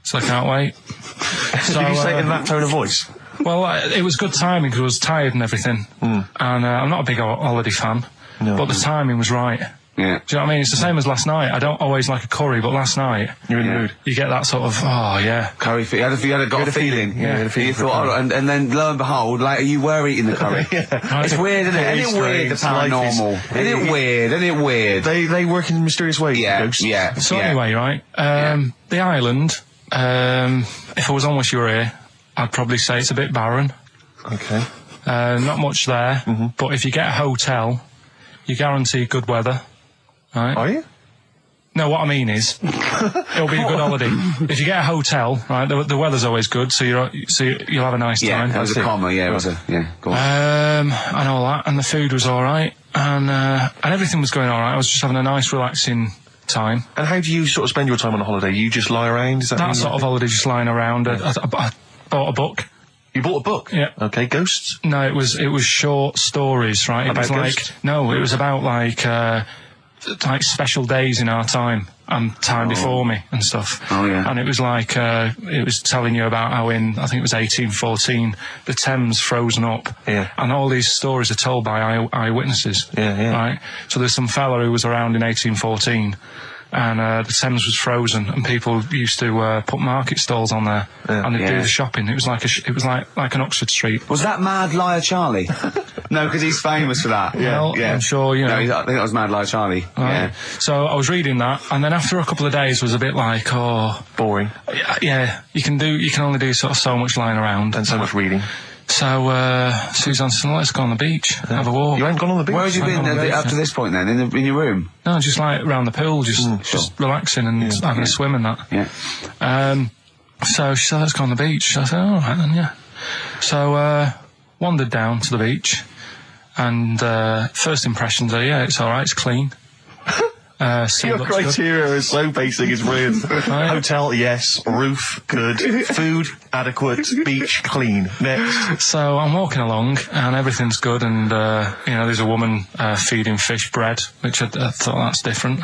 So I can't wait. So, did you say it in that tone of voice? Well, it was good timing because I was tired and everything. And I'm not a big holiday fan, but the timing was right. Yeah. Do you know what I mean? It's the same as last night. I don't always like a curry, but last night You're in the mood. you get that sort of, oh yeah. Curry, you had a feeling. Yeah, you had a feeling You for thought, curry. and then lo and behold, later you were eating the curry. It's weird, isn't it? Very Isn't it weird, the strange. Life is- paranormal? Isn't it weird? Isn't it weird? They work in mysterious ways. Yeah, ghosts. yeah. So yeah. anyway, right, the island, if I was on with you here, I'd probably say it's a bit barren. Okay. Not much there, but if you get a hotel, you guarantee good weather. Right? Are you? No, what I mean is, it'll be a good holiday. If you get a hotel, right, the weather's always good, so you'll have a nice Yeah, time. that was a comma, yeah, it was a, yeah, go on. And all that, and the food was alright, and everything was going alright. I was just having a nice, relaxing time. And how do you sort of spend your time on a holiday? You just lie around? Is That sort of holiday, just lying around. I bought a book. You bought a book? Yeah. Okay, ghosts? No, it was short stories, right? About It was ghosts? it was about like special days in our time and time before me and stuff. Oh, yeah. And it was like it was telling you about how in, I think it was 1814, the Thames frozen up. Yeah. And all these stories are told by eyewitnesses. Yeah. Right. So there's some fella who was around in 1814. And the Thames was frozen, and people used to put market stalls on there, and they'd do the shopping. It was like an Oxford Street. Was that Mad Liar Charlie? No, because he's famous for that. Well, I'm sure, you know. No, I think that was Mad Liar Charlie. Right. Yeah. So I was reading that, and then after a couple of days was a bit like, Boring. yeah, you can only do sort of so much lying around. And so much reading. So Suzanne said, let's go on the beach, have a walk. You ain't gone on the beach? Where had you been up to this point then? In your room? No, just like around the pool, just relaxing and having a swim and that. Yeah. So she said, let's go on the beach. I said, all right then, yeah. So wandered down to the beach, and first impressions are, yeah, it's all right, it's clean. Sea Your looks good. criteria is so basic, it's brilliant. Right. Hotel, yes. Roof, good. Food, adequate. Beach, clean. Next. So I'm walking along, and everything's good, and there's a woman feeding fish bread, which I thought that's different.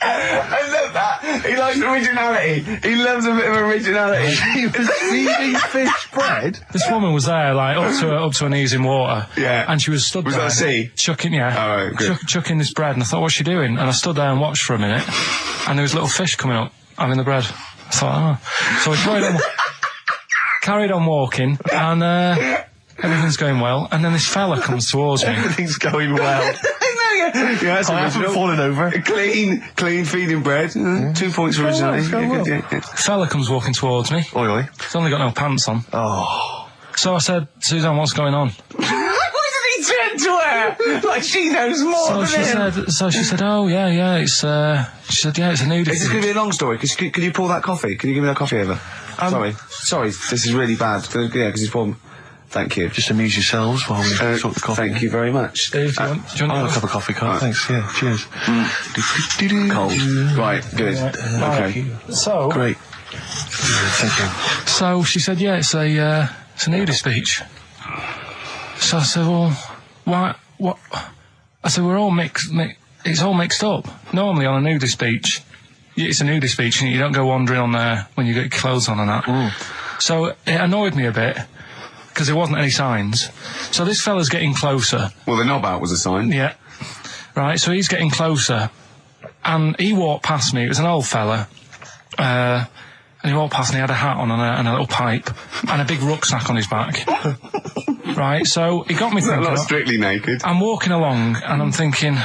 I love that. He likes originality. He loves a bit of originality. He was feeding fish bread? This woman was there, like, up to her knees in water. Yeah. And she was stood Was there. that a sea? Chucking, Oh, right, good. chucking this bread, and I thought, what's she doing? And I stood there and watched for a minute, and there was little fish coming up, having the bread. I thought, So we carried on walking, and everything's going well, and then this fella comes towards me. Everything's going well. Yeah, I haven't fallen over. Clean feeding bread. 2 points for originality. It's going well. Yeah. Fella comes walking towards me. Oi, oi. He's only got no pants on. Oh. So I said, Suzanne, what's going on? Why did he turn to her? Like she knows more than him. So she said, oh, yeah, it's, she said, yeah, it's a nudity. Is this going to be a long story? Could you pour that coffee? Can you give me that coffee over? Sorry, this is really bad. Yeah, because he's poured... Thank you. Just amuse yourselves while we sort the coffee. Thank you very much. Dave, do you want I'll have a cup of coffee, Carl. Thanks, yeah, cheers. Cold. Right, good. Okay. So, Great. Thank you. So she said, yeah, it's a nudist beach. So I said, well, why, what? I said, we're all it's all mixed up. Normally on a nudist beach, it's a nudist beach and you don't go wandering on there when you get your clothes on and that. So it annoyed me a bit, because there wasn't any signs. So this fella's getting closer. Well, the knob out was a sign. Yeah. Right, so he's getting closer. And he walked past me. It was an old fella. And he walked past and he had a hat on and a little pipe. And a big rucksack on his back. Right, so he got me thinking... Not strictly naked. I'm walking along and I'm thinking...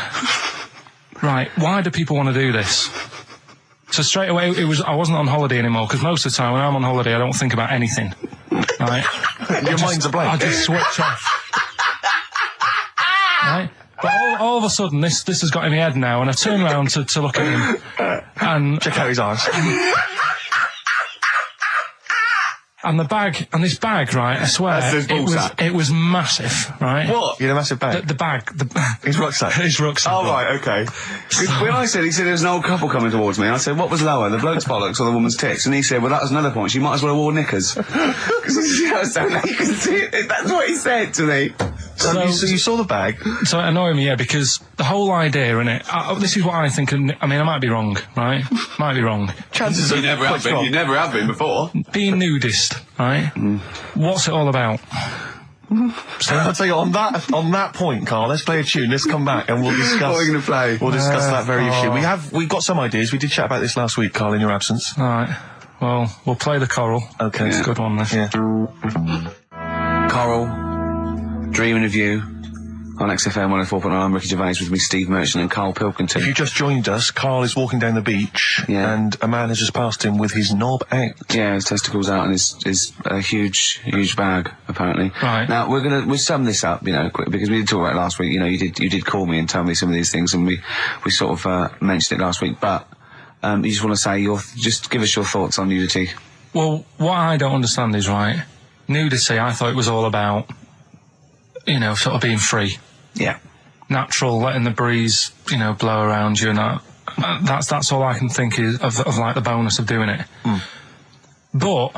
Right, why do people want to do this? So straight away, I wasn't on holiday anymore, because most of the time when I'm on holiday, I don't think about anything. Right? Your mind's a blank. I just switch off. Right? But all of a sudden, this has got in my head now, and I turn around to look at him, and... Check out his arse. And this bag, right, I swear, That's his it was massive, right? What? You had a massive bag? The bag. His rucksack? His rucksack. Oh, right, okay. When he said there's an old couple coming towards me, I said, what was lower, the bloke's bollocks or the woman's tits? And he said, well, that was another point. She might as well have worn knickers. Because so you can see it. That's what he said to me. So you saw the bag? So it annoyed me, yeah, because the whole idea in it, this is what I think, I mean, I might be wrong, right? Might be wrong. Chances are You never have been before. Being nudist, right? What's it all about? So I'll tell you, on that point, Carl, let's play a tune, let's come back and we'll discuss... What are we going to play? We'll discuss that very issue. We've got some ideas, we did chat about this last week, Carl, in your absence. Alright, well, we'll play the choral. Okay. It's a good one, this. Yeah. Coral, Dreaming of You, on XFM 104.9. I'm Ricky Gervais, with me Steve Merchant and Karl Pilkington. If you just joined us, Carl is walking down the beach, and a man has just passed him with his knob out. Yeah, his testicles out and his huge bag, apparently. Right. Now, we'll sum this up, quick, because we did talk about it last week. You did call me and tell me some of these things, and we sort of mentioned it last week, but you just want to say just give us your thoughts on nudity. Well, what I don't understand is, right, nudity, I thought it was all about, sort of being free. Yeah. Natural, letting the breeze, blow around you and that. That's all I can think is of like the bonus of doing it. But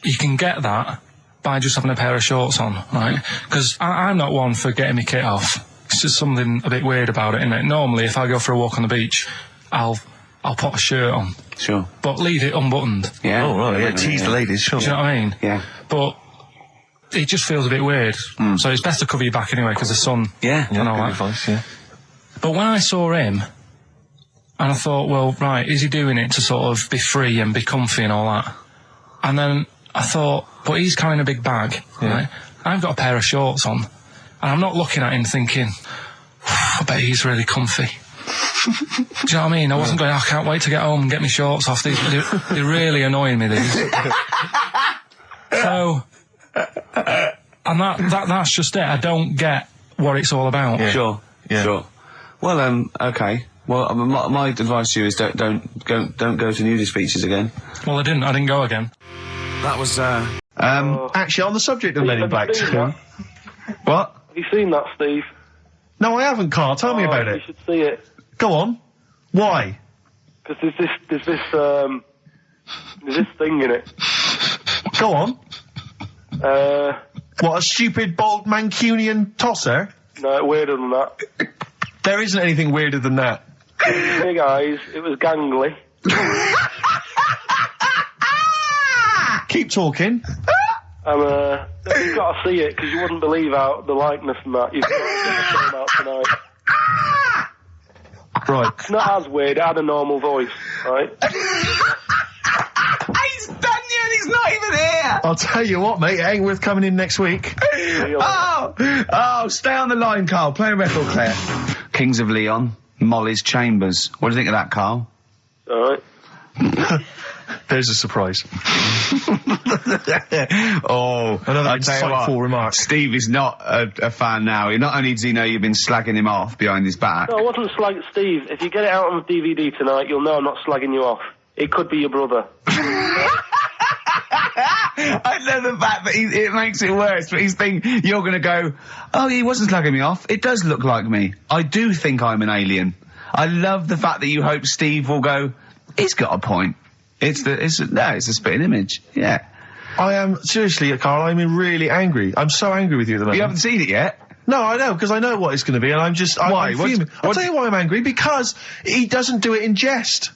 you can get that by just having a pair of shorts on, right? Because I'm not one for getting my kit off. It's just something a bit weird about it, isn't it? Normally, if I go for a walk on the beach, I'll put a shirt on. Sure. But leave it unbuttoned. Yeah. Oh, right, yeah, tease the ladies, sure. Do you know what I mean? Yeah. But it just feels a bit weird. So it's best to cover your back anyway, because the sun... Yeah. and all good that. advice, yeah. But when I saw him, and I thought, well, right, is he doing it to sort of be free and be comfy and all that? And then I thought, but he's carrying a big bag, right? I've got a pair of shorts on, and I'm not looking at him thinking, I bet he's really comfy. Do you know what I mean? I wasn't going, I can't wait to get home and get my shorts off. They're really annoying me, these. So... and that's just it. I don't get what it's all about. Yeah. Sure. Yeah. Sure. Well, okay. Well, my advice to you is don't go to nudist beaches again. Well, I didn't go again. That was Actually, on the subject of Men in Black, what? Have you seen that, Steve? No, I haven't, Carl. Tell me about You it. should see it. Go on. Why? Because there's this thing in it. Go on. What, a stupid, bald Mancunian tosser? No, weirder than that. There isn't anything weirder than that. Big eyes, it was gangly. Keep talking. And, you've got to see it, because you wouldn't believe how the likeness and that. You've got to get the film out tonight. Right. It's not as weird, it had a normal voice, right? he's done you and he's not even here. I'll tell you what, mate, it ain't worth coming in next week. Stay on the line, Carl. Play a record player. Kings of Leon, Molly's Chambers. What do you think of that, Carl? Alright. There's a surprise. Another insightful remark. Steve is not a fan now. Not only does he know you've been slagging him off behind his back. No, I wasn't slagging Steve. If you get it out on DVD tonight, you'll know I'm not slagging you off. It could be your brother. I love the fact that it makes it worse, but he's thinking you're going to go, oh, he wasn't slagging me off. It does look like me. I do think I'm an alien. I love the fact that you hope Steve will go, he's got a point. It's a spitting image. Yeah. I am, seriously, Carl, I'm really angry. I'm so angry with you at the moment. You haven't seen it yet? No, I know, because I know what it's going to be, and I'm just... Why? I'm fuming. I'll tell you why I'm angry, because he doesn't do it in jest.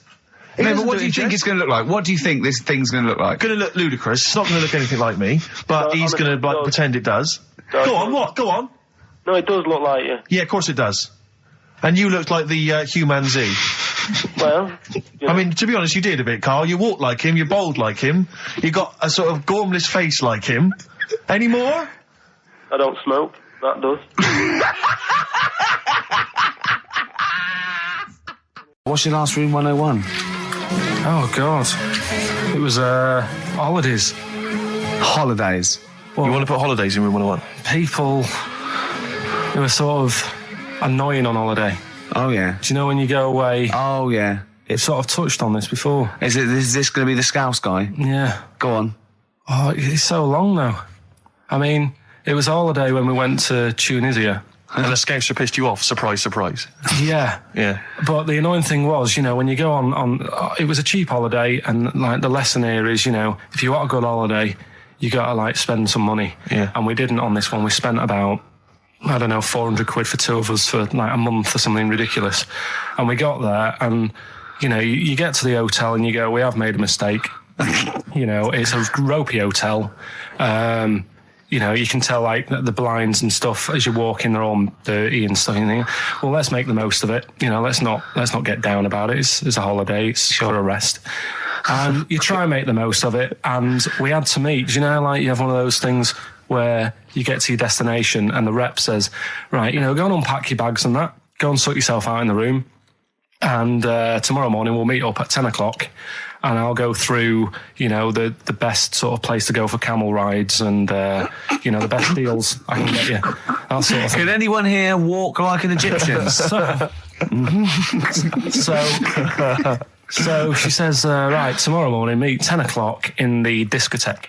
No, but what do you think it's going to look like? What do you think this thing's going to look like? Going to look ludicrous. It's not going to look anything like me, but he's going to pretend it does. Go on, what? Go on. No, it does look like you. Yeah, of course it does. And you looked like the Human Z. Well... I mean, to be honest, you did a bit, Carl. You walk like him, you're bold like him, you got a sort of gormless face like him. Any more? I don't smoke. That does. What's your last room 101? Oh, God. It was, holidays. Holidays. Well, you want to put holidays in room 101? People who are sort of annoying on holiday. Oh, yeah. Do you know when you go away? Oh, yeah. It's sort of touched on this before. Is this going to be the Scouse guy? Yeah. Go on. Oh, it's so long though. I mean, it was a holiday when we went to Tunisia. And the Scouser pissed you off. Surprise, surprise. Yeah. Yeah. But the annoying thing was, when you go on it was a cheap holiday, and like the lesson here is, if you want a good holiday, you gotta like spend some money. Yeah. And we didn't on this one. We spent about, I don't know, 400 quid for two of us for like a month or something ridiculous. And we got there, and you get to the hotel and you go, we have made a mistake. It's a ropey hotel. You can tell like the blinds and stuff as you walk in, they're all dirty and stuff. And you think, well, let's make the most of it. Let's not get down about it. It's a holiday. It's for a rest. And you try and make the most of it. And we had to meet. Like you have one of those things where you get to your destination and the rep says, right, go and unpack your bags and that. Go and sort yourself out in the room. And tomorrow morning we'll meet up at 10 o'clock. And I'll go through, the best sort of place to go for camel rides and, the best deals I can get you. That sort of thing. Can anyone here walk like an Egyptian? So she says, right, tomorrow morning, meet 10 o'clock in the discotheque.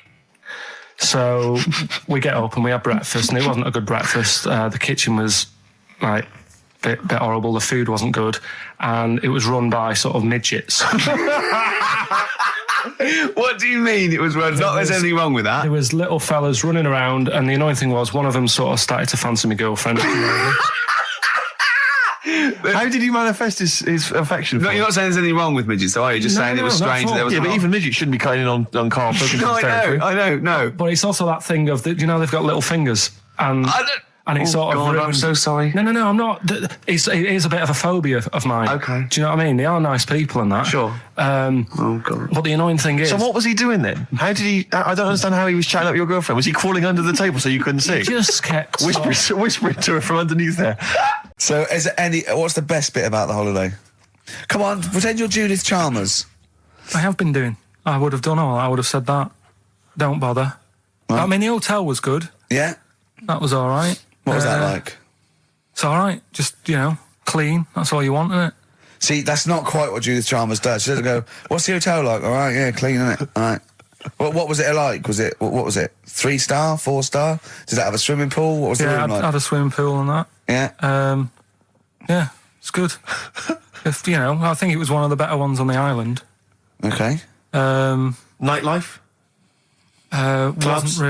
So we get up and we have breakfast, and it wasn't a good breakfast. The kitchen was, like, bit horrible. The food wasn't good, and it was run by sort of midgets. What do you mean it was run? Not there's anything wrong with that. There was little fellas running around, and the annoying thing was one of them sort of started to fancy my girlfriend. How did he manifest his affection for No, you're not saying there's anything wrong with midgets, though, are you? Just saying it was strange that there was. Yeah, but even midgets shouldn't be cutting in on Karl Pilkington's territory. I know. But it's also that thing of, they've got little fingers, and it's sort of ruined. I'm so sorry. No, I'm not. It is a bit of a phobia of mine. Okay. Do you know what I mean? They are nice people and that. Sure. Oh, God. But the annoying thing is... So what was he doing then? How did he... I don't understand how he was chatting up your girlfriend. Was he crawling under the table so you couldn't see? He just kept... Whispering to her from underneath there. So, is there what's the best bit about the holiday? Come on, pretend you're Judith Chalmers. I have been doing. I would have done all. I would have said that. Don't bother. Right. I mean, the hotel was good. Yeah? That was all right. What was that like? It's all right. Just, clean. That's all you want, isn't it? See, that's not quite what Judith Chalmers does. She doesn't go, what's the hotel like? All right, yeah, clean, isn't it? All right. What was it like? What was it? 3-star, 4-star? Did it have a swimming pool? What was the room like? Yeah, had a swimming pool and that. Yeah? Yeah, it's good. I think it was one of the better ones on the island. Okay. Nightlife? Wasn't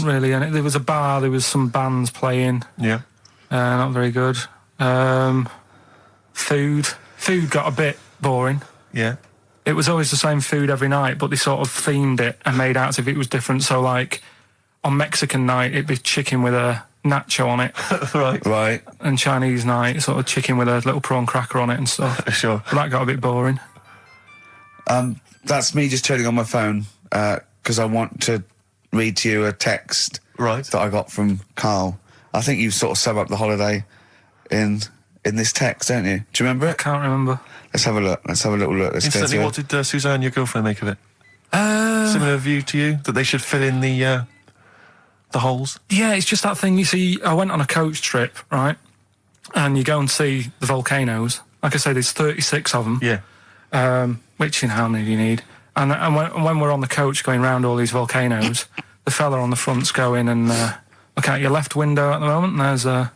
really. And there was a bar, there was some bands playing. Yeah. Not very good. Food got a bit boring. Yeah. It was always the same food every night, but they sort of themed it and made out as if it was different. So, like, on Mexican night, it'd be chicken with a nacho on it. Right. And Chinese night, sort of chicken with a little prawn cracker on it and stuff. Sure. But that got a bit boring. That's me just turning on my phone, because I want to read to you a text that I got from Karl. I think you sort of sum up the holiday in this text, don't you? Do you remember it? I can't remember. Let's have a look. Let's have a little look. Instantly, what did Suzanne, your girlfriend, make of it? Similar view to you, that they should fill in the holes? Yeah, it's just that thing. You see, I went on a coach trip, right? And you go and see the volcanoes. Like I say, there's 36 of them. Yeah. Which, how many do you need? And when we're on the coach going round all these volcanoes, the fella on the front's going and look out your left window at the moment, and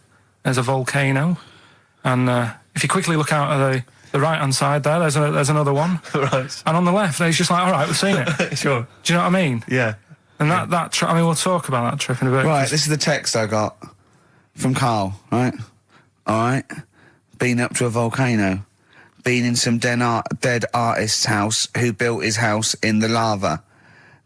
there's a volcano. And if you quickly look out at the right-hand side there, there's another one. Right. And on the left, he's just like, all right, we've seen it. Sure. Do you know what I mean? Yeah. And that trip, we'll talk about that trip in a bit. Right, this is the text I got from Karl, right? All right. Been up to a volcano. Been in some dead artist's house who built his house in the lava.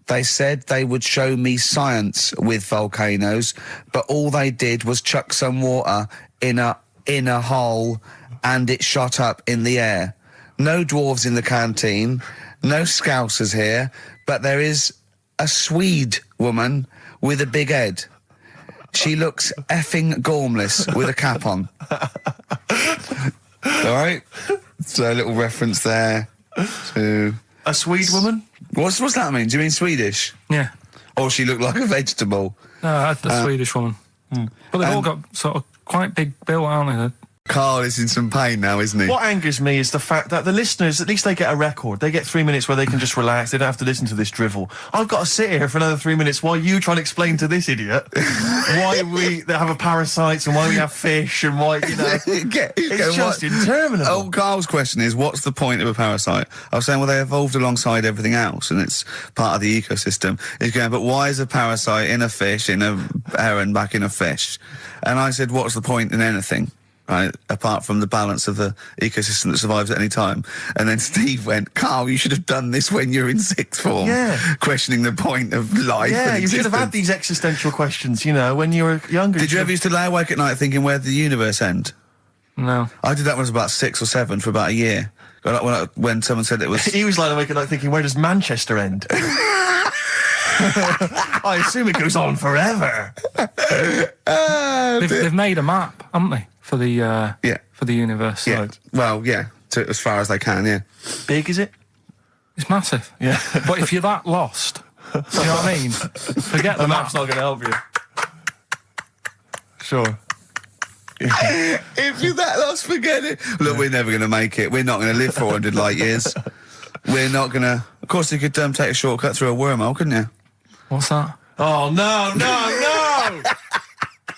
They said they would show me science with volcanoes, but all they did was chuck some water in a hole and it shot up in the air. No dwarves in the canteen, no scousers here, but there is a Swede woman with a big head. She looks effing gormless with a cap on. All right? So a little reference there to... A Swede woman? What's that mean? Do you mean Swedish? Yeah. Or she looked like a vegetable? No, the Swedish woman. But they've all got sort of quite big built, aren't they? Carl is in some pain now, isn't he? What angers me is the fact that the listeners, at least they get a record. They get 3 minutes where they can just relax. They don't have to listen to this drivel. I've got to sit here for another 3 minutes while you try and explain to this idiot why we have a parasites and why we have fish and why, you know. It's just interminable. Oh, Carl's question is, what's the point of a parasite? I was saying, well, they evolved alongside everything else, and it's part of the ecosystem. He's going, but why is a parasite in a fish, in a heron, back in a fish? And I said, what's the point in anything? Right, apart from the balance of the ecosystem that survives at any time. And then Steve went, Carl, you should have done this when you're in sixth form. Yeah. Questioning the point of life. Yeah, and you should have had these existential questions, you know, when you were younger. Did you ever used to lay awake at night thinking, where did the universe end? No. I did that when I was about 6 or 7 for about a year. When someone said it was... He was lying awake at night thinking, where does Manchester end? I assume it goes on forever. They've made a map, haven't they, for the for the universe? Yeah. Right. Well, yeah, as far as they can, yeah. Big, is it? It's massive. Yeah. But if you're that lost, you know what I mean? Forget The the map's map. not going to help you. Sure. If you're that lost, forget it. Look, we're never going to make it. We're not going to live 400 light years. We're not going to... Of course, you could take a shortcut through a wormhole, couldn't you? What's that? Oh, no!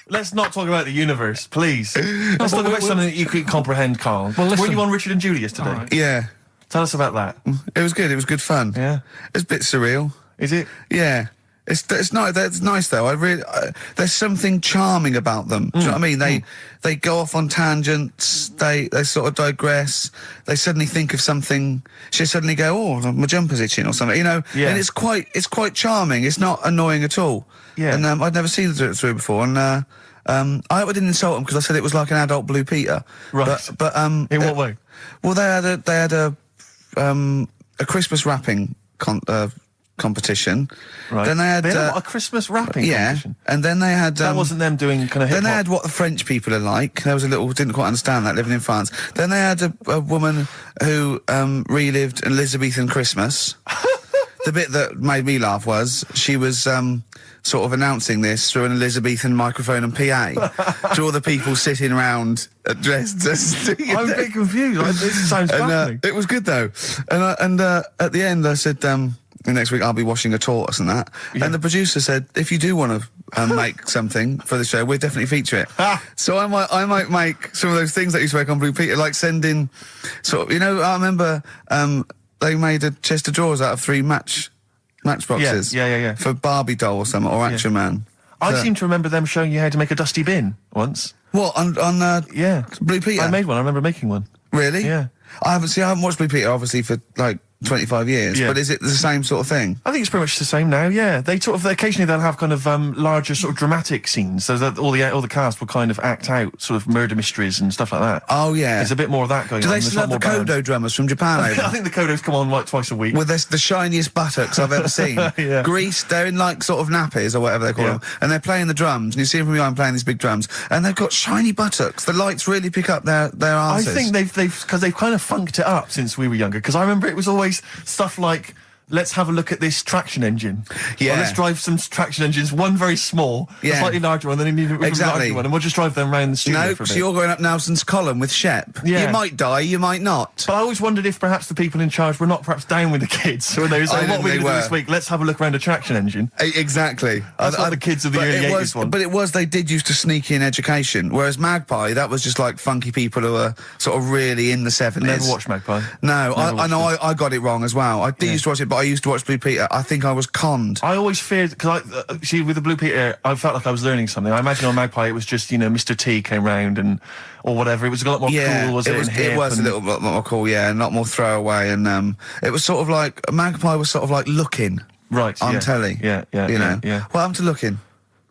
Let's not talk about the universe, please. Let's talk about something that you could comprehend, Karl. Well, listen. Were you on Richard and Judy yesterday? All right. Yeah. Tell us about that. It was good. It was good fun. Yeah. It's a bit surreal. Is it? Yeah. It's nice. That's nice though. There's something charming about them. Do you know what I mean? They go off on tangents. They sort of digress. They suddenly think of something. She suddenly go, oh, my jumper's itching or something. You know. Yeah. And it's quite charming. It's not annoying at all. Yeah. And I'd never seen them do it through before. And I hope I didn't insult them because I said it was like an adult Blue Peter. Right. But In what way? Well, they had a Christmas wrapping competition. Right. Then they had a Christmas wrapping competition. and then they had That wasn't them doing kind of then hip they hop. had what the French people are like. There was a little didn't quite understand that living in France. Then they had a woman who relived an Elizabethan Christmas. The bit that made me laugh was she was sort of announcing this through an Elizabethan microphone and PA to all the people sitting around dressed as... I'm a bit confused. This sounds fascinating. It was good though. And at the end I said, next week I'll be washing a tortoise and that. Yeah. And the producer said, if you do want to make something for the show, we'll definitely feature it. So I might make some of those things that you spoke on Blue Peter, like send in sort of, you know, I remember they made a chest of drawers out of 3 matchboxes. Yeah. For Barbie doll or something, or Action Man. I seem to remember them showing you how to make a dusty bin once. What, on Yeah. Blue Peter? I made one. I remember making one. Really? Yeah. I haven't watched Blue Peter, obviously, for, like, 25 years, Yeah. but is it the same sort of thing? I think it's pretty much the same now. Yeah, they occasionally they'll have kind of larger sort of dramatic scenes, so that all the cast will kind of act out sort of murder mysteries and stuff like that. Oh, yeah. There's a bit more of that going on. Do they There's still a lot have the more bands. Kodo drummers from Japan over? I think the Kodos come on like twice a week. With the shiniest buttocks I've ever seen. Yeah. Greased, they're in like sort of nappies or whatever they call them, and they're playing the drums, and you see them from behind playing these big drums, and they've got shiny buttocks. The lights really pick up their I arses. think they've kind of funked it up since we were younger. Because I remember it was always stuff like, let's have a look at this traction engine. Yeah. Or let's drive some traction engines, one very small, a Yeah. slightly larger one, then a Exactly. larger one, and we'll just drive them around the studio No, for a so bit. you're going up Nelson's column with Shep. Yeah. You might die, you might not. But I always wondered if perhaps the people in charge were not perhaps down with the kids. So when they were I saying, what think are we they going to do were. this week? Let's have a look around a traction engine. Exactly. That's what the kids of the but early it 80s was, want. But they did used to sneak in education, whereas Magpie, that was just like funky people who were sort of really in the 70s. Never watched Magpie. No, Never I know watched I got it wrong as well. I did used to watch it, but I used to watch Blue Peter. I think I was conned. I always feared, because see, with the Blue Peter, I felt like I was learning something. I imagine on Magpie it was just, you know, Mr. T came round or whatever. It was a lot more cool, was it? It was, and hip it was a and- little bit more cool, yeah, and a lot more throwaway, and it was sort of like, Magpie was sort of like looking Right, on yeah. telly. Yeah, You know? yeah. What happened to looking?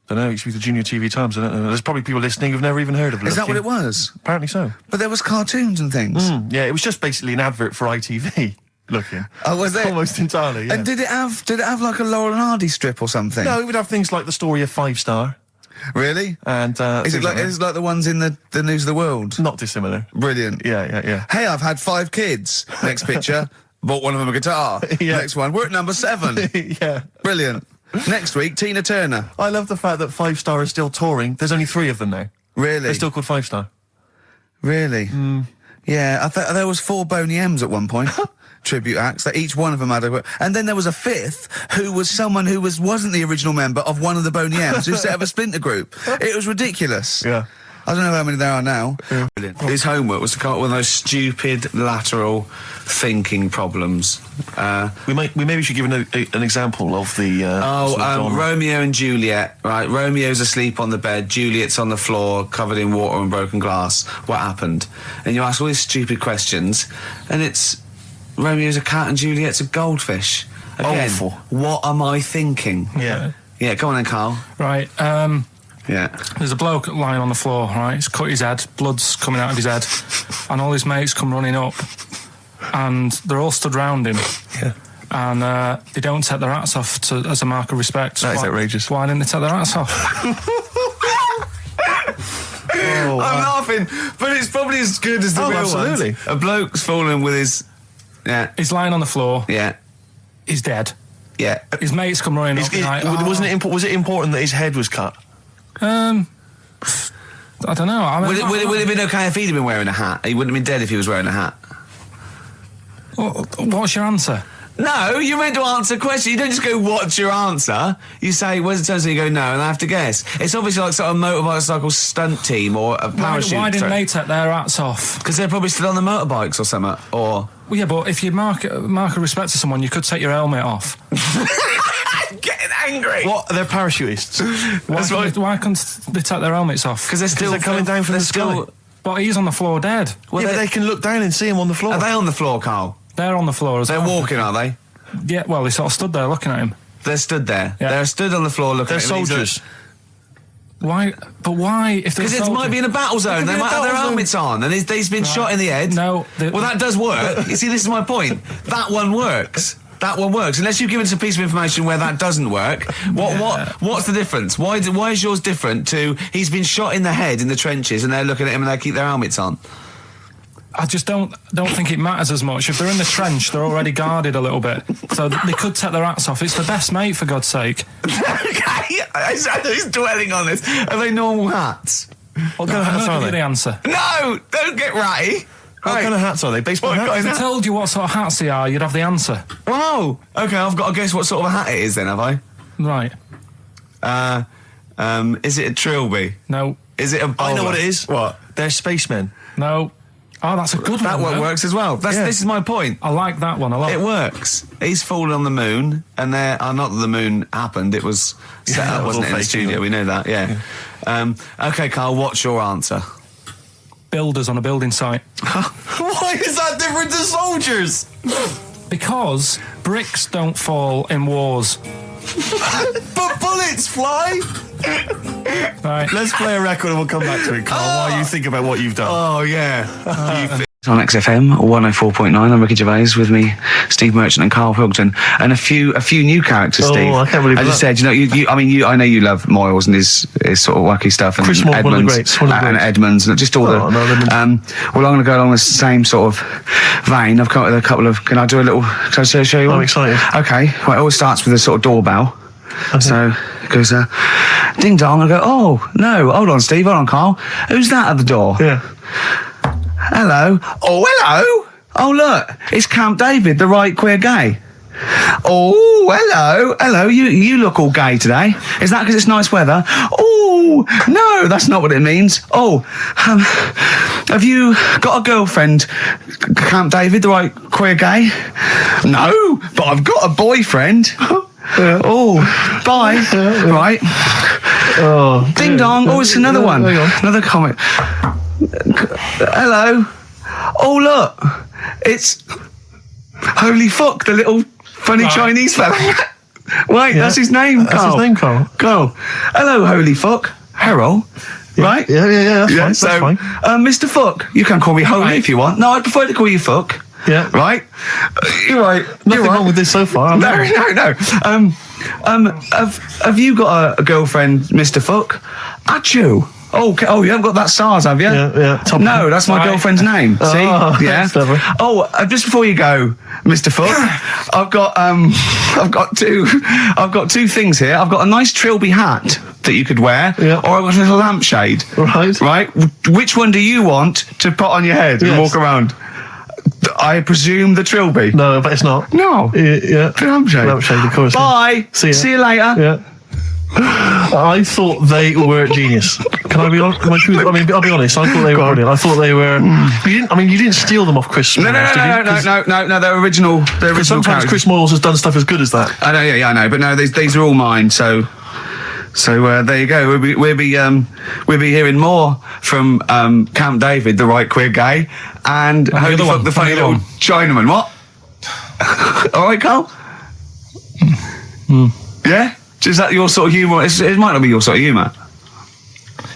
I don't know, it used to be the Junior TV Times, I don't know. There's probably people listening who've never even heard of Looking. Is that what it was? Apparently so. But there was cartoons and things. Yeah, it was just basically an advert for ITV. Looking. Oh, was it? Almost entirely, yeah. And did it have like a Laurel and Hardy strip or something? No, it would have things like the story of 5 Star. Really? And, Is it things like that. it's like the ones in the News of the World? Not dissimilar. Brilliant. Yeah. Hey, I've had 5 kids. Next picture, bought one of them a guitar. Yeah. Next one, we're at number 7. Yeah. Brilliant. Next week, Tina Turner. I love the fact that 5 Star is still touring. There's only 3 of them now. Really? They're still called 5 Star. Really? Yeah, I thought there was 4 Boney M's at one point. Tribute acts that each one of them had and then there was a 5th who was someone who wasn't the original member of one of the Boney M's who set up a splinter group. It was ridiculous. Yeah. I don't know how many there are now. Yeah. Brilliant. His homework was to come up with those stupid lateral thinking problems. We maybe should give an example of the. sort of genre. Romeo and Juliet. Right, Romeo's asleep on the bed, Juliet's on the floor, covered in water and broken glass. What happened? And you ask all these stupid questions, and it's Romeo's a cat and Juliet's a goldfish. Again, Awful. What am I thinking? Yeah. Yeah, go on then, Karl. Right. Yeah. There's a bloke lying on the floor, right? He's cut his head, blood's coming out of his head, and all his mates come running up, and they're all stood round him. Yeah. And they don't take their hats off as a mark of respect. That is outrageous. Why didn't they take their hats off? I'm laughing, but it's probably as good as the real absolutely. ones. A bloke's fallen with his... Yeah. He's lying on the floor. Yeah. He's dead. Yeah. His mates come running up. Was it important that his head was cut? I don't know. I mean, Would it have been okay if he'd have been wearing a hat? He wouldn't have been dead if he was wearing a hat. What's your answer? No, you're meant to answer questions. You don't just go, what's your answer? You say, where's the turn? So you go, no, and I have to guess. It's obviously like sort of motorcycle stunt team or a parachute. Why didn't they take their hats off? Because they're probably still on the motorbikes or something, or... Well, yeah, but if you mark a respect to someone, you could take your helmet off. Getting angry. What? They're parachutists. Why can't they take their helmets off? Because they're coming down from the sky. But he's on the floor dead. Well, yeah, but they can look down and see him on the floor. Are they on the floor, Karl? They're on the floor as well. They're walking, are they? Yeah, well, they sort of stood there looking at him. They're stood there. Yeah. They're stood on the floor looking They're at him. soldiers. Why? But why? Because it might be in a battle zone. They might have their helmets on, and he's been shot in the head. No. Well, that does work. You see, this is my point. That one works. That one works. Unless you've given us a piece of information where that doesn't work. What's the difference? Why is yours different to he's been shot in the head in the trenches, and they're looking at him and they keep their helmets on? I just don't think it matters as much. If they're in the trench, they're already guarded a little bit, so they could take their hats off. It's the best mate, for God's sake. Okay, he's dwelling on this. Are they normal hats? What kind of hats are Give you they? the answer. No, don't get ratty. What kind of hats are they? Baseball hats? If I told you what sort of hats they are, you'd have the answer. Wow. Okay, I've got to guess what sort of a hat it is then, have I? Right. Is it a trilby? No. Is it a bowler? I know what it is. What? They're spacemen. No. Oh, that's a good That one. one works as well. This is my point. I like that one a lot. It works. He's fallen on the moon, and not that the moon happened. It was set up, wasn't it, in the studio? We know that. Yeah. Okay, Karl. What's your answer? Builders on a building site. Why is that different to soldiers? Because bricks don't fall in wars. But bullets fly. Right. Let's play a record and we'll come back to it, Karl, while you think about what you've done. Oh, yeah. On XFM 104.9, I'm Ricky Gervais, with me, Steve Merchant and Karl Pilkington, and a few new characters, Steve. I can't believe I just that. said, I know you love Moyles and his sort of wacky stuff, and Chris Moore, Edmonds, one of the greats, and Edmonds, and just all well, I'm going to go along the same sort of vein. I've come up with a couple of. Can I show you one? I'm excited. Okay. Well, it always starts with a sort of doorbell. Okay. So it goes, ding dong. I go, oh no, hold on, Steve, hold on, Karl. Who's that at the door? Yeah. Hello. Oh, hello. Oh, look, it's Camp David, the right queer gay. Oh, hello. You look all gay today. Is that because it's nice weather? Oh, no, that's not what it means. Oh, have you got a girlfriend, Camp David, the right queer gay? No, but I've got a boyfriend. Oh, bye. Right. Oh, ding dong. Oh, it's another one. Hang on. Another comment. Hello. Oh, look. It's Holy Fuck, the little funny Chinese fella. Wait, that's his name, Karl. That's his name, Karl. Karl. Hello, Holy Fuck. Harold. Right? Yeah, that's fine. Mr. Fuck, you can call me Holy if you want. No, I'd prefer to call you Fuck. Yeah. Right? You're right. Nothing wrong with this so far. No. Have you got a girlfriend, Mr. Fuck? Achoo. Oh, you haven't got that SARS, have you? Yeah. No, that's my girlfriend's name. See? Yeah. That's lovely. Oh, just before you go, Mr. Foot, I've got two things here. I've got a nice Trilby hat that you could wear, or I've got a little lampshade. Right. Which one do you want to put on your head and walk around? I presume the Trilby. No, but it's not. No. Yeah. The lampshade. Lampshade, of course. Bye. See you later. Yeah. I thought they were genius. Can I be honest? I'll be honest. I thought they were brilliant. I thought they were. You didn't steal them off Chris. No. They're original. They're original. Sometimes characters. Chris Moyles has done stuff as good as that. I know. Yeah, I know. But no, these are all mine. So there you go. We'll be hearing more from Camp David, the right queer gay, and Holy Fuck, the funny little Chinaman. What? All right, Karl. Yeah. Is that your sort of humour? It might not be your sort of humour.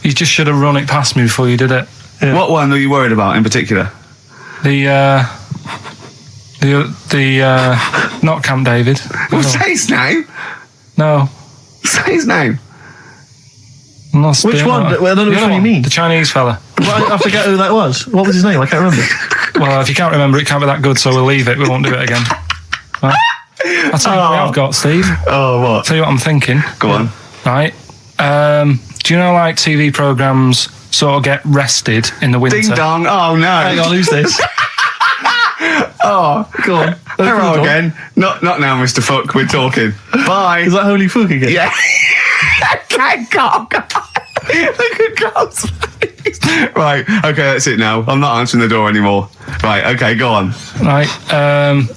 You just should have run it past me before you did it. Yeah. What one are you worried about in particular? The not Camp David. Well, say his name. No. Say his name. Which one? I don't know which one you mean. The Chinese fella. Well, I forget who that was. What was his name? I can't remember. Well, if you can't remember, it can't be that good, so we'll leave it. We won't do it again. Right? I'll tell you what I've got, Steve. Oh, what? I'll tell you what I'm thinking. Go on. Right. Do you know, like, TV programmes sort of get rested in the winter? Ding dong. Oh, no. Hang on, who's this? Oh, go on. Hello again. Not now, Mr. Fuck. We're talking. Bye. Is that Holy Fuck again? Yeah. Okay, Karl. Look at Karl's face. Right. Okay, that's it now. I'm not answering the door anymore. Right. Okay, go on. Right.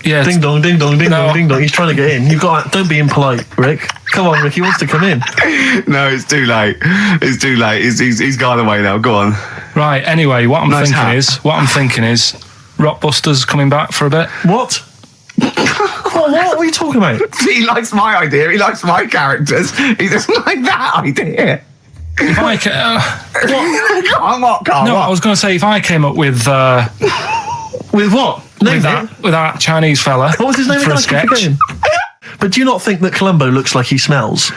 Yeah. Ding dong, ding dong, ding dong, ding dong. He's trying to get in. Don't be impolite, Rick. Come on, Rick. He wants to come in. No, it's too late. It's too late. He's gone away now. Go on. Right. Anyway, what I'm thinking is, Rockbusters coming back for a bit. What? What are you talking about? He likes my idea. He likes my characters. He doesn't like that idea. If I what, Karl? No, I was going to say, if I came up with what? With that Chinese fella. What was his name for a sketch? But do you not think that Columbo looks like he smells?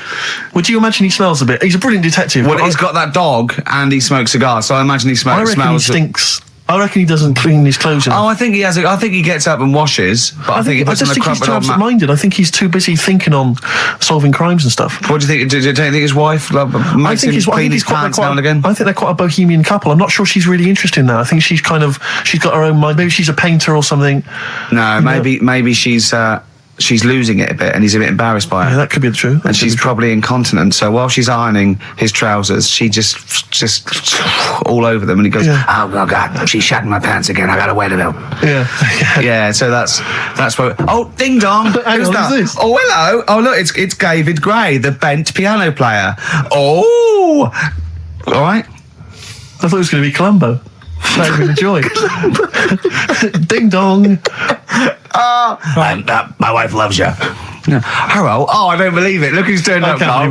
Would you imagine he smells a bit? He's a brilliant detective. Well, he's got that dog and he smokes cigars, so I imagine he smells. I reckon he stinks. I reckon he doesn't clean his clothes enough. Oh, I think he has. I think he gets up and washes, but I think he puts on a he's too absent-minded. I think he's too busy thinking on solving crimes and stuff. What do you think? Do you think his wife makes him clean his pants now and again? I think they're quite a bohemian couple. I'm not sure she's really interested in that. I think she's got her own mind. Maybe she's a painter or something. No, maybe she's losing it a bit and he's a bit embarrassed by it. Yeah, that could be true. And she's probably incontinent, so while she's ironing his trousers, she just all over them, and he goes, oh God, she's shatting my pants again, I gotta wear them out. Yeah, so that's what... Oh, ding dong. Who's that? Who's this? Oh, hello. Oh, look, it's David Gray, the bent piano player. Oh! All right. I thought it was going to be Columbo. That would be the joy. Ding dong. Oh, my wife loves you. No. Hello. Oh, I don't believe it. Look who's turned up, Karl.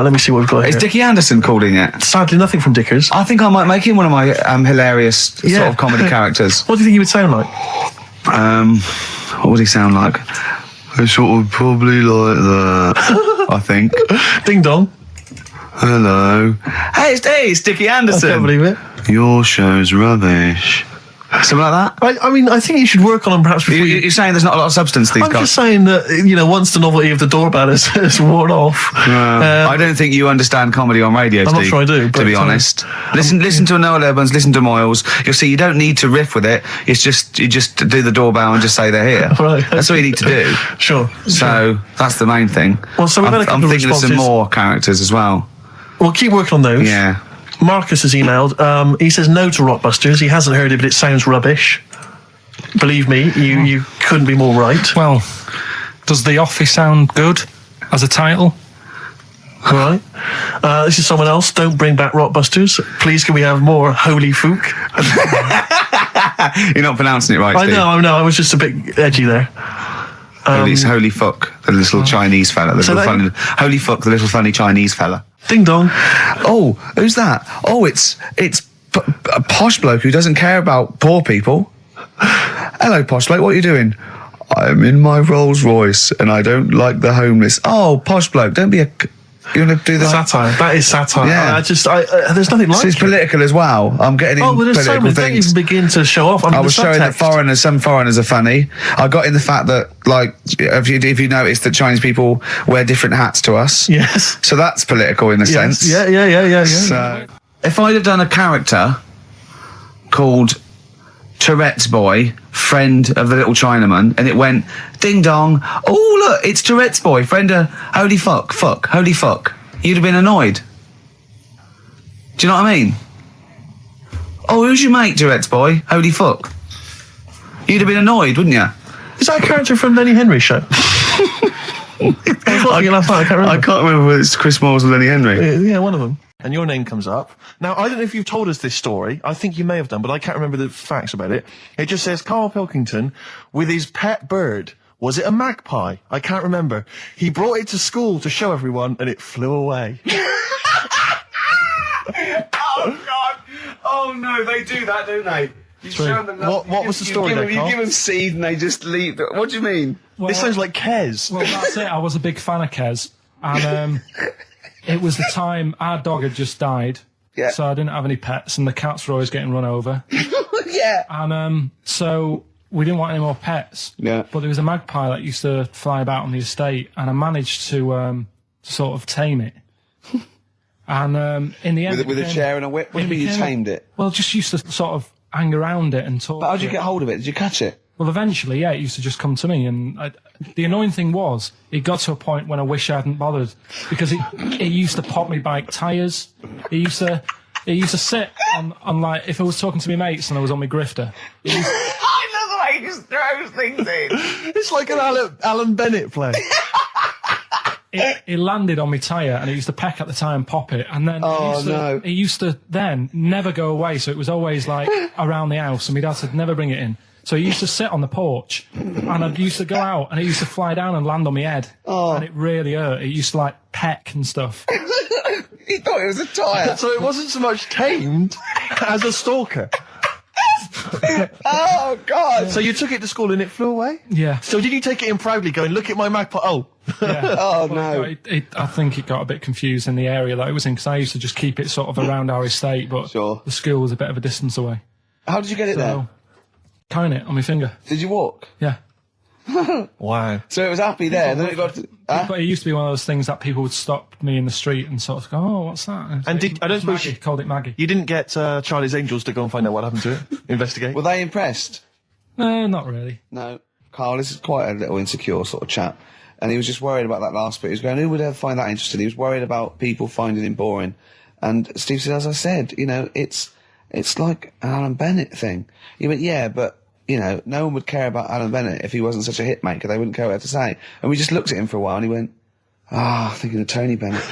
Let me see what we've got here. Is Dickie Anderson called in yet? Sadly, nothing from Dickers. I think I might make him one of my hilarious sort of comedy characters. What do you think he would sound like? What would he sound like? Sort of probably like that, I think. Ding dong. Hello. Hey, it's Dickie Anderson. I can't believe it. Your show's rubbish. Something like that? I mean, I think you should work on them perhaps before You're saying there's not a lot of substance to these guys? I'm just saying that, once the novelty of the doorbell has worn off... I don't think you understand comedy on radio, Steve. I'm not sure I do, to be honest. Listen to Noel Evans, listen to Moyles. You'll see you don't need to riff with it. It's just, you just do the doorbell and just say they're here. Right. That's all you need to do. Sure. So, that's the main thing. Well, so we've had a couple I'm of thinking of some more characters as well. Well, keep working on those. Yeah. Marcus has emailed. He says no to Rockbusters. He hasn't heard it, but it sounds rubbish. Believe me, you couldn't be more right. Well, does The Office sound good as a title? All right. This is someone else. Don't bring back Rockbusters. Please, can we have more Holy Fook? You're not pronouncing it right, Steve. I know. I was just a bit edgy there. It's Holy Fuck, the little Chinese fella. Holy Fuck, the little funny Chinese fella. Ding dong. Oh, who's that? Oh, it's a posh bloke who doesn't care about poor people. Hello, posh bloke, what are you doing? I'm in my Rolls Royce and I don't like the homeless. Oh, posh bloke, don't be a... You want to do that? Satire. That is satire. Yeah. There's nothing like So it's it. political as well. I'm getting Oh, in well, there's so political many. Don't things. even begin to show off. I mean, I was the showing that subtext. some foreigners are funny. I got in the fact that, like, if you notice that Chinese people wear different hats to us. Yes. So that's political in a sense. Yeah. So, If I'd have done a character called Tourette's Boy, friend of the little Chinaman, and it went, ding dong, oh look, it's Tourette's Boy, friend of holy fuck, holy fuck, you'd have been annoyed. Do you know what I mean? Oh, who's your mate, Tourette's Boy? Holy fuck. You'd have been annoyed, wouldn't you? Is that a character from Lenny Henry's show? I can't remember. I can't remember whether it's Chris Moores or Lenny Henry. Yeah, one of them. And your name comes up. Now, I don't know if you've told us this story. I think you may have done, but I can't remember the facts about it. It just says Karl Pilkington with his pet bird. Was it a magpie? I can't remember. He brought it to school to show everyone, and it flew away. Oh, God. Oh, no, they do that, don't they? You show them What was the story there, Karl? You give them seed and they just leave. What do you mean? Well, This sounds like Kes. Well, that's it. I was a big fan of Kes, and it was the time our dog had just died. Yeah. So I didn't have any pets, and the cats were always getting run over. Yeah. And so we didn't want any more pets. Yeah. But there was a magpie that used to fly about on the estate, and I managed to sort of tame it. And in the end, With a chair and a whip? What do you mean you tamed it? Well, just used to sort of hang around it and talk. But how did to you it. get hold of it? Did you catch it? Well, eventually, yeah, it used to just come to me, and the annoying thing was, it got to a point when I wish I hadn't bothered, because it used to pop me bike tyres. It used to sit on like, if I was talking to my mates and I was on my grifter. I love the way he just throws things in. It's like an Alan Bennett play. It landed on my tyre, and it used to peck at the tyre and pop it, and then no. it used to then never go away, so it was always like around the house, and my dad said never bring it in. So he used to sit on the porch, and I used to go out, and it used to fly down and land on my head, and it really hurt. It used to like peck and stuff. He thought it was a tyre. So it wasn't so much tamed as a stalker. Oh, God. So you took it to school and it flew away? Yeah. So did you take it in proudly going, look at my magpie? Oh. Yeah. Oh, Well, no. I think it got a bit confused in the area that it was in, because I used to just keep it sort of around our estate, but Sure. the school was a bit of a distance away. How did you get it there? So, tying it on my finger. Did you walk? Yeah. Wow. So it was happy there, then it got... Huh? But it used to be one of those things that people would stop me in the street and sort of go, oh, what's that? And I don't suppose Maggie, called it Maggie. you didn't get Charlie's Angels to go and find out what happened to it? Investigate? Were they impressed? No, not really. No. Carl, this is quite a little insecure sort of chap. And he was just worried about that last bit. He was going, who would ever find that interesting? He was worried about people finding him boring. And Steve said, as I said, you know, it's like an Alan Bennett thing. He went, yeah, but, you know, no one would care about Alan Bennett if he wasn't such a hit maker. They wouldn't care what he had to say. And we just looked at him for a while and he went, thinking of Tony Bennett.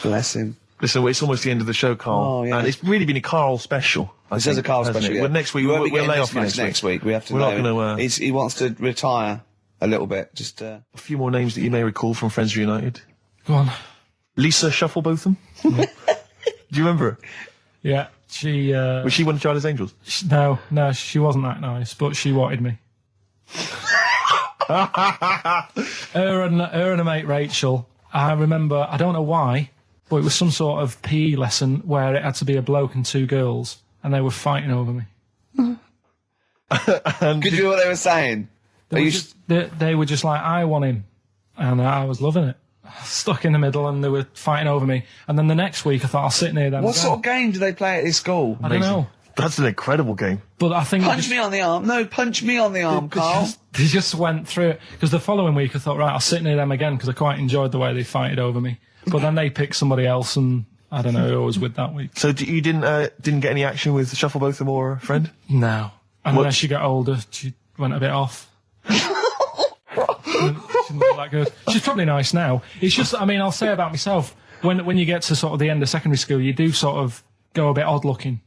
Bless him. Listen, it's almost the end of the show, Carl. Oh, yeah. And it's really been a Carl special. This is a Carl hasn't special. it? Yeah. Well, next week, We won't we'll be getting lay this off you much next week. We have to We're not know. going to... He wants to retire a little bit. Just A few more names that you may recall from Friends Reunited. Go on. Lisa Shufflebotham. Do you remember her? Yeah, she... Was she one of Charlie's Angels? No, she wasn't that nice, but she wanted me. her and a mate Rachel, I remember, I don't know why, but it was some sort of PE lesson where it had to be a bloke and two girls, and they were fighting over me. could you hear what they were saying? They were just like, I want him, and I was loving it. Stuck in the middle, and they were fighting over me. And then the next week, I thought I'll sit near them. What sort of game do they play at his school? I don't know, That's an incredible game. but I think Punch me on the arm. No, punch me on the arm, Carl. They just went through it, because the following week I thought, right, I'll sit near them again, because I quite enjoyed the way they fighted over me. But then they picked somebody else, and I don't know who I was with that week. So you didn't get any action with Shufflebotham or a friend? No. And when she got older, she went a bit off. She didn't look that good. She's probably nice now. It's just, I mean, I'll say about myself, when you get to sort of the end of secondary school, you do sort of go a bit odd looking.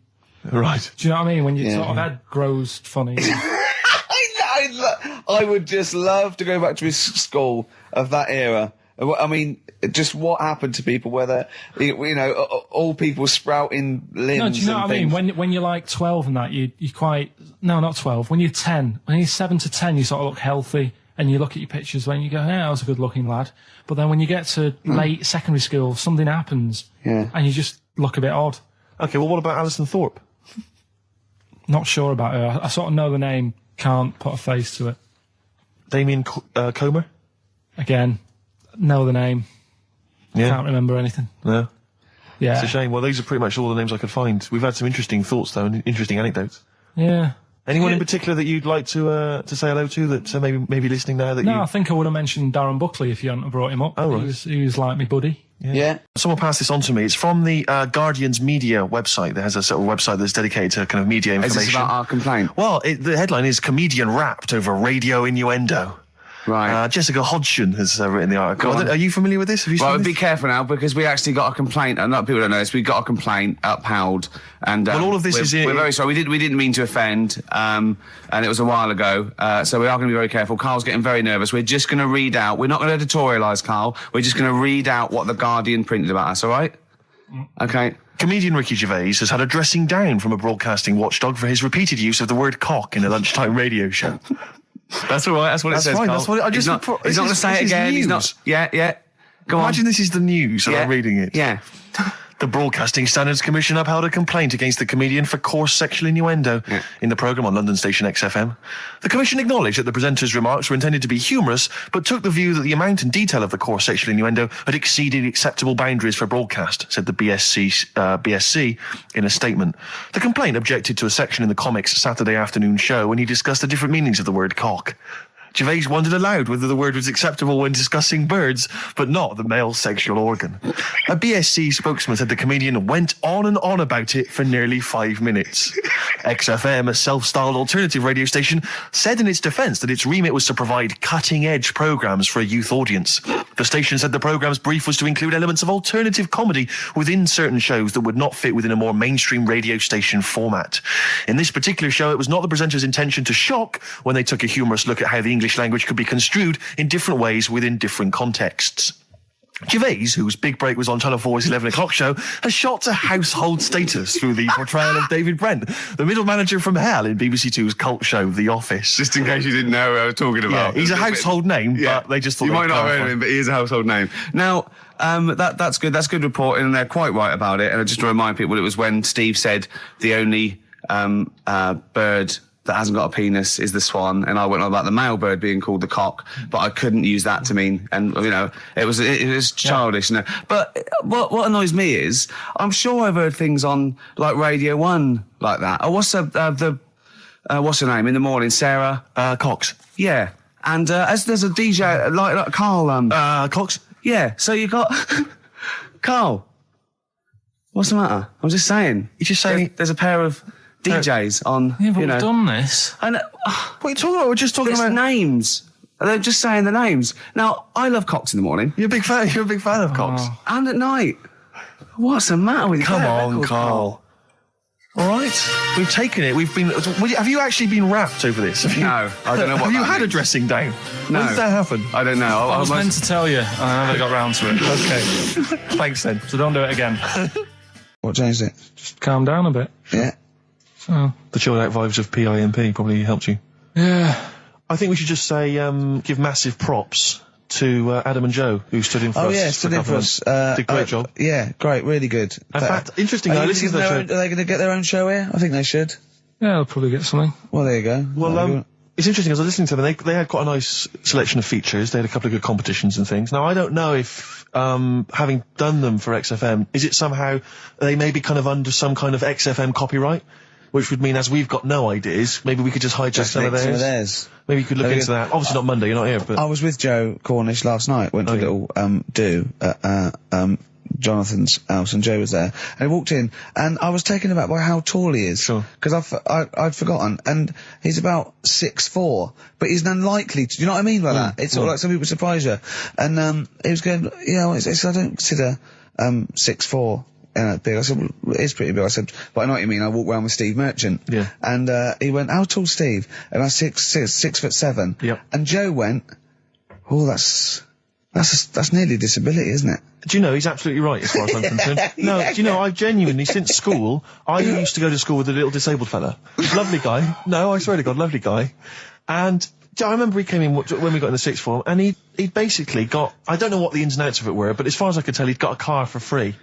Right. Do you know what I mean? When your sort of head grows funny. I would just love to go back to his school of that era. I mean, just what happened to people, whether, you know, all people sprouting limbs. No, do you know and what I mean? things. When you're like 12 and that, you quite, no, not 12, when you're 10, when you're 7 to 10, you sort of look healthy. and you look at your pictures when you go, yeah, I was a good-looking lad. But then when you get to late secondary school, something happens, and you just look a bit odd. Okay, well, what about Alison Thorpe? Not sure about her. I sort of know the name, can't put a face to it. Damien Comer? Again, know the name. Yeah. Can't remember anything. No. Yeah. It's a shame. Well, these are pretty much all the names I could find. We've had some interesting thoughts, though, and interesting anecdotes. Yeah. Anyone in particular that you'd like to say hello to that maybe listening now that No, I think I would have mentioned Darren Buckley if you hadn't brought him up. Oh, right. He was like my buddy. Yeah. Someone passed this on to me. It's from the Guardian's media website. There has a sort of website that's dedicated to kind of media information. Is this about our complaint? Well, the headline is "Comedian Rapped Over Radio Innuendo." Right. Jessica Hodgson has written the article. Are you familiar with this? Have you seen this? Be careful now, because we actually got a complaint. A lot of people don't know this. We got a complaint upheld, and well, all of this we're very sorry. We didn't mean to offend, and it was a while ago. So we are going to be very careful. Carl's getting very nervous. We're just going to read out. We're not going to editorialise, Carl. We're just going to read out what the Guardian printed about us. All right? Okay. Comedian Ricky Gervais has had a dressing down from a broadcasting watchdog for his repeated use of the word cock in a lunchtime radio show. That's all right. That's what it says. Fine. Carl. That's what he's not going to say it again. He's not. Yeah. Go on. Imagine this is the news and I'm reading it. Yeah. The Broadcasting Standards Commission upheld a complaint against the comedian for coarse sexual innuendo in the programme on London station XFM. The Commission acknowledged that the presenter's remarks were intended to be humorous, but took the view that the amount and detail of the coarse sexual innuendo had exceeded acceptable boundaries for broadcast, said the BSC in a statement. The complaint objected to a section in the Comics Saturday afternoon show when he discussed the different meanings of the word cock. Gervais wondered aloud whether the word was acceptable when discussing birds, but not the male sexual organ. A BSC spokesman said the comedian went on and on about it for nearly 5 minutes. XFM, a self-styled alternative radio station, said in its defence that its remit was to provide cutting-edge programmes for a youth audience. The station said the programme's brief was to include elements of alternative comedy within certain shows that would not fit within a more mainstream radio station format. In this particular show, it was not the presenter's intention to shock when they took a humorous look at how the English language could be construed in different ways within different contexts. Gervais, whose big break was on Channel 4's 11 o'clock show, has shot to household status through the portrayal of David Brent, the middle manager from hell in BBC Two's cult show The Office. Just in case you didn't know who I was talking about. Yeah, he's a household name, but they just thought you might not have heard of him, but he is a household name. Now, that's good. That's good reporting, and they're quite right about it. And just to remind people, it was when Steve said the only bird that hasn't got a penis is the swan, and I went on about the male bird being called the cock, but I couldn't use that to mean, and it was childish. You know. But what annoys me is, I'm sure I've heard things on like Radio 1 like that. Oh, what's what's her name in the morning? Sarah Cox. Yeah, and as there's a DJ like Karl. Cox. Yeah, so you got Karl. What's the matter? I'm just saying. You're just saying there's a pair of DJs on. Yeah, but we've done this. And what are you talking about? We're just talking about names. They're just saying the names. Now, I love Cox in the morning. You're a big fan of Cox. And at night. What's the matter with you? Come on, Karl. All right, we've taken it. We've been. Have you actually been rapped over this? No, I don't know what. Have you that had means. a dressing down? No. When did that happen? I don't know. I was meant to tell you, and I never got round to it. Okay. Thanks then. So don't do it again. What changed it? Just calm down a bit. Yeah. So. The chilled out vibes of PIMP probably helped you. Yeah. I think we should just say give massive props to Adam and Joe, who stood in for us. Oh yeah, stood in for us. Did a great job. Yeah, great, really good. In fact, interestingly, are they going to get their own show here? I think they should. Yeah, they'll probably get something. Well, there you go. Well, it's interesting, as I was listening to them, they had quite a nice selection of features. They had a couple of good competitions and things. Now, I don't know if, having done them for XFM, is it somehow they may be kind of under some kind of XFM copyright? Which would mean, as we've got no ideas, maybe we could just hijack some of theirs. Maybe you could look into that. Obviously not Monday, you're not here, but... I was with Joe Cornish last night, went to a little do at Jonathan's house, and Joe was there. And he walked in, and I was taken aback by how tall he is. Sure. Because I'd forgotten. And he's about 6'4", but he's unlikely to... Do you know what I mean by that? It's sort of like some people surprise you. And he was going, I don't consider 6'4", big. I said, well, it is pretty big. I said, but I know what you mean. I walk around with Steve Merchant. Yeah. And he went, how tall's Steve? And I was 6'7". Yep. And Joe went, oh, that's nearly a disability, isn't it? Do you know, he's absolutely right as far as I'm concerned. No, do you know, I've genuinely, since school, I used to go to school with a little disabled fella. Lovely guy. No, I swear to God, lovely guy. And I remember he came in when we got in the sixth form, and he'd basically got, I don't know what the ins and outs of it were, but as far as I could tell, he'd got a car for free.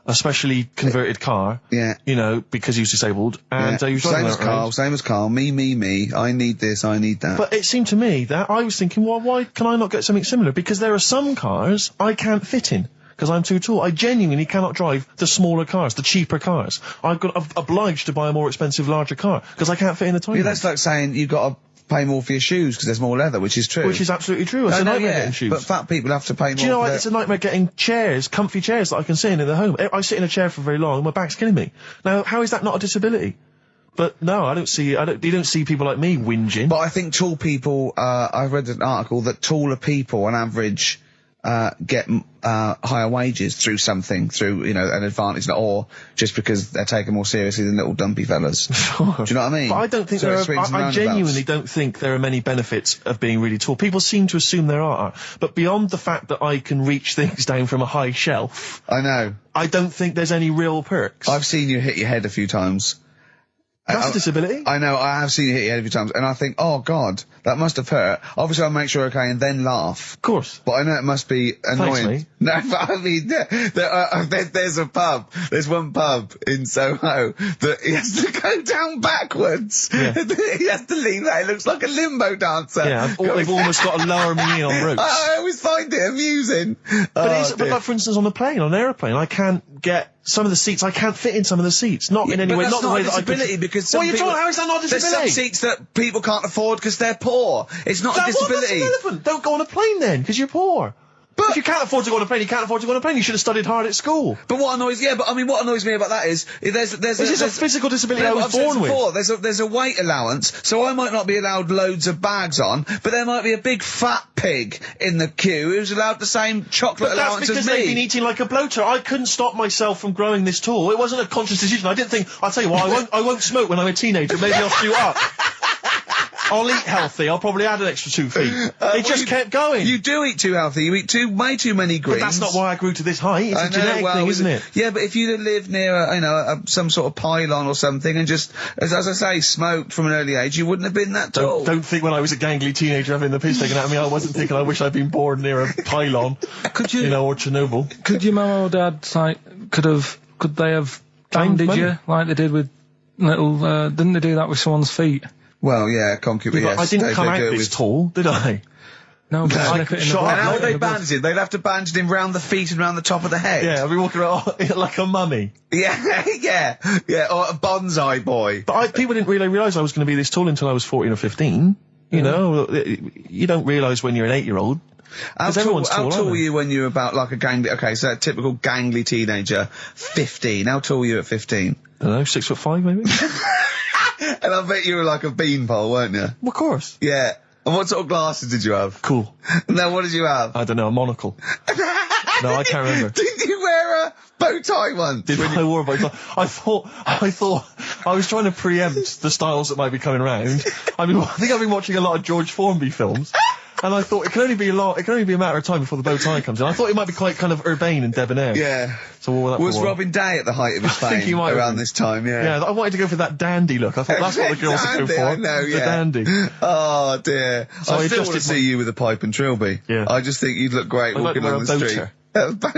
A specially converted car. Yeah. You know, because he was disabled. And he was same as Karl, same as Karl. Me. I need this, I need that. But it seemed to me that I was thinking, well, why can I not get something similar? Because there are some cars I can't fit in. Because I'm too tall. I genuinely cannot drive the smaller cars, the cheaper cars. I'm obliged to buy a more expensive, larger car. Because I can't fit in the tiny one. That's like saying you've got to pay more for your shoes because there's more leather, which is true. Which is absolutely true. It's a nightmare getting shoes. But fat people have to pay more. Do you know what? It's a nightmare getting chairs, comfy chairs that I can sit in the home. I sit in a chair for very long and my back's killing me. Now, how is that not a disability? But no, you don't see people like me whinging. But I think tall people, I read an article that taller people on average, get higher wages through an advantage, or just because they're taken more seriously than little dumpy fellas. Do you know what I mean? But I don't think I genuinely don't think there are many benefits of being really tall. People seem to assume there are, but beyond the fact that I can reach things down from a high shelf, I know. I don't think there's any real perks. I've seen you hit your head a few times. That's a disability. I know, I have seen you hit your head a few times, and I think, oh God, that must have hurt. Obviously I'll make sure okay and then laugh. Of course. But I know it must be annoying. Thanks, mate. No, but I mean, there's one pub in Soho that he has to go down backwards. Yeah. He has to lean that, it looks like a limbo dancer. Yeah, they've almost got to lower me in on ropes. I always find it amusing. But like, for instance, on a plane, on an airplane, I can't get some of the seats. I can't fit in some of the seats. Not in any way. Not the way that I could. Because What are you talking? How is that not a disability? There's some seats that people can't afford because they're poor. It's not a disability. That's irrelevant. Don't go on a plane then, because you're poor. But if you can't afford to go on a plane, you can't afford to go on a plane. You should have studied hard at school. But what annoys me about that is there's a physical disability I was born with. There's a weight allowance, so I might not be allowed loads of bags on, but there might be a big fat pig in the queue who's allowed the same chocolate allowance as me. That's because they've been eating like a bloater. I couldn't stop myself from growing this tall. It wasn't a conscious decision. I didn't think, I'll tell you what, I won't smoke when I'm a teenager. Maybe I'll shoot up. I'll eat healthy. I'll probably add an extra 2 feet. It just kept going. You do eat too healthy. You eat way too many greens. But that's not why I grew to this height. It's a genetic thing, isn't it? Yeah, but if you'd have lived near some sort of pylon or something and just, as I say, smoked from an early age, you wouldn't have been that tall. Don't think when I was a gangly teenager having the piss taken out of me, I wasn't thinking I wish I'd been born near a pylon. Or Chernobyl. Could your mum or dad, could they have banded you like they did with little, didn't they do that with someone's feet? Well, yeah, concubine, yes. I didn't come out this tall, did I? No, but snip it in the And how would they blood. bandage it? They'd have to bandage him round the feet and round the top of the head. Yeah, I'd be walking around like a mummy. Yeah, yeah, or a bonsai boy. But people didn't really realise I was going to be this tall until I was 14 or 15. You know, you don't realise when you're an 8-year-old. How tall were you when you were about like a gangly, okay, so a typical gangly teenager, 15. How tall were you at 15? I don't know, 6'5" maybe? And I bet you were like a beanpole, weren't you? Well, of course. Yeah. And what sort of glasses did you have? Cool. Now, what did you have? I don't know, a monocle. No, I can't remember. Did you wear a bow tie once? I wore a bow tie? I thought I was trying to preempt the styles that might be coming around. I think I've been watching a lot of George Formby films. And I thought it can only be a matter of time before the bow tie comes in. I thought it might be quite kind of urbane and debonair. Yeah. So what was Robin Day at the height of his fame around this time? Yeah. Yeah, I wanted to go for that dandy look. I thought that's what the girls would go for. I know, the dandy. Oh dear. So I still want to see you with a pipe and trilby. Yeah. I just think you'd look great walking along the street. Yeah. But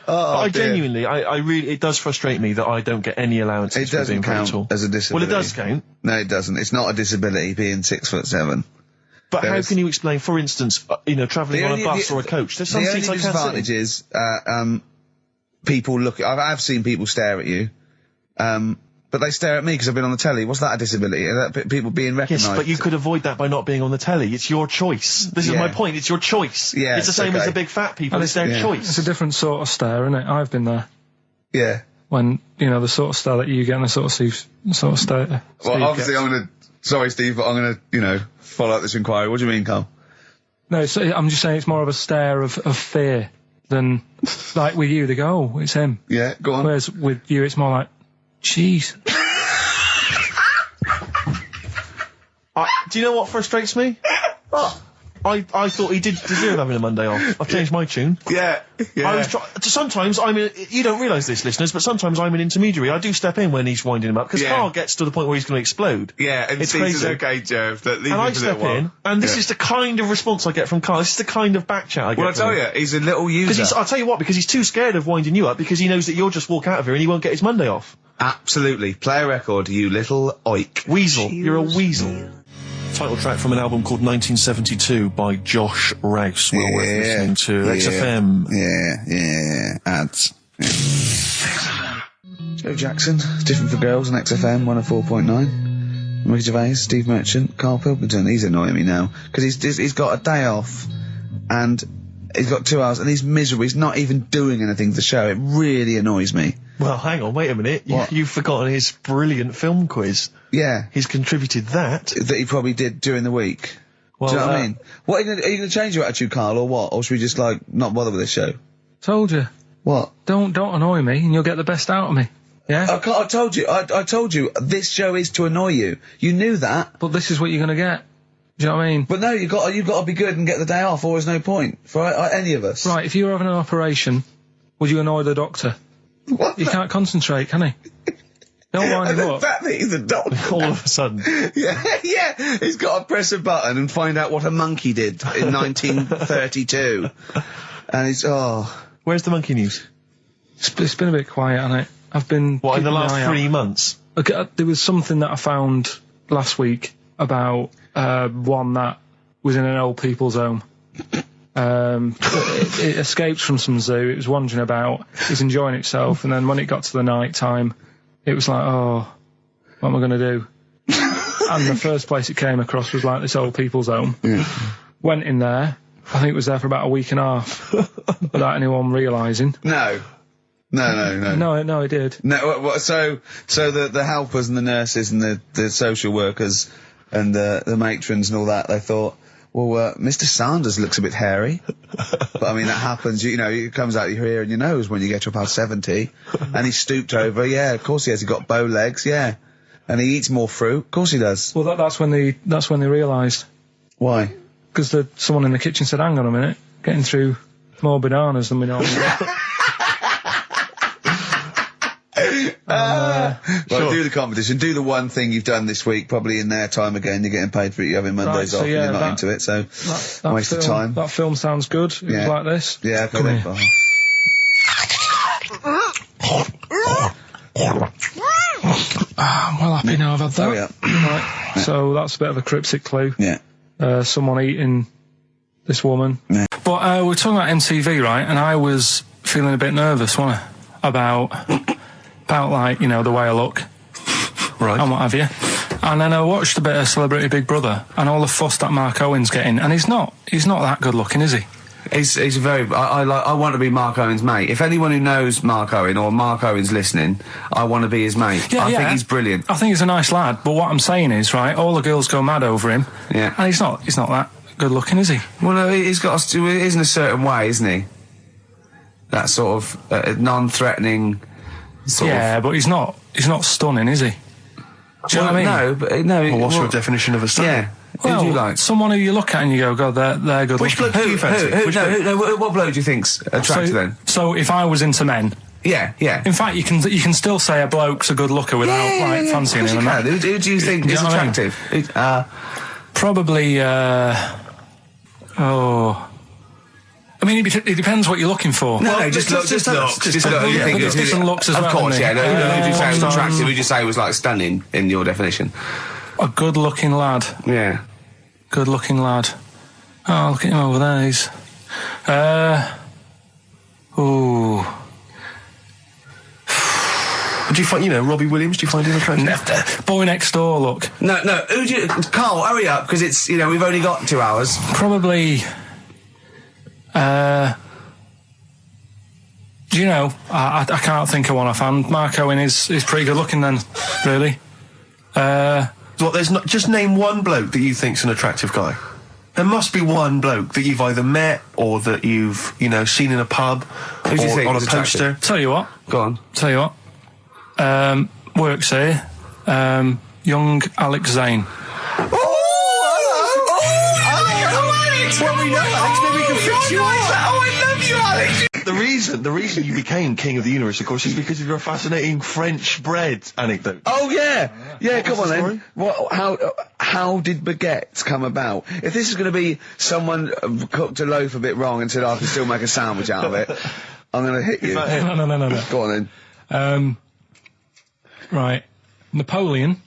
I genuinely, I really, it does frustrate me that I don't get any allowances for being very tall. It doesn't count as a disability. Well, it does count. No, it doesn't. It's not a disability being 6'7". But how can you explain, for instance, travelling on a bus or a coach? There's some seats I can't sit in. The only disadvantage is, people look. I've seen people stare at you, but they stare at me because I've been on the telly. Was that a disability? People being recognised? Yes, but you could avoid that by not being on the telly. It's your choice. This is my point. It's your choice. Yeah, it's the same as the big fat people. It's their choice. It's a different sort of stare, isn't it? I've been there. Yeah. When the sort of stare that you get and the sort of stare. Well, obviously, sorry, Steve, but I'm gonna, follow up this inquiry. What do you mean, Karl? No, I'm just saying it's more of a stare of fear than, like with you, they go, oh, it's him. Yeah, go on. Whereas with you, it's more like, jeez. Do you know what frustrates me? I thought he did deserve having a Monday off. I've changed my tune. Yeah. Sometimes you don't realise this, listeners, but sometimes I'm an intermediary. I do step in when he's winding him up, because Karl gets to the point where he's going to explode. Yeah, and it's sees crazy. it's okay, Jeff. And I step in, and this is the kind of response I get from Karl. This is the kind of back chat I get Well, I from tell him. you, he's a little user. I'll tell you what, because he's too scared of winding you up, because he knows that you'll just walk out of here and he won't get his Monday off. Absolutely. Play a record, you little oik. Weasel. You're a weasel. Title track from an album called 1972 by Josh Rouse. Well worth listening to. XFM. Yeah. Ads. Yeah. Joe Jackson, Different for Girls on XFM 104.9. Ricky Gervais, Steve Merchant, Karl Pilkington. He's annoying me now, because he's got a day off, and he's got 2 hours, and he's miserable. He's not even doing anything for the show. It really annoys me. Well, hang on, wait a minute. What? You've forgotten his brilliant film quiz. Yeah. He's contributed that. That he probably did during the week. Well, Do you know what I mean? What are you going to change your attitude, Karl, or what? Or should we just, like, not bother with this show? Told you. What? Don't annoy me, and you'll get the best out of me. Yeah? I told you, this show is to annoy you. You knew that. But this is what you're going to get. Do you know what I mean? But no, you've got to be good and get the day off, or there's no point for any of us. Right, if you were having an operation, would you annoy the doctor? What? He can't concentrate, can he? Don't wind him The up. fact that he's a doctor. All of a sudden. yeah, he's got to press a button and find out what a monkey did in 1932. And he's, Where's the monkey news? It's been a bit quiet, hasn't it? I've been... What, in the keeping last an eye out. 3 months? Okay, there was something that I found last week about one that was in an old people's home. It escaped from some zoo. It was wandering about. It was enjoying itself, and then when it got to the night time, it was like, oh, what am I going to do? And the first place it came across was like this old people's home. Went in there. I think it was there for about a week and a half without anyone realising. No, No, it did. No, so the helpers and the nurses and the social workers and the matrons and all that, they thought, well, Mr. Sanders looks a bit hairy. But I mean, that happens, you know, it comes out your ear and your nose when you get to about 70. And he stooped over, yeah, of course he has. He got bow legs, yeah. And he eats more fruit, of course he does. Well, that's when they realised. Why? Because someone in the kitchen said, hang on a minute, getting through more bananas than we normally get. Well, do the competition. Do the one thing you've done this week, probably in their time again. You're getting paid for it. You're having Mondays off and you're not into it, so that waste of time. That film sounds good. It was like this. Yeah, Come okay. here. I'm well happy now I've had that. Oh, yeah. Right. So that's a bit of a cryptic clue. Yeah. Someone eating this woman. Yeah. But we're talking about MTV, right? And I was feeling a bit nervous, wasn't I? About like, you know, the way I look. Right. And what have you. And then I watched a bit of Celebrity Big Brother and all the fuss that Mark Owen's getting. And he's not that good looking, is he? He's a very... I want to be Mark Owen's mate. If anyone who knows Mark Owen or Mark Owen's listening, I want to be his mate. I think he's brilliant. I think he's a nice lad, but what I'm saying is, right, all the girls go mad over him. Yeah. And he's not that good looking, is he? Well, no, he's got to... He is in a certain way, isn't he? That sort of non-threatening... Yeah, but he's not stunning, is he? Do you know what I mean? No, but no. Well, what's your definition of a stunning? Yeah. Well, who do you like? Someone who you look at and you go, God, they're good Which looking. bloke do you fancy? What bloke do you think's attractive then? So if I was into men, Yeah. in fact, you can still say a bloke's a good looker without fancying him. And who do you think is attractive? Probably. I mean, it depends what you're looking for. No, just look. Just look. You think there's different looks as well. Of course, yeah. isn't there? Who did you say was attractive? Who did you say was like stunning in your definition? A good-looking lad. Yeah. Good-looking lad. Oh, look at him over there. He's. Do you find, Robbie Williams, do you find him attractive? Boy next door, look. No. Who do you... Karl, hurry up, because it's, we've only got 2 hours. Probably... do you know, I can't think of one offhand. Mark Owen is pretty good looking then, really. There's not... Just name one bloke that you think's an attractive guy. There must be one bloke that you've either met or that you've, seen in a pub Who do you think on a is poster. attractive? Tell you what. Go on. Tell you what. Works here. Young Alex Zane. Alex. Well, we know, Alex. Maybe we can fix you up. Oh, I love you, Alex. The reason you became king of the universe, of course, is because of your fascinating French bread anecdote. Oh yeah, yeah. Come on the then. story? How did baguettes come about? If this is going to be someone cooked a loaf a bit wrong and said I can still make a sandwich out of it, I'm going to hit you. No. Go on then. Right. Napoleon,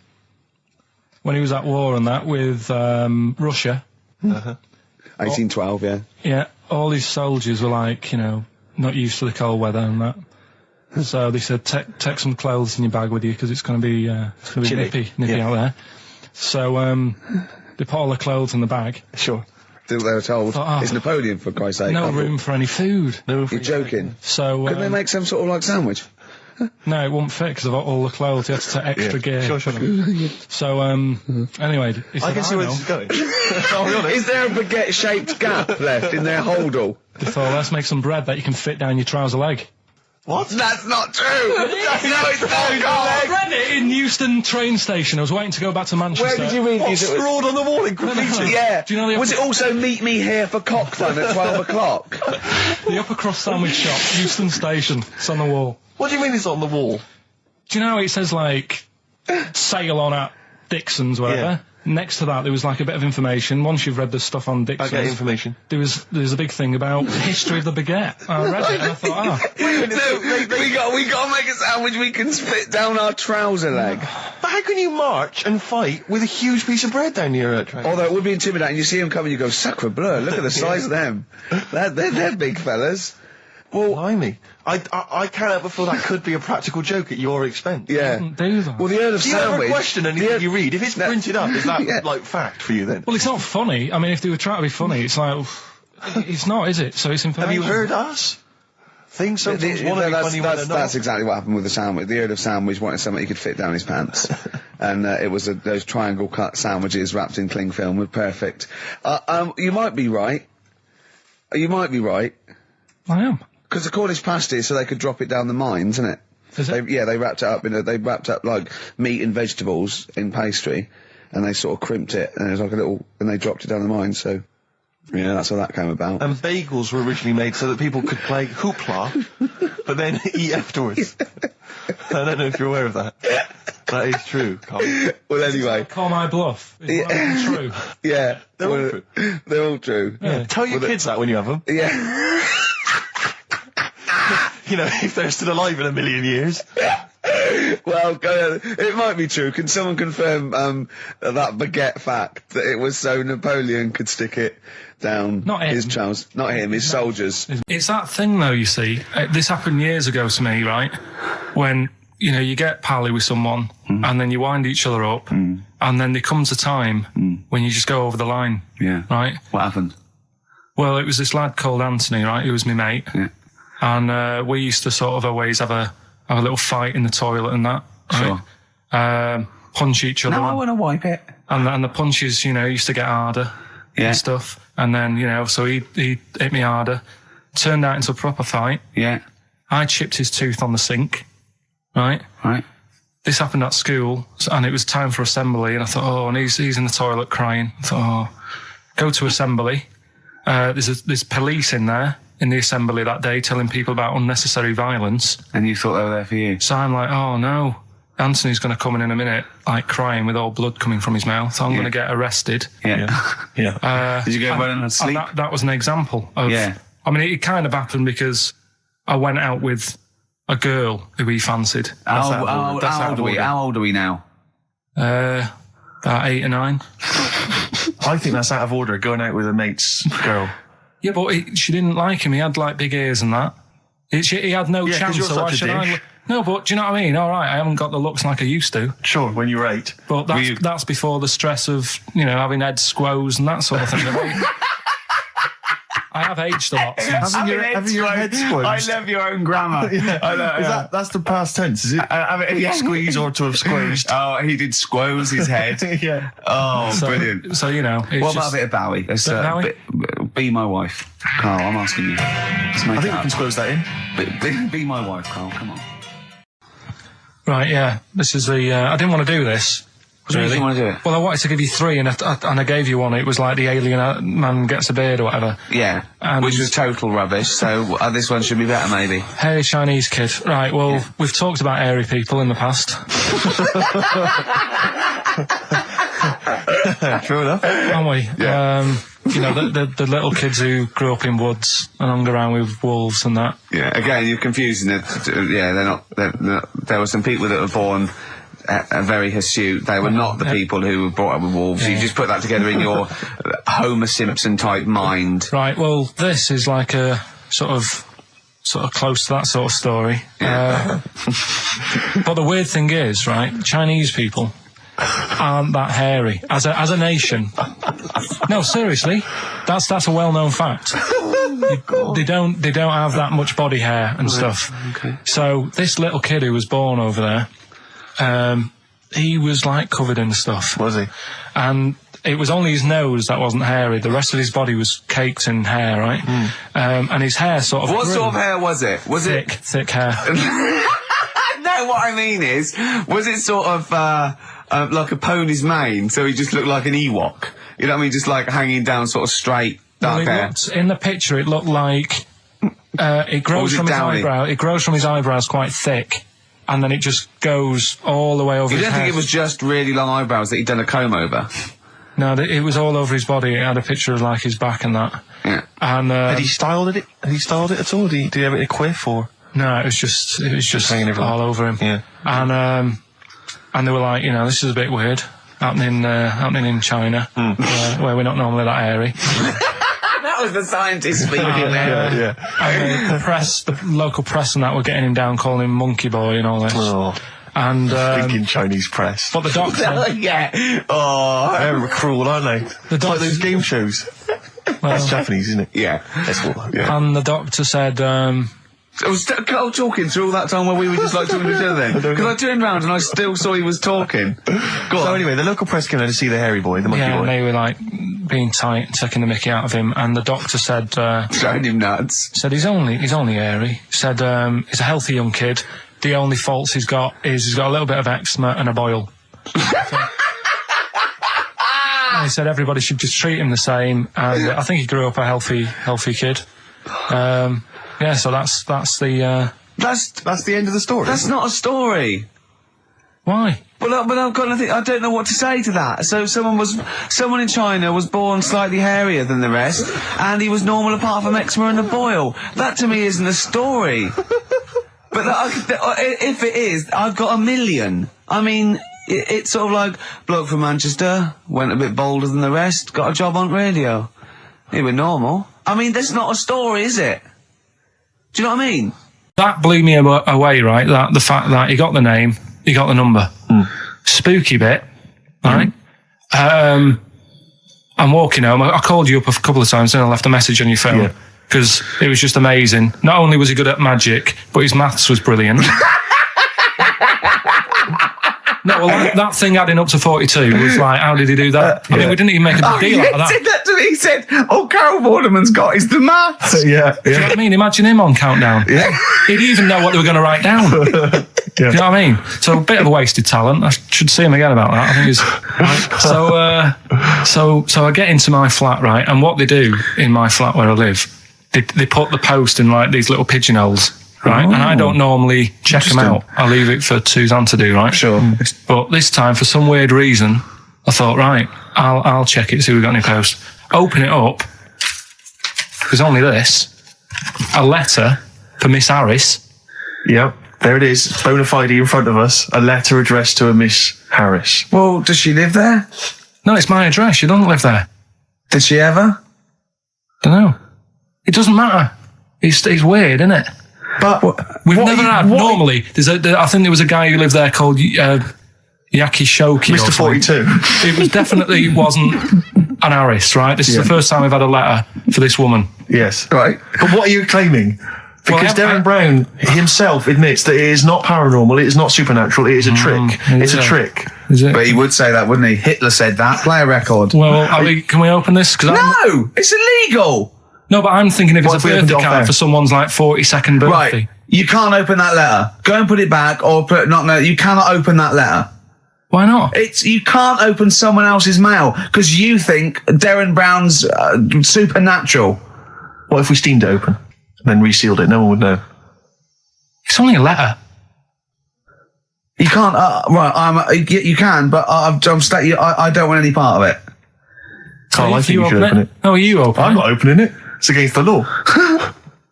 when he was at war and that with Russia. 1812, yeah. Yeah, all his soldiers were like, not used to the cold weather and that. So they said, take some clothes in your bag with you because it's going to be nippy out there. So they put all the clothes in the bag. Sure. They were told. It's Napoleon, for Christ's sake. No room for any food. You're joking. So couldn't they make some sort of like sandwich? No, it won't fit because of all the clothes. You had to take extra gear. Sure. So anyway, he said, I can see where this is going. I'll be honest. Is there a baguette-shaped gap left in their holdall? They thought, let's make some bread that you can fit down your trouser leg. What? That's not true! No, it's not, I Karl! read it in Euston train station. I was waiting to go back to Manchester. Where did you read What, this? scrawled on the wall in graffiti? Yeah. Do you know Was it also meet me here for cock fun at 12 o'clock? The upper cross sandwich shop, Euston station. It's on the wall. What do you mean it's on the wall? Do you know it says like sail on at Dixon's, whatever? Yeah. Next to that there was like a bit of information. Once you've read the stuff on I Dixon's, get information. there's a big thing about the history of the baguette. I read it and I thought, No, we got to make a sandwich we can split down our trouser leg. But how can you march and fight with a huge piece of bread down your train? Although it would be intimidating. You see them coming, you go, sacre bleu, look at the size of them. They're big fellas. Well, Blimey. I can't help but feel that could be a practical joke at your expense. yeah. do that. Well, the Earl of Do you ever Sandwich... question anything you read? If it's printed up, is that, like, fact for you then? Well, it's not funny. I mean, if they were trying to be funny, it's like, it's not, is it? So it's information. Have you heard us? Things sometimes want to be funny when they're not. That's exactly what happened with the sandwich. The Earl of Sandwich wanted something he could fit down his pants. And it was those triangle cut sandwiches wrapped in cling film were perfect. You might be right. You might be right. I am. Because the Cornish pasty, so they could drop it down the mines, isn't it? Is it? They wrapped it up they wrapped up like meat and vegetables in pastry, and they sort of crimped it, and it was like and they dropped it down the mine, so, yeah, that's how that came about. And bagels were originally made so that people could play hoopla, but then eat afterwards. I don't know if you're aware of that. That is true, Karl. Well, anyway. Call my bluff. Is that true? Yeah. They're all true. They're all true. Yeah. Tell your kids that when you have them. Yeah. You know, if they're still alive in a million years. Well, it might be true. Can someone confirm that baguette fact that it was so Napoleon could stick it down Not him. his trousers? Not him, his soldiers. It's that thing, though, you see. This happened years ago to me, right? When, you get pally with someone, and then you wind each other up, and then there comes a time when you just go over the line. Yeah. Right? What happened? Well, it was this lad called Anthony, right? Who was my mate. Yeah. And we used to sort of always have a little fight in the toilet and that. Sure. Right? Punch each other. No, I want to wipe it. And the punches, used to get harder. Yeah. And stuff. And then, so he hit me harder. Turned out into a proper fight. Yeah. I chipped his tooth on the sink. Right? Right. This happened at school, and it was time for assembly, and I thought, and he's in the toilet crying. I thought, go to assembly. There's police in there in the assembly that day telling people about unnecessary violence. And you thought they were there for you? So I'm like, oh no, Anthony's going to come in a minute, like crying with all blood coming from his mouth. So I'm going to get arrested. Yeah. Did you go running and sleep? And that was an example of... Yeah. I mean, it kind of happened because I went out with a girl who he fancied. How old are we now? About 8 or 9. I think that's out of order, going out with a mate's girl. Yeah, but she didn't like him. He had like big ears and that. He had no chance. You're so why such a should dish. No, but do you know what I mean? All right, I haven't got the looks like I used to. Sure, when you were 8. But that's before the stress of having head squoes and that sort of thing. I have aged a lot. Having your head squeezed. I love your own grammar. I know, That's the past tense, is it? Squeeze or to have squeezed. Oh, he did squoze his head. Yeah. Oh, brilliant. So, What about a bit of Bowie? Bowie? Be my wife. Karl, I'm asking you. I think we can squeeze that in. Be my wife, Karl, come on. Right, yeah. This is I didn't want to do this. What do you mean you want to do it? Well, I wanted to give you 3, and I gave you one. It was like the alien man gets a beard or whatever. Yeah, And- which was total rubbish, so this one should be better, maybe. Hairy Chinese kid. Right, well, we've talked about hairy people in the past. True enough. Haven't we? Yeah. You know, the little kids who grew up in woods and hung around with wolves and that. Yeah, again, you're confusing it. Yeah, they're not. There were some people that were born very hirsute. They were not the people who were brought up with wolves. You just put that together in your Homer Simpson type mind. Right, well, this is like a sort of close to that sort of story. Yeah. But the weird thing is, right, Chinese people aren't that hairy as a nation. No, seriously, that's a well-known fact. They don't have that much body hair and stuff. Okay. So this little kid who was born over there, he was like covered in stuff. Was he? And it was only his nose that wasn't hairy. The rest of his body was caked in hair, right? And his hair sort of What grew. sort of hair was it? Was Thick hair. No, what I mean is, was it sort of like a pony's mane? So he just looked like an Ewok. You know what I mean? Just like hanging down, sort of straight, dark hair. In the picture, it looked like it grows from his eyebrow. It grows from his eyebrows quite thick, and then it just goes all the way over. You his don't head. think it was just really long eyebrows that he'd done a comb over? No, it was all over his body. It had a picture of like his back and that. Yeah. And Had he styled it? Had he styled it at all? Did he have it in a quiff or? no, it was just hanging everywhere. all over him. Yeah. And they were like, you know, this is a bit weird happening in China, where we're not normally that hairy. That was the scientist speaking there. Yeah. And the local press and that were getting him down, calling him monkey boy and all this. Oh, And thinking Chinese press. but the doctor, Yeah. Oh. They're cruel, aren't they? The It's like those doctor, game shows. That's Japanese, isn't it? Yeah. That's what. Yeah. and the doctor said, I was Carl talking through all that time while we were just like talking to each other then. Because I turned round and I still saw he was talking. Go on. So anyway, the local press came in to see the hairy boy, the monkey yeah, boy. and they were like being tight, taking the mickey out of him, and the doctor said Showing him nuts. he's only hairy. Said he's a healthy young kid. The only faults he's got is he's got a little bit of eczema and a boil. And he said everybody should just treat him the same, and I think he grew up a healthy kid. Yeah, so that's the That's the end of the story. That's not a story. why. But I've got nothing. I don't know what to say to that. So someone in China was born slightly hairier than the rest, and he was normal apart from eczema and a boil. That to me isn't a story. But if it is, I've got a million. I mean, it's sort of like bloke from Manchester went a bit bolder than the rest, got a job on radio. He was normal. I mean, that's not a story, is it? Do you know what I mean? That blew me away, right? That the fact that he got the name, he got the number. Spooky bit, right? I'm walking home. I called you up a couple of times and I left a message on your phone because it was just amazing. Not only was he good at magic, but his maths was brilliant. No, well, that thing adding up to 42 was like, how did he do that? I mean, we didn't even make a big deal out of that. He said that to me. He said, all Carol Vorderman's got is the maths. Yeah. Do you know what I mean? Imagine him on Countdown. Yeah. He'd even know what they were going to write down. Do you know what I mean? So a bit of a wasted talent. I should see him again about that. I think it's so I get into my flat, right? And what they do in my flat where I live, they put the post in like these little pigeonholes. Right, and I don't normally check them out. I leave it for Suzanne to do, right? Sure. But this time, for some weird reason, I thought, right, I'll check it, see if we've got any post. Open it up. There's only this. A letter for Miss Harris. Yep. There it is. Bona fide in front of us. A letter addressed to a Miss Harris. Well, does she live there? No, it's my address. She doesn't live there. Did she ever? Don't know. It doesn't matter. It's weird, isn't it? But We've never had. Normally, I think there was a guy who lived there called Yaki Shoki. Mr. 42. It was definitely wasn't an Harris, right? This is the first time we've had a letter for this woman. Yes. Right. But what are you claiming? Because Darren Brown himself admits that it is not paranormal, it is not supernatural, it is a trick. It's a trick. Is it? But he would say that, wouldn't he? Hitler said that. Play a record. Well, can we open this? No! It's illegal! No, but I'm thinking if What it's if a we opened it birthday off card air? for someone's like 42nd birthday. Right. You can't open that letter. Go and put it back or you cannot open that letter. Why not? You can't open someone else's mail because you think Darren Brown's supernatural. What if we steamed it open and then resealed it? No one would know. It's only a letter. You can't. You can, but I don't want any part of it. Carl, I think you should open it. No, you open it. I'm not opening it. It's against the law.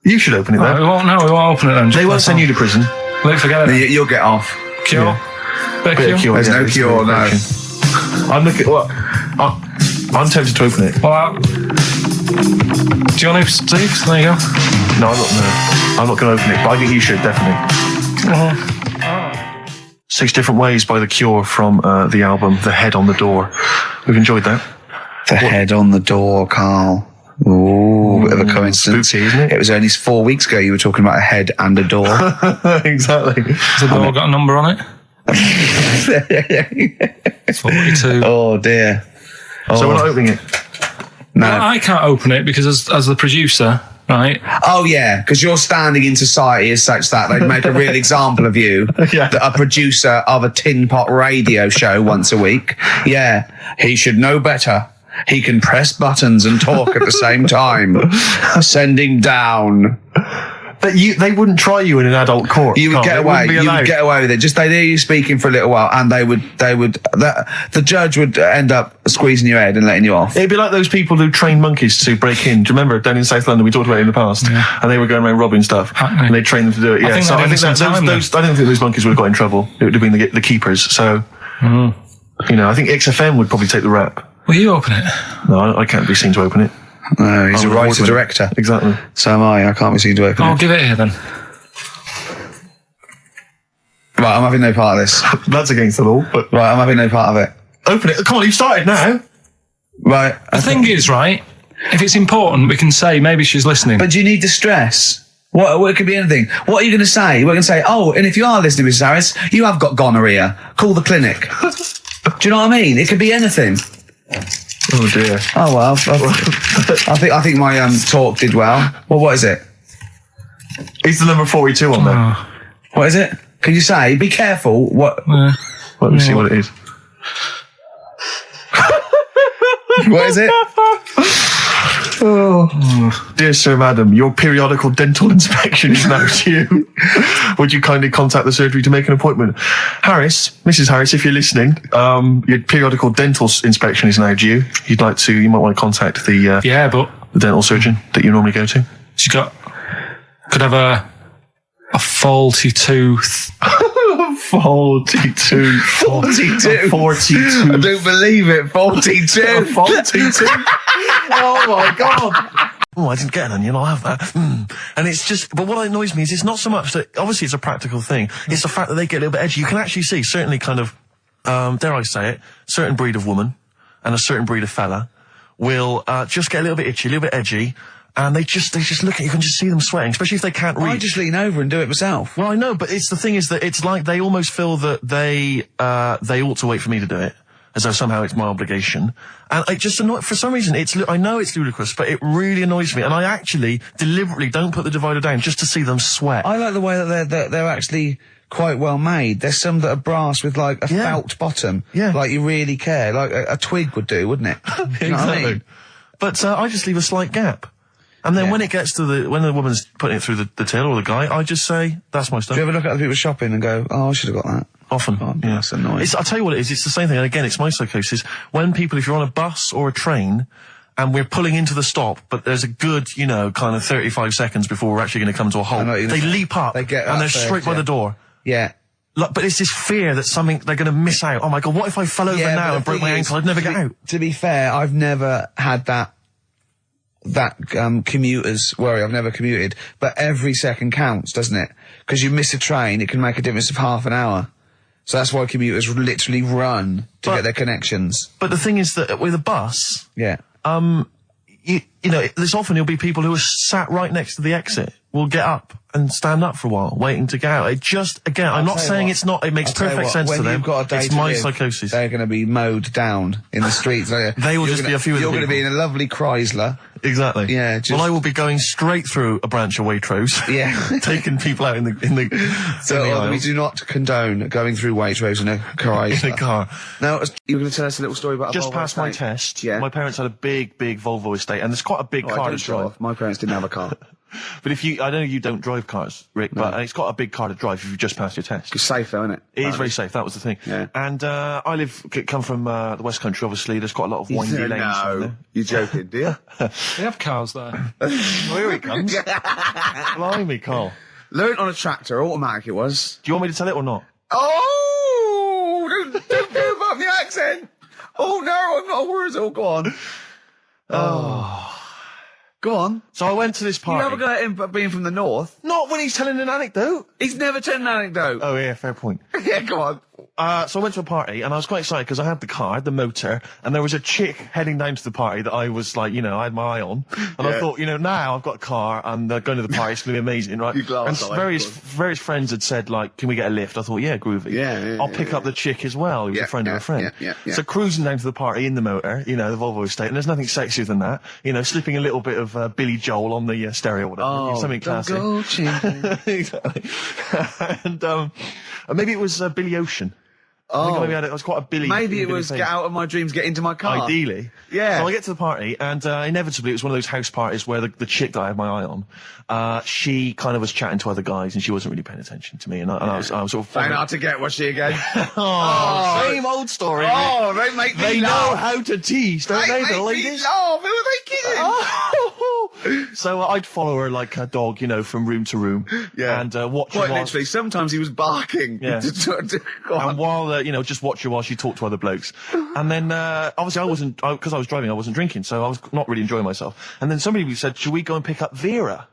You should open it, though. We won't open it then. They won't send you to prison. Forget it. You'll get off. Cure? Yeah. Bit of cure? There's no cure, no. I'm looking. What? I'm tempted to open it. Well, do you want to, Steve? There you go. No, I'm not going to open it, but I think you should, definitely. 6 Different Ways by The Cure from the album The Head on the Door. We've enjoyed that. The head on the door, Carl. Ooh, bit of a coincidence. Spooky, isn't it? It was only 4 weeks ago you were talking about a head and a door. Exactly. Has the door got a number on it? 42. Oh, dear. So we're not opening it? No. Well, I can't open it because as the producer, right? Oh, yeah, because your standing in society is such that they'd make a real example of you. Yeah. A producer of a tin pot radio show once a week. Yeah, he should know better. He can press buttons and talk at the same time. Sending down. But they wouldn't try you in an adult court. You would Carl. get away. You You would get away with it. Just they'd hear you speaking for a little while, and the judge would end up squeezing your head and letting you off. It'd be like those people who train monkeys to break in. Do you remember down in South London? We talked about it in the past, and they were going around robbing stuff, and they trained them to do it. Yeah, I don't think those monkeys would have got in trouble. It would have been the keepers. So, I think XFM would probably take the rap. Will you open it? No, I can't be seen to open it. No, he's a writer-director. Exactly. So am I. I can't be seen to open I'll it. give it here then. Right, I'm having no part of this. That's against the law, but... Right, I'm having no part of it. Open it. Come on, you've started now. Right. The thing is, right, if it's important, we can say maybe she's listening. But do you need the stress? What it could be anything. What are you going to say? We're going to say, oh, and if you are listening, Mrs. Harris, you have got gonorrhea. Call the clinic. Do you know what I mean? It could be anything. Oh dear. Oh well, I think my talk did well. Well, what is it? It's the number 42 on there. What is it? Can you say? Be careful. What? Let me see what it is. What is it? Dear Sir, Madam, your periodical dental inspection is now due. Would you kindly contact the surgery to make an appointment? Harris, Mrs. Harris, if you're listening, your periodical dental inspection is now due. You might want to contact the dental surgeon that you normally go to. She could have a faulty tooth. 42. 42. 42. I don't believe it. 42. 42. Oh my God. Oh, I didn't get an onion, I'll have that. And it's just, but what annoys me is it's not so much that, obviously it's a practical thing, it's the fact that they get a little bit edgy. You can actually see, certainly kind of, dare I say it, certain breed of woman and a certain breed of fella will just get a little bit itchy, a little bit edgy, and they just look at you, can just see them sweating, especially if they can't reach. I just lean over and do it myself. Well, I know, but the thing is that it's like they almost feel that they ought to wait for me to do it, as though somehow it's my obligation. And I just for some reason, I know it's ludicrous, but it really annoys me. And I actually deliberately don't put the divider down just to see them sweat. I like the way that they're actually quite well made. There's some that are brass with like a felt bottom. Yeah. Like you really care. Like a twig would do, wouldn't it? Exactly. You know what I mean? But I just leave a slight gap. And then when it gets to when the woman's putting it through the till or the guy, I just say, that's my stuff. Do you ever look at other people shopping and go, oh, I should have got that? Often. Oh, yeah. That's annoying. I'll tell you what it is. It's the same thing. And again, it's my psychosis. When if you're on a bus or a train and we're pulling into the stop, but there's a good, kind of 35 seconds before we're actually going to come to a halt, they leap up and they're straight by the door. Yeah. But it's this fear that they're going to miss out. Oh my God, what if I fell over now and broke my ankle? I'd never get out. To be fair, I've never had that commuter's worry. I've never commuted, but every second counts, doesn't it? Because you miss a train, it can make a difference of half an hour. So that's why commuters literally run to get their connections. But the thing is that with a bus, you know, this often you'll be people who are sat right next to the exit will get up and stand up for a while, waiting to get out. It just, again, I'm not saying it's not, it makes perfect sense to them. It's my psychosis. They're going to be mowed down in the streets. They will just be a few of the You're going to people. be in a lovely Chrysler. Exactly. Yeah, Well, I will be going straight through a branch of Waitrose. Yeah. Taking people out in the So we aisles. do not condone going through Waitrose in a Chrysler. In a car. Now, you were going to tell us a little story about a Just Volvo past my estate? test, Yeah. my parents had a big Volvo estate, and it's quite a big Oh, I car don't to drive. drive. My parents didn't have a car. But I know you don't drive cars, Rick, but it's got a big car to drive if you've just passed your test. It's safe though, isn't it? It is very safe, that was the thing. Yeah. And I come from the West Country, obviously. There's quite a lot of windy lanes. around there. You're joking, do you? They have cars there. Well, here he comes. Blimey, Karl. Learned on a tractor, automatic it was. Do you want me to tell it or not? Oh! Don't give up the accent! Oh no, I'm not a word. Oh, go on. Go on. So I went to this You party. have a go at him being from the north. Not when he's telling an anecdote. He's never told an anecdote. Oh, yeah, fair point. Yeah, go on. So I went to a party, and I was quite excited because I had the car, the motor, and there was a chick heading down to the party that I was like, you know, I had my eye on. And I thought, you know, now I've got a car, and going to the party, it's going to be amazing, right? You glass and eye, various friends had said, like, can we get a lift? I thought, yeah, groovy. Yeah, I'll pick up the chick as well, who's Yeah, a friend of a friend. yeah. So cruising down to the party in the motor, you know, the Volvo estate, and there's nothing sexier than that. You know, slipping a little bit of Billy Joel on the stereo or whatever. Something don't classic. go changing. Exactly. And maybe it was Billy Ocean. I think maybe it was quite a Billy. Maybe it Billy was thing. get out of my dreams, get into my car. Ideally. Yeah. So I get to the party, and inevitably it was one of those house parties where the chick that I had my eye on, she kind of was chatting to other guys, and she wasn't really paying attention to me, and I was sort of... Found out to get, was she again? Same old story. Oh, they make me They know laugh. how to tease, don't they, the make ladies? me laugh. Who are they kidding? So I'd follow her like a dog, you know, from room to room. Yeah. And watch her Quite while... literally, sometimes he was barking. Yeah. Go on. And while, you know, just watch her while she talked to other blokes. And then, obviously because I was driving, I wasn't drinking, so I was not really enjoying myself. And then somebody said, should we go and pick up Vera?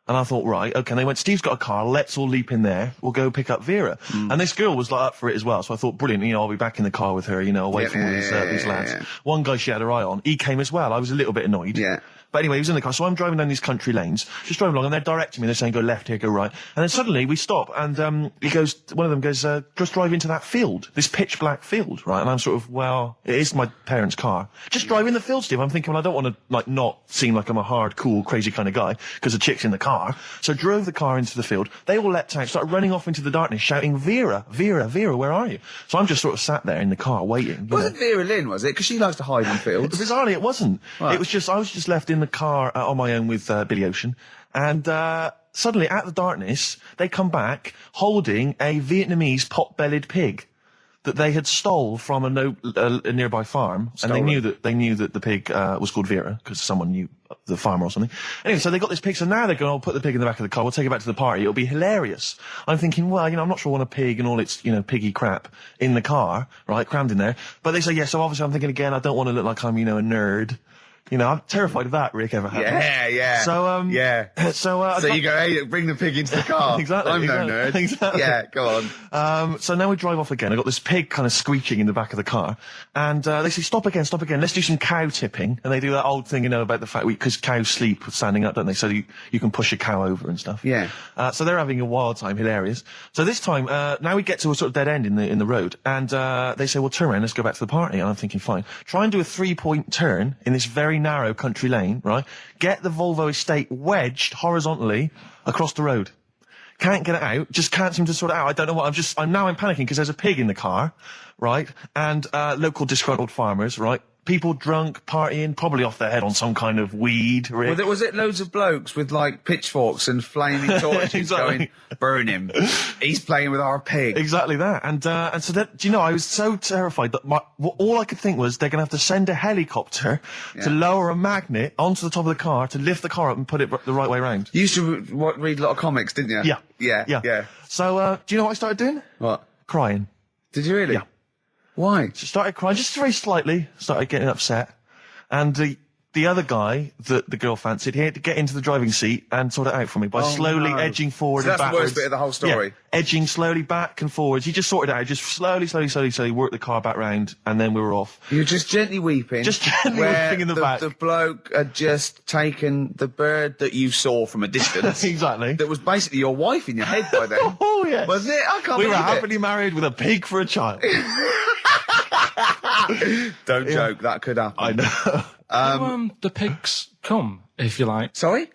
And I thought, right, okay. And they went, Steve's got a car, let's all leap in there, we'll go pick up Vera. And this girl was like up for it as well, so I thought, brilliant, you know, I'll be back in the car with her, you know, away from all these lads. Yeah. One guy she had her eye on, he came as well. I was a little bit annoyed. Yeah. But anyway, he was in the car, so I'm driving down these country lanes, just driving along, and they're directing me, they're saying, go left here, go right. And then suddenly we stop, and one of them goes, just drive into that field, this pitch black field, right? And I'm sort of, well, it is my parents' car. Just drive in the field, Steve. I'm thinking, well, I don't want to, like, not seem like I'm a hard, cool, crazy kind of guy, because the chick's in the car. So drove the car into the field. They all leapt out, started running off into the darkness, shouting, Vera, Vera, Vera, where are you? So I'm just sort of sat there in the car waiting. Wasn't Vera Lynn, was it? Because she likes to hide in fields. Bizarrely, it wasn't. Right. It was just, I was just left in the car on my own with Billy Ocean, and suddenly, at the darkness, they come back holding a Vietnamese pot-bellied pig that they had stole from a nearby farm, and they knew that the pig was called Vera because someone knew the farmer or something. Anyway, so they got this pig, so now they're going, I'll put the pig in the back of the car, we'll take it back to the party, it'll be hilarious. I'm thinking, well, you know, I'm not sure I want a pig and all its, you know, piggy crap in the car, right, crammed in there. But they say, yeah, so obviously I'm thinking again, I don't want to look like I'm, you know, a nerd. You know, I'm terrified of that, Rick, ever happens. Yeah. So, yeah. So you go, hey, bring the pig into the car. Exactly. I'm no nerd. Exactly. Yeah, go on. So now we drive off again. I got this pig kind of squeaking in the back of the car. And, they say, stop again. Let's do some cow tipping. And they do that old thing, you know, about the fact because cows sleep standing up, don't they? So you can push a cow over and stuff. Yeah. So they're having a wild time, hilarious. So this time, now we get to a sort of dead end in the road. And, they say, well, turn around, let's go back to the party. And I'm thinking, fine. Try and do a 3-point turn in this very narrow country lane, right? Get the Volvo estate wedged horizontally across the road. Can't get it out. Just can't seem to sort it out. I don't know what. I'm panicking because there's a pig in the car, right? And, local disgruntled farmers, right? People drunk, partying, probably off their head on some kind of weed, Rick. Was it loads of blokes with, like, pitchforks and flaming torches Exactly. going, burn him. He's playing with our pig. Exactly that. And so that, do you know, I was so terrified that all I could think was they're going to have to send a helicopter to lower a magnet onto the top of the car to lift the car up and put it the right way round. You used to read a lot of comics, didn't you? Yeah. Yeah. So, do you know what I started doing? What? Crying. Did you really? Yeah. Why? Started crying, just very slightly, started getting upset. And the other guy that the girl fancied, he had to get into the driving seat and sort it out for me by slowly edging forward So and that's the backwards. worst bit of the whole story. Yeah, edging slowly back and forwards. He just sorted it out, just slowly worked the car back round, and then we were off. You're just gently weeping. Just gently where weeping in the back. The bloke had just taken the bird that you saw from a distance. Exactly. That was basically your wife in your head by then. Oh, yes. Wasn't it? I can't We believe were it. happily married with a pig for a child. Don't joke, that could happen. I know. The pigs come, if you like. Sorry?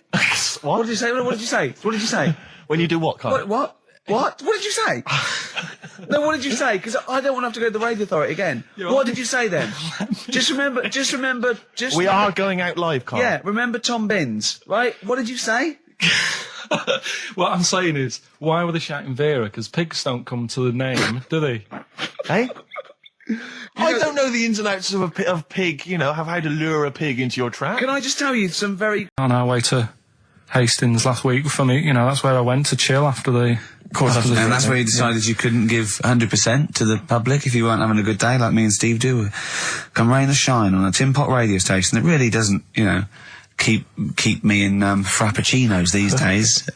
What did you say? What did you say? What did you say? When you do what, Karl? What? What did you say? No, what did you say? Because I don't want to have to go to the radio authority again. What did you say then? Just remember. We are going out live, Karl. Yeah, remember Tom Binns, right? What did you say? What I'm saying is, why were they shouting Vera? Because pigs don't come to the name, do they? Hey? I don't know the ins and outs of a pig, how to lure a pig into your trap. Can I just tell you some very... On our way to Hastings last week, for me, that's where I went to chill after the... Of course, And that's where you decided you couldn't give 100% to the public if you weren't having a good day, like me and Steve do. Come rain or shine on a tin pot radio station that really doesn't, keep me in frappuccinos these days.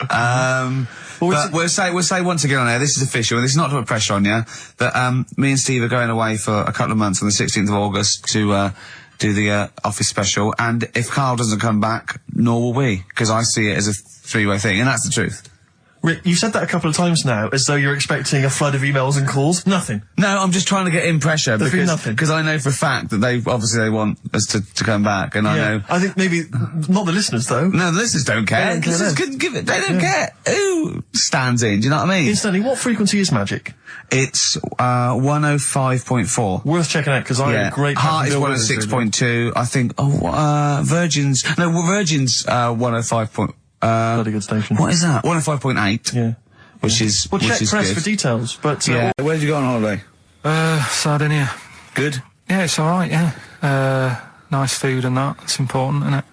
But we'll say once again on air, this is official, and this is not to put pressure on you, that me and Steve are going away for a couple of months on the 16th of August to do the office special, and if Karl doesn't come back, nor will we, because I see it as a three-way thing, and that's the truth. Rick, you've said that a couple of times now, as though you're expecting a flood of emails and calls. Nothing. No, I'm just trying to get in pressure There's been nothing. because I know for a fact that they want us to come back, and I know. I think maybe not the listeners though. No, the listeners don't care. They don't care Listeners then. couldn't give it. They don't care. Who stands in? Do you know what I mean? Instantly, what frequency is Magic? It's 105.4. Worth checking out because I had a great. Heart is 106.2. I think. Virgin's 105. Bloody good station. What is that? 105.8. Yeah. Which is Well, check press good. for details. But Yeah. Where did you go on holiday? Sardinia. Good? Yeah, it's alright, yeah. Nice food and that. It's important, isn't it?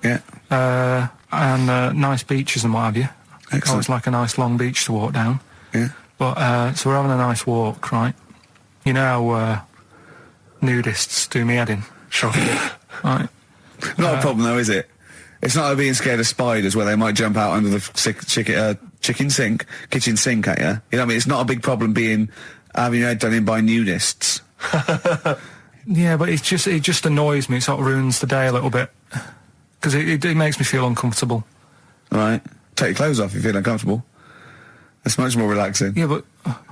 Yeah. And nice beaches and what have you. Excellent. Always like a nice long beach to walk down. Yeah. But, so we're having a nice walk, right? You know how, nudists do me head in? sure. Right. Not a problem though, is it? It's not like being scared of spiders where they might jump out under the kitchen sink at you. You know what I mean? It's not a big problem having your head done in by nudists. Yeah, but it just annoys me. It sort of ruins the day a little bit. Because it makes me feel uncomfortable. Right. Take your clothes off if you feel uncomfortable. It's much more relaxing. Yeah, but,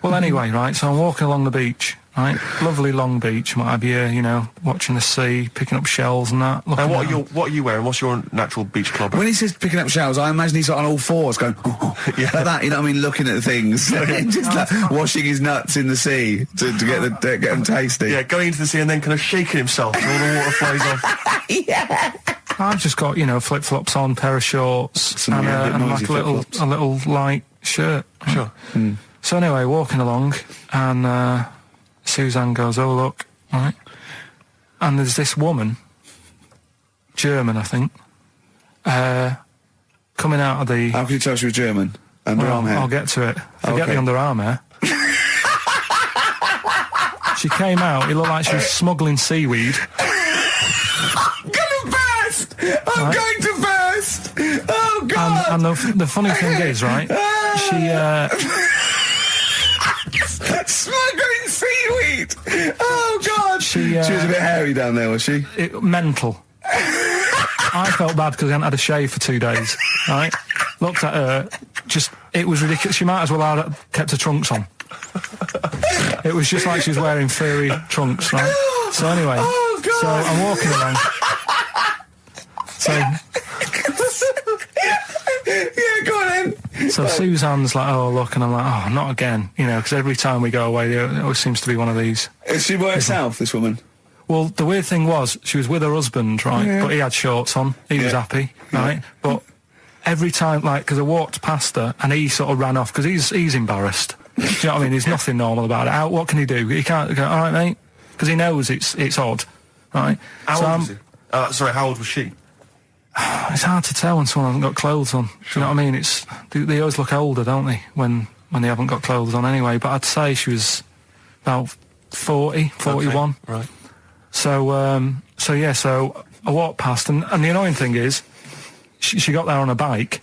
well, anyway, right, so I'm walking along the beach, right? Lovely long beach, might have you, watching the sea, picking up shells and that. And what are you wearing? What's your natural beach club? When he says picking up shells, I imagine he's on all fours going, like that, you know what I mean, looking at things. Just like washing his nuts in the sea to get them tasty. Yeah, going into the sea and then kind of shaking himself and all the water flies off. Yeah. I've just got, flip-flops on, pair of shorts, and like a little light shirt. Sure. Mm. So anyway, walking along, and Suzanne goes, "Oh, look," right? And there's this woman, German, I think, coming out of the... How can you tell she was German? Underarm hair? I'll get to it. Forget Okay. the underarm hair. She came out, it looked like she was smuggling seaweed. I'm gonna burst! I'm going to burst! Oh, God! And the funny thing is, right, she... Smuggling seaweed! Oh, God! She was a bit hairy down there, was she? mental. I felt bad because I hadn't had a shave for 2 days, right? Looked at her, it was ridiculous. She might as well have kept her trunks on. It was just like she was wearing furry trunks, right? So anyway, so I'm walking along. So... Yeah, go on then. So Suzanne's like, "Oh, look," and I'm like, "Oh, not again," because every time we go away, there always seems to be one of these. Is she by herself, this woman? Well, the weird thing was, she was with her husband, right, Yeah. but he had shorts on, he was happy, right, but every time, because I walked past her, and he sort of ran off, because he's embarrassed, do you know what I mean, there's nothing normal about it. What can he do? He can't go, "All right, mate," because he knows it's odd, right. How old was he? Sorry, how old was she? It's hard to tell when someone hasn't got clothes on. Do you know what I mean? They always look older, don't they, when they haven't got clothes on anyway. But I'd say she was about 40, 41. Okay, right. So I walked past, and the annoying thing is, she got there on a bike,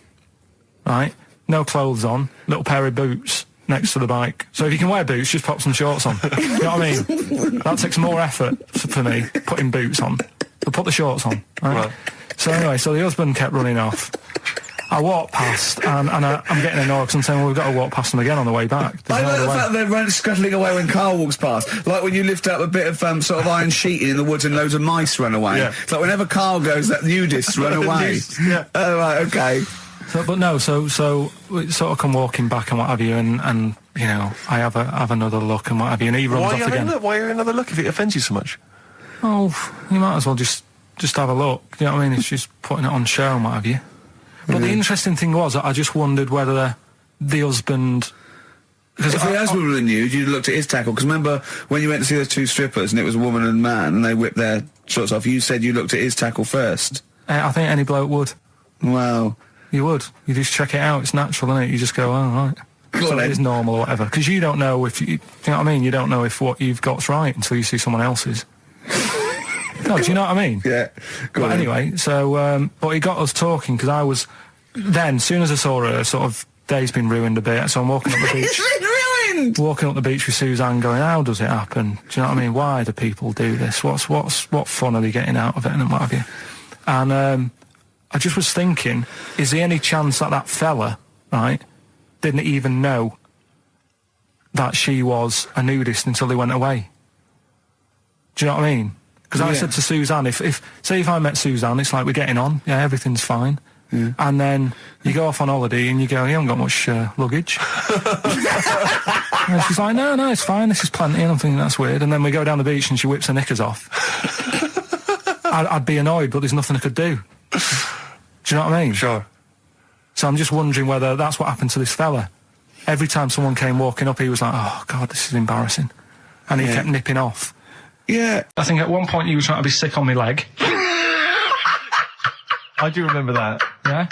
right? No clothes on, little pair of boots next to the bike. So if you can wear boots, just pop some shorts on. You know what I mean? That takes more effort for me, putting boots on. So put the shorts on, right? So anyway, so the husband kept running off. I walked past, and I'm getting annoyed because I'm saying, well, we've got to walk past them again on the way back. I like the fact that they're scuttling away when Karl walks past. Like when you lift up a bit of sort of iron sheeting in the woods and loads of mice run away. Yeah. It's like whenever Karl goes, that nudists run away. Yeah. Oh, right, okay. So we sort of come walking back and what have you, and you know, I have another look and what have you, and he runs off again. Why are you another look if it offends you so much? Oh, you might as well just have a look. You know what I mean? It's just putting it on show and what have you. But the interesting thing was, I just wondered whether the husband... If the husband were nude, you'd looked at his tackle. Because remember, when you went to see those two strippers, and it was a woman and a man, and they whipped their shorts off, you said you looked at his tackle first. I think any bloke would. Wow. You would. You just check it out. It's natural, isn't it? You just go, oh, right. So it is normal or whatever. Because you don't know if... you know what I mean? You don't know if what you've got's right until you see someone else's. No, do you know what I mean? Yeah. But anyway, so, but he got us talking, because I was, then, as soon as I saw her, sort of, day's been ruined a bit, so I'm walking up the beach. It's been ruined! Walking up the beach with Suzanne going, how does it happen? Do you know what I mean? Why do people do this? What fun are they getting out of it, and what have you? And, I just was thinking, is there any chance that fella, right, didn't even know that she was a nudist until they went away? Do you know what I mean? Because I said to Suzanne, say if I met Suzanne, it's like we're getting on, yeah, everything's fine. Yeah. And then you go off on holiday and you go, you haven't got much luggage. And she's like, no, it's fine, this is plenty. And I'm thinking, that's weird. And then we go down the beach and she whips her knickers off. I'd be annoyed, but there's nothing I could do. Do you know what I mean? Sure. So I'm just wondering whether that's what happened to this fella. Every time someone came walking up, he was like, oh, God, this is embarrassing. And he kept nipping off. Yeah. I think at one point you were trying to be sick on my leg. I do remember that. Yeah?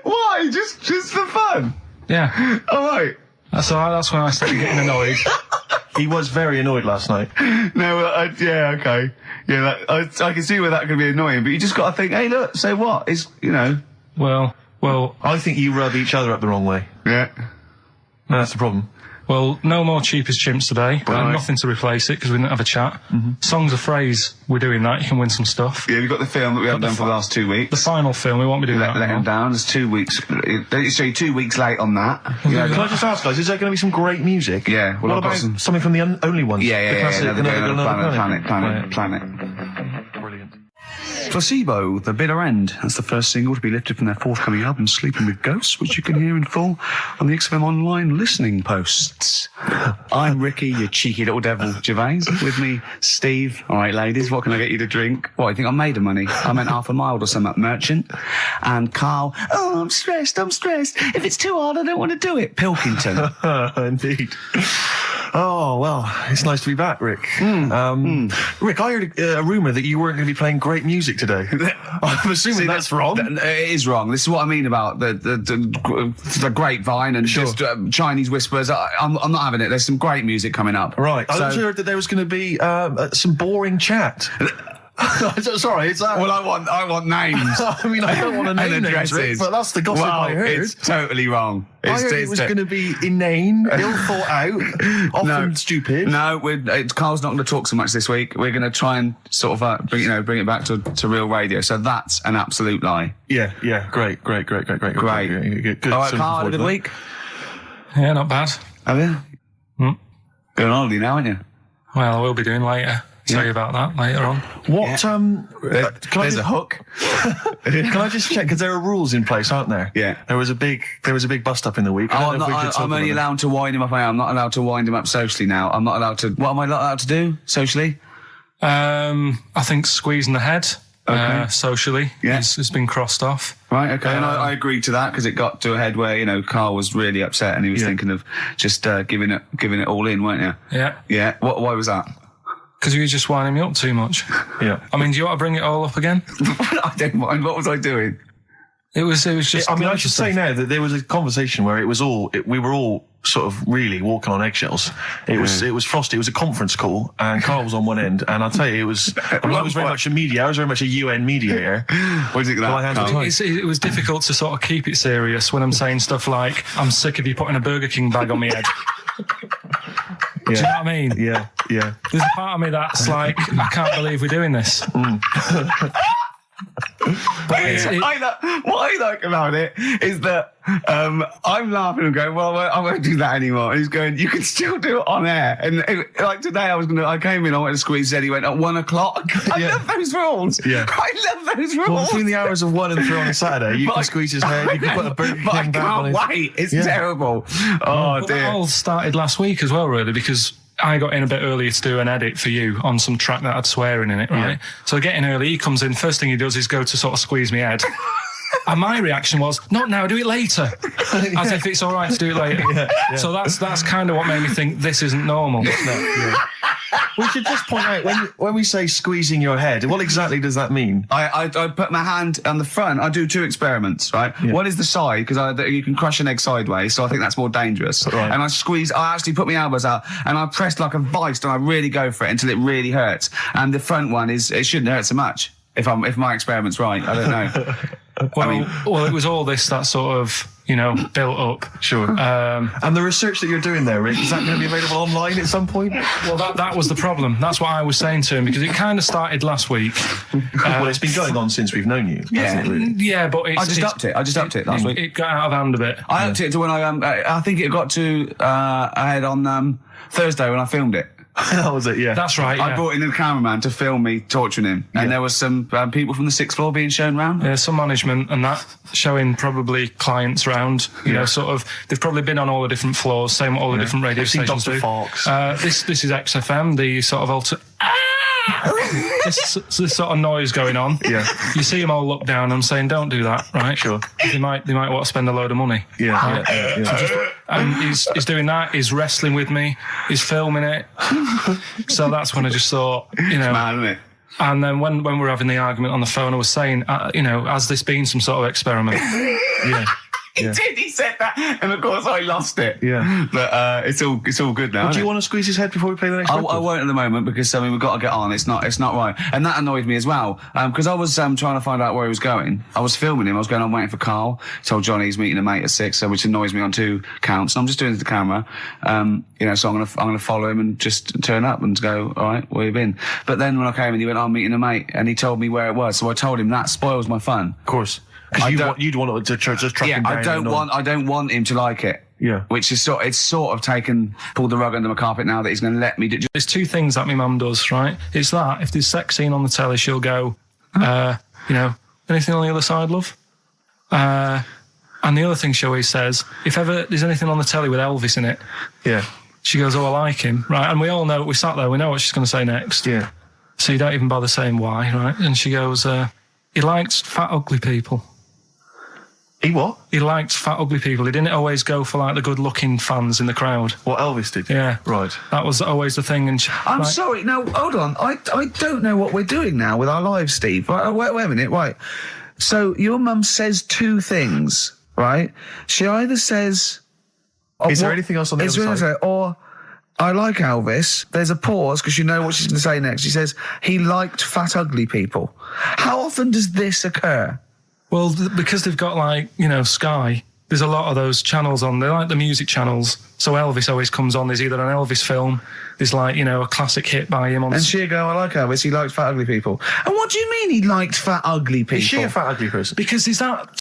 Why? Just for fun? Yeah. All right. So that's when I started getting annoyed. He was very annoyed last night. No, yeah, okay. Yeah, I can see where that could be annoying, but you just got to think, hey, look, so what? It's, you know... Well... I think you rub each other up the wrong way. Yeah. No, that's the problem. Well, no more Cheap as Chimps today. Right. Nothing to replace it, because we didn't have a chat. Songs of Phrase, we're doing that. You can win some stuff. Yeah, we've got the film that we haven't done for the last 2 weeks. The final film, we won't be doing that. Let him down. There's 2 weeks. So you're 2 weeks late on that. Yeah, can I just ask, guys, is there going to be some great music? Yeah. Well, what I've got about something from the Only Ones? Yeah. Planet. Brilliant. Placebo, The Bitter End. That's the first single to be lifted from their forthcoming album, Sleeping with Ghosts, which you can hear in full on the XFM online listening posts. I'm Ricky, you cheeky little devil, Gervais. With me, Steve. All right, ladies, what can I get you to drink? What, you think I'm made of money? I meant half a mile or something, merchant. And Karl, oh, I'm stressed. If it's too hard, I don't want to do it. Pilkington. Indeed. Oh, well, it's nice to be back, Rick. Rick, I heard a rumour that you weren't going to be playing great music today. I'm assuming that's wrong. It is wrong. This is what I mean about the grapevine and just Chinese whispers. I'm not having it. There's some great music coming up. Right. I also heard that there was going to be some boring chat. Sorry, it's that. Well, I want names. I mean, I don't want to name names, Rick, but that's the gossip I heard. It's totally wrong. I heard it was going to be inane, ill thought out, often stupid. No, Karl's not going to talk so much this week. We're going to try and sort of bring it back to real radio. So that's an absolute lie. Yeah. Great. Good. All right, Karl, had a good week. Yeah, not bad. Have you? Going on holiday now, aren't you? Well, I will be doing later. Tell you about that later on. What? There's a hook. Can I just check? Because there are rules in place, aren't there? Yeah. There was a big bust up in the week. I'm only allowed to wind him up. I'm not allowed to wind him up socially now. I'm not allowed to. What am I not allowed to do socially? I think squeezing the head. Socially, it's been crossed off. Right, okay, and I agreed to that because it got to a head where Karl was really upset and he was thinking of just giving it all in, weren't you? Yeah. Why was that? Because you were just winding me up too much. Yeah. I mean, do you want to bring it all up again? I don't mind. What was I doing? It was just. I mean, I should say now that there was a conversation where we were all sort of really walking on eggshells. It was frosty. It was a conference call, and Karl was on one end. And I'll tell you, it was. I was very much a mediator. I was very much a UN mediator. What do you think of that? It was difficult to sort of keep it serious when I'm saying stuff like, "I'm sick of you putting a Burger King bag on my head." Do you know what I mean? Yeah. There's a part of me that's like, I can't believe we're doing this. What I like about it is that I'm laughing and going, well, I won't do that anymore. And he's going, you can still do it on air. And like today, I came in, I went to squeeze Eddie, went at 1 o'clock. I love those rules. Yeah. I love those rules. Well, between the hours of 1 and 3 on a Saturday, you can squeeze his head, you can put a Burger King I back on his... can't wait. It's terrible. Oh, dear. That all started last week as well, really, because I got in a bit earlier to do an edit for you on some track that had swearing in it, right? Yeah. So I get in early, he comes in, first thing he does is go to sort of squeeze me head. And my reaction was, not now, do it later. As if it's all right to do it later. Yeah. So that's kind of what made me think this isn't normal. We should just point out, when we say squeezing your head, what exactly does that mean? I put my hand on the front. I do 2 experiments, right? Yeah. One is the side, because you can crush an egg sideways, so I think that's more dangerous. Right. And I actually put my elbows out, and I pressed like a vice, and I really go for it until it really hurts. And the front one it shouldn't hurt so much, if my experiment's right. I don't know. Well, it was all this that sort of, built up. Sure. And the research that you're doing there, Rick, is that going to be available online at some point? Well, that was the problem. That's what I was saying to him, because it kind of started last week. Well, it's been going on since we've known you. Yeah, really. Yeah, but I just upped it last week. It got out of hand a bit. I upped it to when I think it got to ahead on Thursday when I filmed it. That was it, yeah. That's right, yeah. I brought in a cameraman to film me torturing him. And there was some people from the 6th floor being shown round. Yeah, some management and that, showing probably clients round. You know, sort of, they've probably been on all the different floors, same what all the different radio stations do. This is XFM, the sort of this sort of noise going on. Yeah. You see them all look down and saying, don't do that, right? Sure. They might want to spend a load of money. Yeah. And he's doing that, he's wrestling with me, he's filming it. So that's when I just thought, It's mad, isn't it? And then when we were having the argument on the phone, I was saying, has this been some sort of experiment? Yeah. He did. He said that, and of course I lost it. Yeah, but it's all good now. Well, do you want to squeeze his head before we play the next? I won't at the moment because we've got to get on. It's not right, and that annoyed me as well because I was trying to find out where he was going. I was filming him. I was going on waiting for Karl. Told Johnny he's meeting a mate at 6, which annoys me on 2 counts. And I'm just doing it to the camera, So I'm gonna follow him and just turn up and go, all right, where you been? But then when I came in, he went, I'm meeting a mate, and he told me where it was. So I told him that spoils my fun. Of course. Because you'd want to just track him down. I don't want him to like it. Yeah. Which is pulled the rug under my carpet now that he's going to let me do. There's 2 things that my mum does, right? It's that, if there's sex scene on the telly, she'll go, anything on the other side, love? And the other thing she always says, if ever there's anything on the telly with Elvis in it, she goes, I like him, right? And we all know, we sat there, we know what she's going to say next. Yeah. So you don't even bother saying why, right? And she goes, he likes fat, ugly people. He what? He liked fat, ugly people. He didn't always go for like the good-looking fans in the crowd. What Elvis did? Yeah. Right. That was always the thing. And I'm sorry. No, hold on. I don't know what we're doing now with our lives, Steve. Wait a minute. Right. So your mum says 2 things, right? She either says... Is there anything else on the other side? Or... I like Elvis. There's a pause because you know what she's going to say next. She says, he liked fat, ugly people. How often does this occur? Well, because they've got Sky, there's a lot of those channels on. They're like the music channels. So Elvis always comes on. There's either an Elvis film, there's a classic hit by him on. And she'll go, I like Elvis, he likes fat, ugly people. And what do you mean he liked fat, ugly people? Is she a fat, ugly person? Because there's that